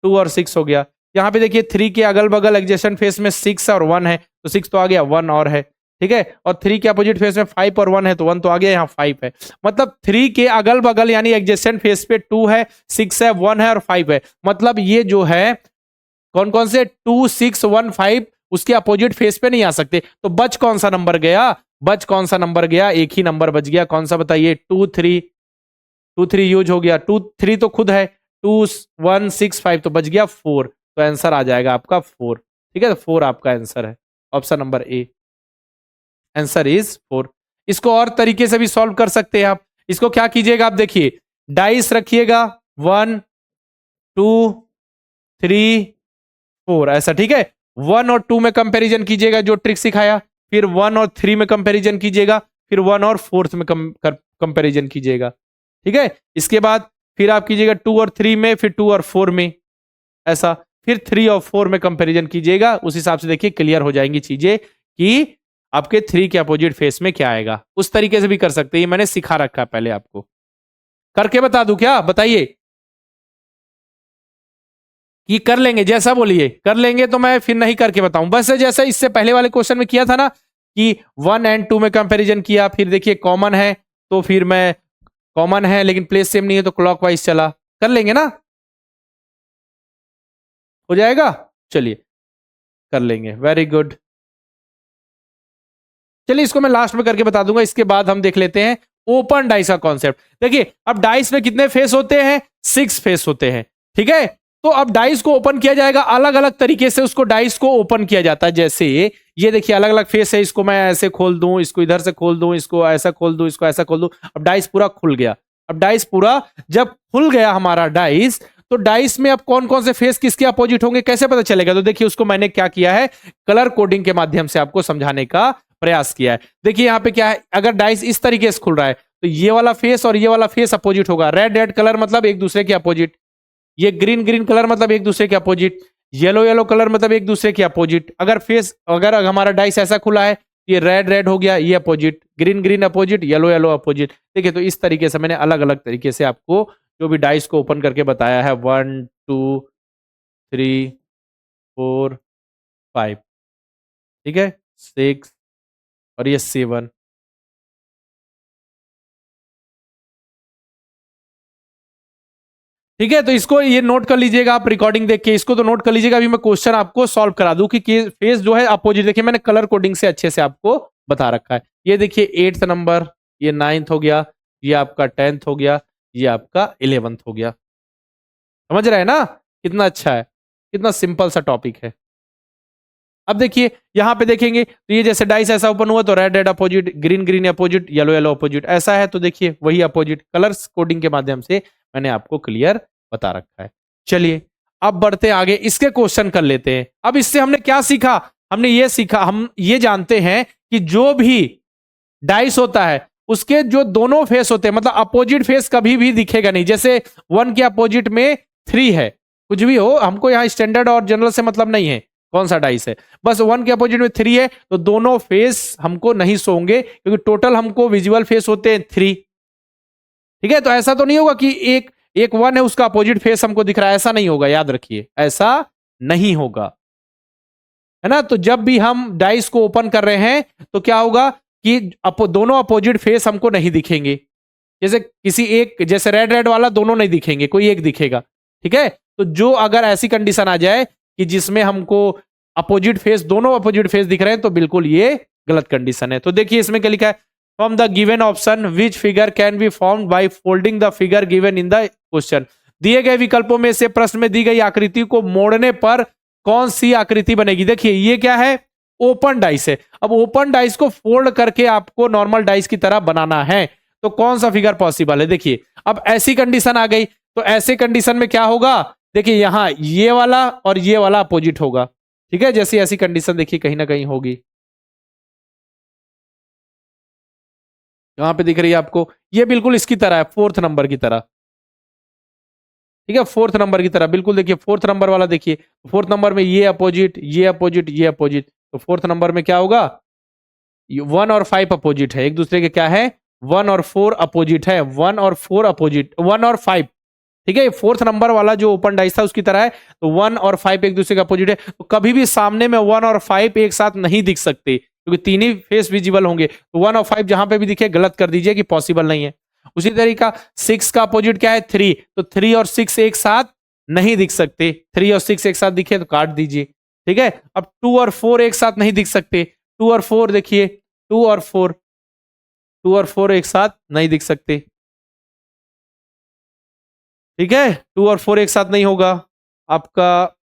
2 और 6 हो गया। यहाँ पे देखिए 3 के अगल बगल एडजेसेंट फेस में 6 और 1 है, तो 6 तो आ गया, 1 और है, ठीक है। और 3 के अपोजिट फेस में 5 और 1 है, तो 1 तो आ गया, यहाँ 5 है। मतलब 3 के अगल बगल यानी एडजेसेंट फेस पे 2 है, 6 है, 1 है और 5 है। मतलब ये जो है कौन कौन से 2 6 1 5 उसके अपोजिट फेस पे नहीं आ सकते। तो बच कौन सा नंबर गया? बच कौन सा नंबर गया? एक ही नंबर बच गया, कौन सा बताइए? 2 3 यूज हो गया, 2 3 तो खुद है, 2 1 6 5 तो बच गया 4, तो आंसर आ जाएगा आपका 4, ठीक है। तो 4 आपका आंसर है, option number A, answer is 4। इसको और तरीके से भी सॉल्व कर सकते हैं आप। इसको क्या कीजिएगा आप, देखिए डाइस रखिएगा 1 2 3 4 ऐसा, ठीक है। 1 और 2 में कंपैरिजन कीजिएगा जो ट्रिक सिखाया, फिर 1 और 3 में कंपैरिजन कीजिएगा, फिर 1 और 4th में कंपैरिजन कीजिएगा, ठीक है। इसके बाद फिर आप कीजिएगा 2 और 3 में, फिर 2 और 4 में, ऐसा फिर 3 और 4 में कंपैरिजन कीजिएगा। उस हिसाब से देखिए क्लियर हो जाएंगी चीजें कि आपके 3 के अपोजिट फेस में क्या आएगा। उस तरीके से भी कर सकते हैं, मैंने सिखा रखा है पहले आपको। करके बता दूं क्या, बताइए कि कर लेंगे? जैसा बोलिए कर लेंगे तो मैं फिर नहीं करके बताऊं, बस जैसा इससे पहले वाले क्वेश्चन में किया था ना कि 1 एंड 2 में कंपैरिजन किया, फिर देखिए कॉमन है तो फिर मैं, कॉमन है लेकिन प्लेस सेम नहीं है तो क्लॉकवाइज चला। कर लेंगे ना, हो जाएगा। चलिए कर लेंगे, वेरी गुड। चलिए इसको मैं लास्ट में करके बता दूंगा, इसके बाद हम देख लेते हैं ओपन डाइस का कॉन्सेप्ट। देखिए अब डाइस में कितने फेस होते हैं? 6 फेस होते हैं, ठीक है। तो अब डाइस को ओपन किया जाएगा अलग अलग तरीके से, उसको डाइस को ओपन किया जाता है। जैसे ये देखिए अलग अलग फेस है, इसको मैं ऐसे खोल दूं, इसको इधर से खोल दूं, इसको ऐसा खोल दूं, इसको ऐसा खोल दूं। अब डाइस पूरा खुल गया। अब डाइस पूरा जब खुल गया हमारा डाइस, तो डाइस में अब कौन कौन से फेस किसके अपोजिट होंगे कैसे पता चलेगा? तो देखिए उसको मैंने क्या किया है, कलर कोडिंग के माध्यम से आपको समझाने का प्रयास किया है। देखिए यहाँ पे क्या है, अगर डाइस इस तरीके से खुल रहा है तो ये वाला फेस और ये वाला फेस अपोजिट होगा। रेड रेड कलर मतलब एक दूसरे के अपोजिट, ये ग्रीन ग्रीन कलर मतलब एक दूसरे के अपोजिट, येलो येलो कलर मतलब एक दूसरे के अपोजिट। अगर फेस, अगर हमारा डाइस ऐसा खुला है, ये रेड रेड हो गया, ये opposite, green green opposite, yellow yellow opposite. देखिए तो इस तरीके से मैंने अलग अलग तरीके से आपको जो भी डाइस को ओपन करके बताया है, 1 2 3 4 5, ठीक है, 6 और ये 7। ठीक है, तो इसको ये नोट कर लीजिएगा आप, रिकॉर्डिंग देख के इसको तो नोट कर लीजिएगा। अभी मैं क्वेश्चन आपको सॉल्व करा दूं कि फेस जो है अपोजिट। देखिए मैंने कलर कोडिंग से अच्छे से आपको बता रखा है। ये देखिए 8th नंबर, ये 9th हो गया, ये आपका 10th हो गया, ये आपका 11th हो गया। समझ रहे हैं ना कितना अच्छा है, कितना सिंपल सा टॉपिक है। अब देखिए यहां पे देखेंगे तो ये जैसे डाइस ऐसा ओपन हुआ तो red red opposite, green green opposite, yellow yellow opposite, ऐसा है तो देखिए वही अपोजिट कलर्स कोडिंग के माध्यम से मैंने आपको क्लियर बता रखा है। चलिए अब बढ़ते आगे, इसके क्वेश्चन कर लेते हैं। अब इससे हमने क्या सीखा? हमने ये सीखा, हम ये जानते हैं कि जो भी डाइस होता है उसके जो दोनों फेस होते हैं, मतलब अपोजिट फेस कभी भी दिखेगा नहीं। जैसे 1 के अपोजिट में 3 है, कुछ भी हो, हमको यहाँ स्टैंडर्ड और जनरल से मतलब नहीं है कौन सा डाइस है, बस 1 के अपोजिट में 3 है तो दोनों फेस हमको नहीं सोंगे, क्योंकि टोटल हमको विजुअल फेस होते हैं 3। ठीक है, तो ऐसा तो नहीं होगा कि एक एक 1 है उसका अपोजिट फेस हमको दिख रहा है, ऐसा नहीं होगा, याद रखिए ऐसा नहीं होगा, है ना। तो जब भी हम डाइस को ओपन कर रहे हैं तो क्या होगा कि दोनों अपोजिट फेस हमको नहीं दिखेंगे। जैसे किसी एक, जैसे रेड रेड वाला दोनों नहीं दिखेंगे, कोई एक दिखेगा। ठीक है, तो जो अगर ऐसी कंडीशन आ जाए कि जिसमें हमको अपोजिट फेस, दोनों अपोजिट फेस दिख रहे हैं, तो बिल्कुल ये गलत कंडीशन है। तो देखिए इसमें क्या लिखा है, from the given option which figure can be form by folding the figure given in the question. दिए गए विकल्पों में से प्रश्न में दी गई आकृति को मोड़ने पर कौन सी आकृति बनेगी? देखिए ये क्या है, ओपन डाइस है। अब ओपन डाइस को फोल्ड करके आपको नॉर्मल डाइस की तरह बनाना है, तो कौन सा फिगर पॉसिबल है? देखिए अब ऐसी कंडीशन आ गई, तो ऐसे कंडीशन में क्या होगा, देखिए यहां ये वाला और ये वाला अपोजिट होगा। ठीक है, जैसी ऐसी कंडीशन देखिए कहीं ना कहीं होगी। यहां पे दिख रही है आपको, ये बिल्कुल इसकी तरह है, 4th नंबर की तरह। ठीक है, 4th नंबर की तरह बिल्कुल। देखिए 4th नंबर वाला, देखिए 4th नंबर में ये अपोजिट, ये अपोजिट, ये अपोजिट, तो 4th नंबर में क्या होगा, 1 और 5 अपोजिट है एक दूसरे के, क्या है, 1 और 4 अपोजिट है, 1 और 4 अपोजिट, 1 और 5। ठीक है, 4th नंबर वाला जो ओपन डाइस था उसकी तरह है, तो 1 और 5 एक दूसरे के अपोजिट है, तो कभी भी सामने में 1 और 5 एक साथ नहीं दिख सकते, क्योंकि तीन ही फेस विजिबल होंगे। तो 1 और 5 जहां पे भी दिखे गलत कर दीजिए कि पॉसिबल नहीं है। उसी तरीका 6 का अपोजिट क्या है, 3, तो 3 और 6 एक साथ नहीं दिख सकते, 3 और 6 एक साथ दिखे तो काट दीजिए। ठीक है, अब 2 और 4 एक साथ नहीं दिख सकते, 2 और 4 देखिए, 2 और 4, 2 और 4 एक साथ नहीं दिख सकते। ठीक है, 2 और 4 एक साथ नहीं होगा आपका।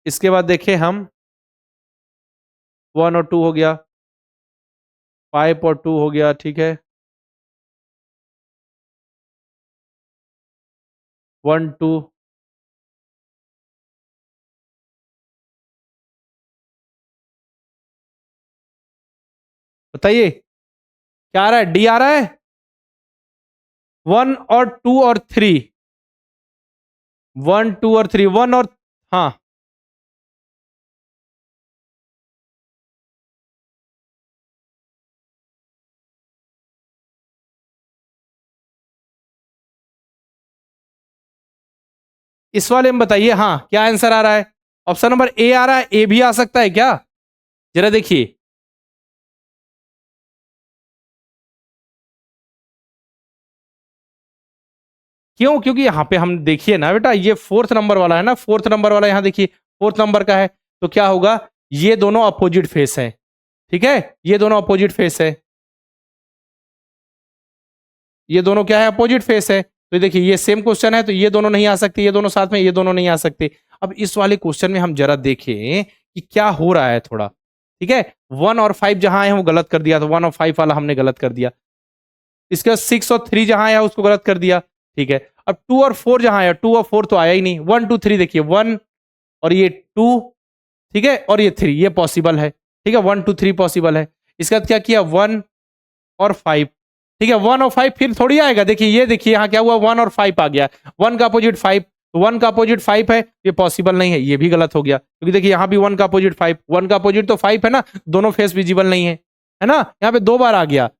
इसके बाद देखें हम, 1 और 2 हो गया, 5 और 2 हो गया। ठीक है, 1 2, बताइए क्या आ रहा है, डी आ रहा है? वन और टू और थ्री, वन टू और थ्री, वन और, हाँ इस वाले में बताइए, हाँ क्या आंसर आ रहा है? ऑप्शन नंबर ए आ रहा है, ए भी आ सकता है क्या? जरा देखिए, क्यों? क्योंकि यहाँ पे हम देखिए ना बेटा, ये फोर्थ नंबर वाला है ना, फोर्थ नंबर वाला यहाँ देखिए, फोर्थ नंबर का है, तो क्या होगा, ये दोनों अपोजिट फेस है, ठीक है, ये दोनों अपोजिट फेस है, ये दोनों क्या है, अपोजिट फेस है। तो देखिए ये सेम क्वेश्चन है, तो ये दोनों नहीं आ सकते, ये दोनों साथ में, ये दोनों नहीं आ सकते। अब इस वाले क्वेश्चन में हम जरा देखें कि क्या हो रहा है थोड़ा, ठीक है। वन और फाइव जहां है वो गलत कर दिया, तो वन और फाइव वाला हमने गलत कर दिया। इसके बाद सिक्स और थ्री जहां आया उसको गलत कर दिया, ठीक है। अब टू और फोर जहां आया, टू और फोर तो आया ही नहीं, वन टू थ्री देखिए, वन और ये टू, ठीक है, और ये थ्री, ये पॉसिबल है, ठीक है, वन टू थ्री पॉसिबल है। इसके बाद क्या किया, वन और फाइव, ठीक है, वन और फाइव फिर थोड़ी आएगा, देखिए ये देखिए यहाँ क्या हुआ, वन और फाइव आ गया, वन का अपोजिट फाइव, तो वन का अपोजिट फाइव है, ये पॉसिबल नहीं है, ये भी गलत हो गया, क्योंकि देखिए यहाँ भी वन का अपोजिट फाइव, वन का अपोजिट तो फाइव है ना, दोनों फेस विजिबल नहीं है ना, यहाँ पे दो बार आ गया,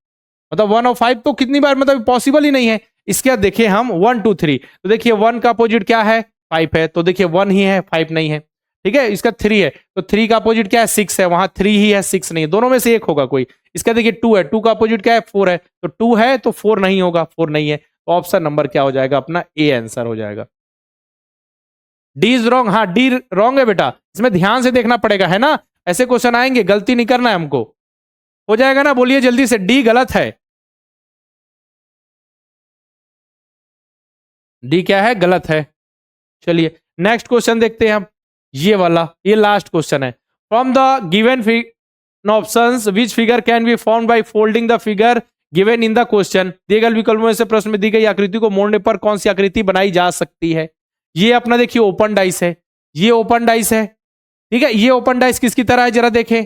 मतलब वन और फाइव तो कितनी बार, मतलब पॉसिबल ही नहीं है। इसके बाद देखिए हम वन टू थ्री, तो देखिए वन का अपोजिट क्या है, फाइव है, तो देखिए वन ही है, फाइव नहीं है, ठीक है। इसका थ्री है, तो थ्री का अपोजिट क्या है, सिक्स है, वहां थ्री ही है, सिक्स नहीं है, दोनों में से एक होगा कोई। इसका देखिए टू है, टू का अपोजिट क्या है, फोर है, तो टू है तो फोर नहीं होगा, फोर नहीं है, तो ऑप्शन नंबर क्या हो जाएगा अपना, ए आंसर हो जाएगा। डी इज रॉन्ग, हाँ डी रॉन्ग है बेटा, इसमें ध्यान से देखना पड़ेगा, है ना, ऐसे क्वेश्चन आएंगे, गलती नहीं करना है हमको, हो जाएगा ना, बोलिए जल्दी से, डी गलत है, डी क्या है, गलत है। चलिए नेक्स्ट क्वेश्चन देखते हैं हम, ये वाला, ये लास्ट क्वेश्चन है। From the given options which figure can be form by folding the figure given in the question, दिए गए विकल्पों में से प्रश्न में दी गई आकृति को मोड़ने पर कौन सी आकृति बनाई जा सकती है? ये अपना देखिए ओपन डाइस है, ये ओपन डाइस है, ठीक है, ये ओपन डाइस किसकी तरह है जरा देखें,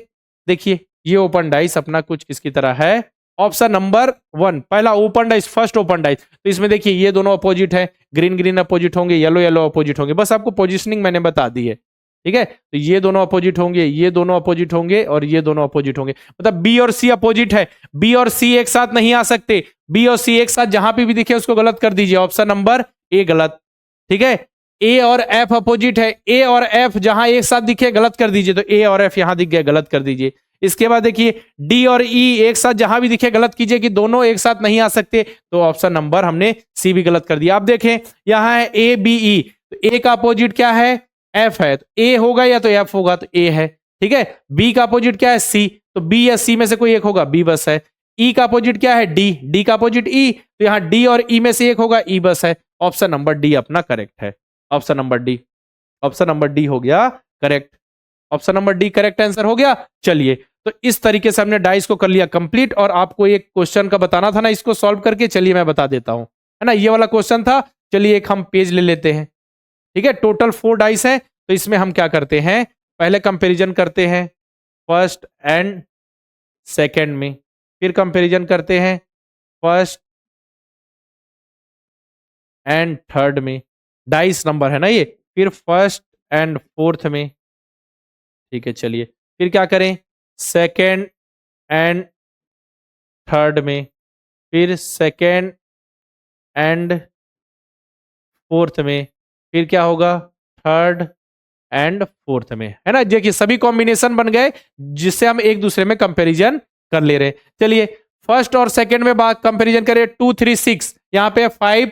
देखिए ये ओपन डाइस अपना कुछ किसकी तरह है, ऑप्शन नंबर वन, पहला open dice, first open dice, तो इसमें देखिए ये दोनों अपोजिट है, ग्रीन ग्रीन अपोजिट होंगे, येलो येलो अपोजिट होंगे, बस आपको पोजिशनिंग मैंने बता दी है, ठीक है। तो ये दोनों अपोजिट होंगे, ये दोनों अपोजिट होंगे, और ये दोनों अपोजिट होंगे, मतलब बी और सी अपोजिट है, बी और सी एक साथ नहीं आ सकते, बी और सी एक साथ जहां पे भी दिखे उसको गलत कर दीजिए, ऑप्शन नंबर ए गलत, ठीक है। ए और एफ अपोजिट है, ए और एफ जहां एक साथ दिखे गलत कर दीजिए, तो ए और एफ यहां दिख गए, गलत कर दीजिए। इसके बाद देखिए डी और ई एक साथ जहां भी दिखे गलत कीजिए, कि दोनों एक साथ नहीं आ सकते, तो ऑप्शन नंबर हमने सी भी गलत कर दिया। अब देखें यहां है ए बी ई, तो ए का अपोजिट क्या है, एफ है, तो ए होगा या तो एफ होगा, तो ए है, ठीक है। बी का अपोजिट क्या है, सी, तो बी या सी में से कोई एक होगा, बी बस है। ई का अपोजिट क्या है, डी, डी का अपोजिट ई, तो यहां डी और ई में से एक होगा, ई बस है, ऑप्शन नंबर डी अपना करेक्ट है, option number D, option number D हो गया correct, option number D correct answer हो गया। चलिए तो इस तरीके से हमने डाइस को कर लिया कंप्लीट, और आपको एक क्वेश्चन का बताना था ना, इसको सॉल्व करके, चलिए मैं बता देता हूं, है ना, ये वाला क्वेश्चन था। चलिए एक हम पेज ले लेते हैं, ठीक है, टोटल 4 डाइस है, तो इसमें हम क्या करते हैं, पहले कंपैरिजन करते हैं फर्स्ट एंड सेकंड में, फिर कंपैरिजन करते हैं फर्स्ट एंड थर्ड में, डाइस नंबर है ना ये, फिर फर्स्ट एंड फोर्थ में, ठीक है। चलिए फिर क्या करें, सेकंड एंड थर्ड में, फिर सेकंड एंड फोर्थ में, फिर क्या होगा, थर्ड एंड फोर्थ में, है ना। देखिए सभी कॉम्बिनेशन बन गए, जिससे हम एक दूसरे में कंपैरिजन कर ले रहे हैं। चलिए फर्स्ट और सेकंड में बात कंपैरिजन करें, 2 3 6, यहाँ पे 5,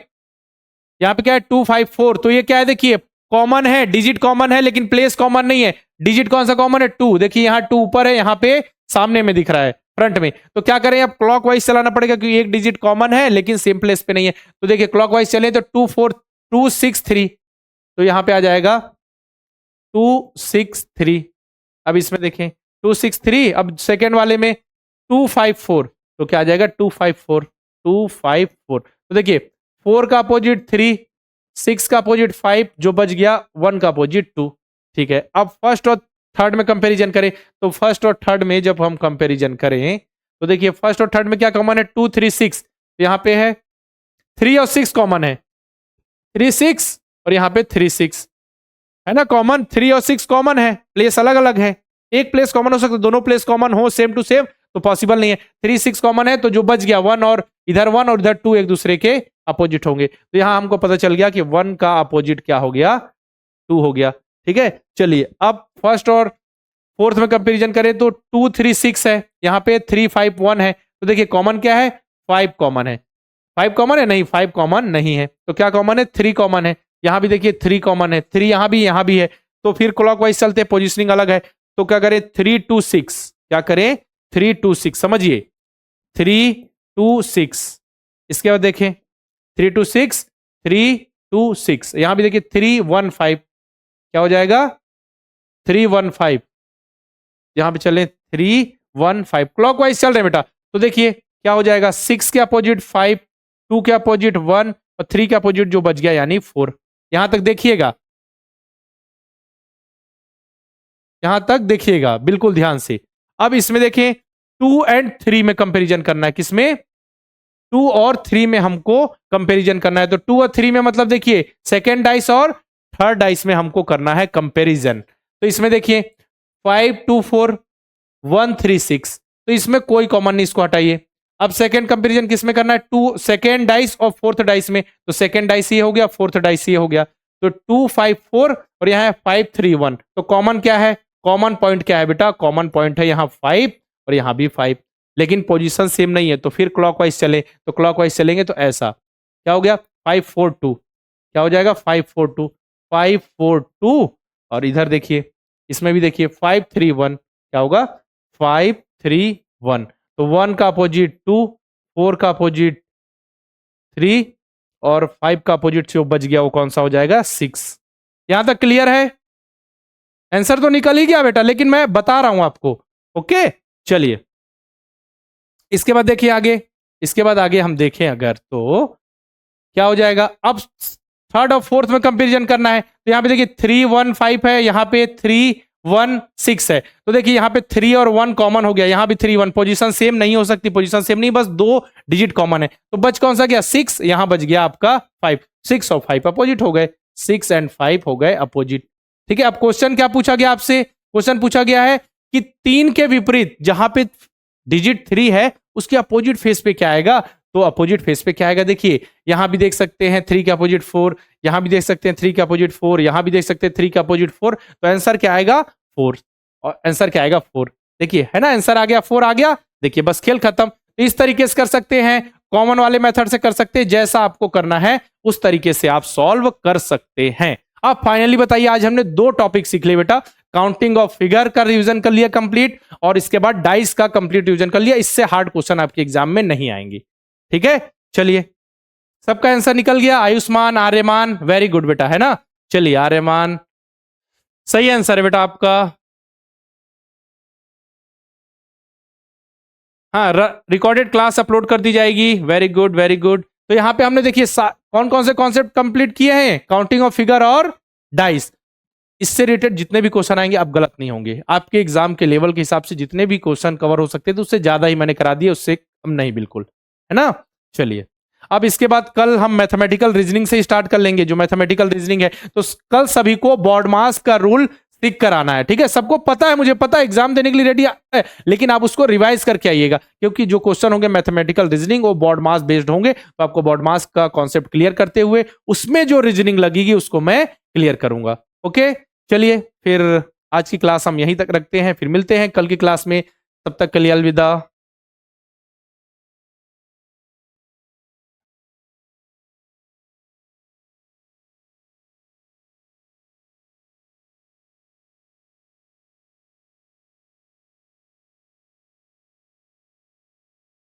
यहाँ पे क्या है 2 5 4, तो ये क्या है, देखिए कॉमन है, डिजिट कॉमन है, लेकिन प्लेस कॉमन नहीं है। डिजिट कौन सा कॉमन है, 2, देखिए यहाँ 2 ऊपर है, यहाँ पे सामने में दिख रहा है फ्रंट में, तो क्या करें, अब क्लॉकवाइज चलाना पड़ेगा, क्योंकि एक डिजिट कॉमन है लेकिन सेम प्लेस पे नहीं है। तो देखिए क्लॉकवाइज चले तो 2 4 2 6 3, तो यहाँ पे आ जाएगा 2 6 3। अब इसमें देखें 2 6 3, अब सेकेंड वाले में 2 5 4, तो क्या आ जाएगा 2 5 4 2 5 4, तो देखिए 4 का अपोजिट 3, 6 का अपोजिट 5, जो बच गया 1 का अपोजिट 2, ठीक है। अब फर्स्ट और थर्ड में कंपैरिजन करें, तो फर्स्ट और थर्ड में जब हम कंपैरिजन करें, तो देखिए फर्स्ट और थर्ड में क्या कॉमन है, 2 3 6, यहाँ पे है 3 और 6 कॉमन है, 3 6 और यहाँ पे 3 6 है ना कॉमन, 3 और 6 कॉमन है, प्लेस अलग अलग है, एक प्लेस कॉमन हो सकता है, दोनों प्लेस कॉमन हो सेम टू सेम तो पॉसिबल नहीं है। 3 6 कॉमन है तो जो बच गया 1 और इधर 1 और इधर 2 एक दूसरे के अपोजिट होंगे, तो यहां हमको पता चल गया कि 1 का अपोजिट क्या हो गया, 2 हो गया। ठीक है, चलिए अब फर्स्ट और फोर्थ में कंपैरिजन करें तो 2 3 6 है, यहाँ पे 3 5 1 है, तो देखिए कॉमन क्या है, 5 कॉमन है। 5 कॉमन है नहीं, 5 कॉमन नहीं है, तो क्या कॉमन है, 3 कॉमन है। यहाँ भी देखिए 3 कॉमन है, 3 यहाँ भी है, तो फिर क्लॉकवाइज चलते, पोजिशनिंग अलग है, तो क्या करें 3 2 6, क्या करें 3 2 6, समझिए 3 2 6। इसके बाद देखें 3 2 6 3 2 6, यहां भी देखिए 3 1 5, क्या हो जाएगा 3 1 5, यहां पे चले 3 1 5, क्लॉकवाइज चल रहे हैं बेटा, तो देखिए क्या हो जाएगा 6 के अपोजिट 5, 2 के अपोजिट 1 और 3 के अपोजिट जो बच गया यानी 4। यहां तक देखिएगा, यहां तक देखिएगा बिल्कुल ध्यान से। अब इसमें देखें 2 एंड 3 में कंपैरिजन करना है, किसमें 2 और 3 में हमको कंपैरिजन करना है, तो 2 और 3 में मतलब देखिए सेकेंड डाइस और थर्ड डाइस में हमको करना है कंपैरिजन। तो इसमें देखिए 5 2 4 1 3 6, तो इसमें कोई कॉमन नहीं, इसको हटाइए। अब सेकेंड कंपैरिजन किस में करना है, 2 सेकेंड डाइस और फोर्थ डाइस में, तो सेकेंड डाइस ये हो गया, फोर्थ डाइस ये हो गया, तो 2 5 4 और यहाँ है 5 3 1, तो कॉमन क्या है, कॉमन पॉइंट क्या है बेटा, कॉमन पॉइंट है यहाँ 5 और यहाँ भी 5, लेकिन पोजीशन सेम नहीं है, तो फिर क्लॉकवाइज चले, तो क्लॉकवाइज चलेंगे तो ऐसा क्या हो गया 5 4 2, क्या हो जाएगा 5 4 2 5 4 2, और इधर देखिए इसमें भी देखिए 5 3 1, क्या होगा 5 3 1, तो 1 का अपोजिट 2, 4 का अपोजिट 3 और 5 का अपोजिट जो बच गया वो कौन सा हो जाएगा 6। यहां तक क्लियर है, आंसर तो निकल ही गया बेटा, लेकिन मैं बता रहा हूं आपको। ओके चलिए इसके बाद देखिए आगे, इसके बाद आगे हम देखें अगर तो क्या हो जाएगा, अब थर्ड और फोर्थ में कंपैरिजन करना है, तो यहाँ पे देखिए 3 1 5 है, यहाँ पे 3 1 6 है, तो देखिए यहाँ पे 3 और 1 कॉमन हो गया, यहाँ भी 3 1, पोजीशन सेम नहीं हो सकती, पोजीशन सेम नहीं, बस 2 डिजिट कॉमन है, तो बच कौन सा गया 6, यहाँ बच गया आपका 5, 6 और 5 अपोजिट हो गए, 6 एंड 5 हो गए अपोजिट। ठीक है, अब क्वेश्चन क्या पूछा गया आपसे, क्वेश्चन पूछा गया है कि 3 के विपरीत जहां पे डिजिट 3 है उसके अपोजिट फेस पे क्या आएगा, तो अपोजिट फेस पे क्या आएगा, देखिए यहां भी देख सकते हैं 3 के अपोजिट 4, यहां भी देख सकते हैं 3 के अपोजिट 4, यहां भी देख सकते हैं 3 के अपोजिट 4, तो आंसर क्या आएगा 4, और आंसर क्या आएगा 4, देखिए है ना आंसर आ गया 4 आ गया, देखिए बस खेल खत्म। तो इस तरीके से कर सकते हैं, कॉमन वाले मेथड से कर सकते हैं, जैसा आपको करना है उस तरीके से आप सॉल्व कर सकते हैं। अब फाइनली बताइए, आज हमने 2 टॉपिक सीख लिए बेटा, काउंटिंग ऑफ फिगर का रिवीजन कर लिया कंप्लीट, और इसके बाद डाइस का कंप्लीट रिवीजन कर लिया, इससे हार्ड क्वेश्चन आपके एग्जाम में नहीं आएंगे। ठीक है, चलिए सबका आंसर निकल गया, आयुष्मान आर्यमान वेरी गुड बेटा, है ना, चलिए आर्यमान सही आंसर है बेटा आपका। हाँ, रिकॉर्डेड क्लास अपलोड कर दी जाएगी, वेरी गुड वेरी गुड। तो यहाँ पे हमने देखिए कौन कौन से कॉन्सेप्ट कंप्लीट किए हैं, काउंटिंग ऑफ फिगर और डाइस, इससे रिलेटेड जितने भी क्वेश्चन आएंगे आप गलत नहीं होंगे, आपके एग्जाम के लेवल के हिसाब से जितने भी क्वेश्चन कवर हो सकते थे उससे ज्यादा ही मैंने करा दिए, उससे कम नहीं बिल्कुल, है ना। चलिए अब इसके बाद कल हम मैथमेटिकल रीजनिंग से स्टार्ट कर लेंगे, जो मैथमेटिकल रीजनिंग है, तो कल सभी को बॉड मास का रूल सीख कर आना है। ठीक है, सबको पता है, मुझे पता है, एग्जाम देने के लिए रेडी है, लेकिन आप उसको रिवाइज करके आइएगा, क्योंकि जो क्वेश्चन होंगे मैथमेटिकल रीजनिंग वो बॉड मास बेस्ड होंगे, तो आपको बॉड मास का कॉन्सेप्ट क्लियर करते हुए उसमें जो रीजनिंग लगेगी उसको मैं क्लियर करूंगा। ओके चलिए फिर आज की क्लास हम यहीं तक रखते हैं, फिर मिलते हैं कल की क्लास में, तब तक के लिए अलविदा।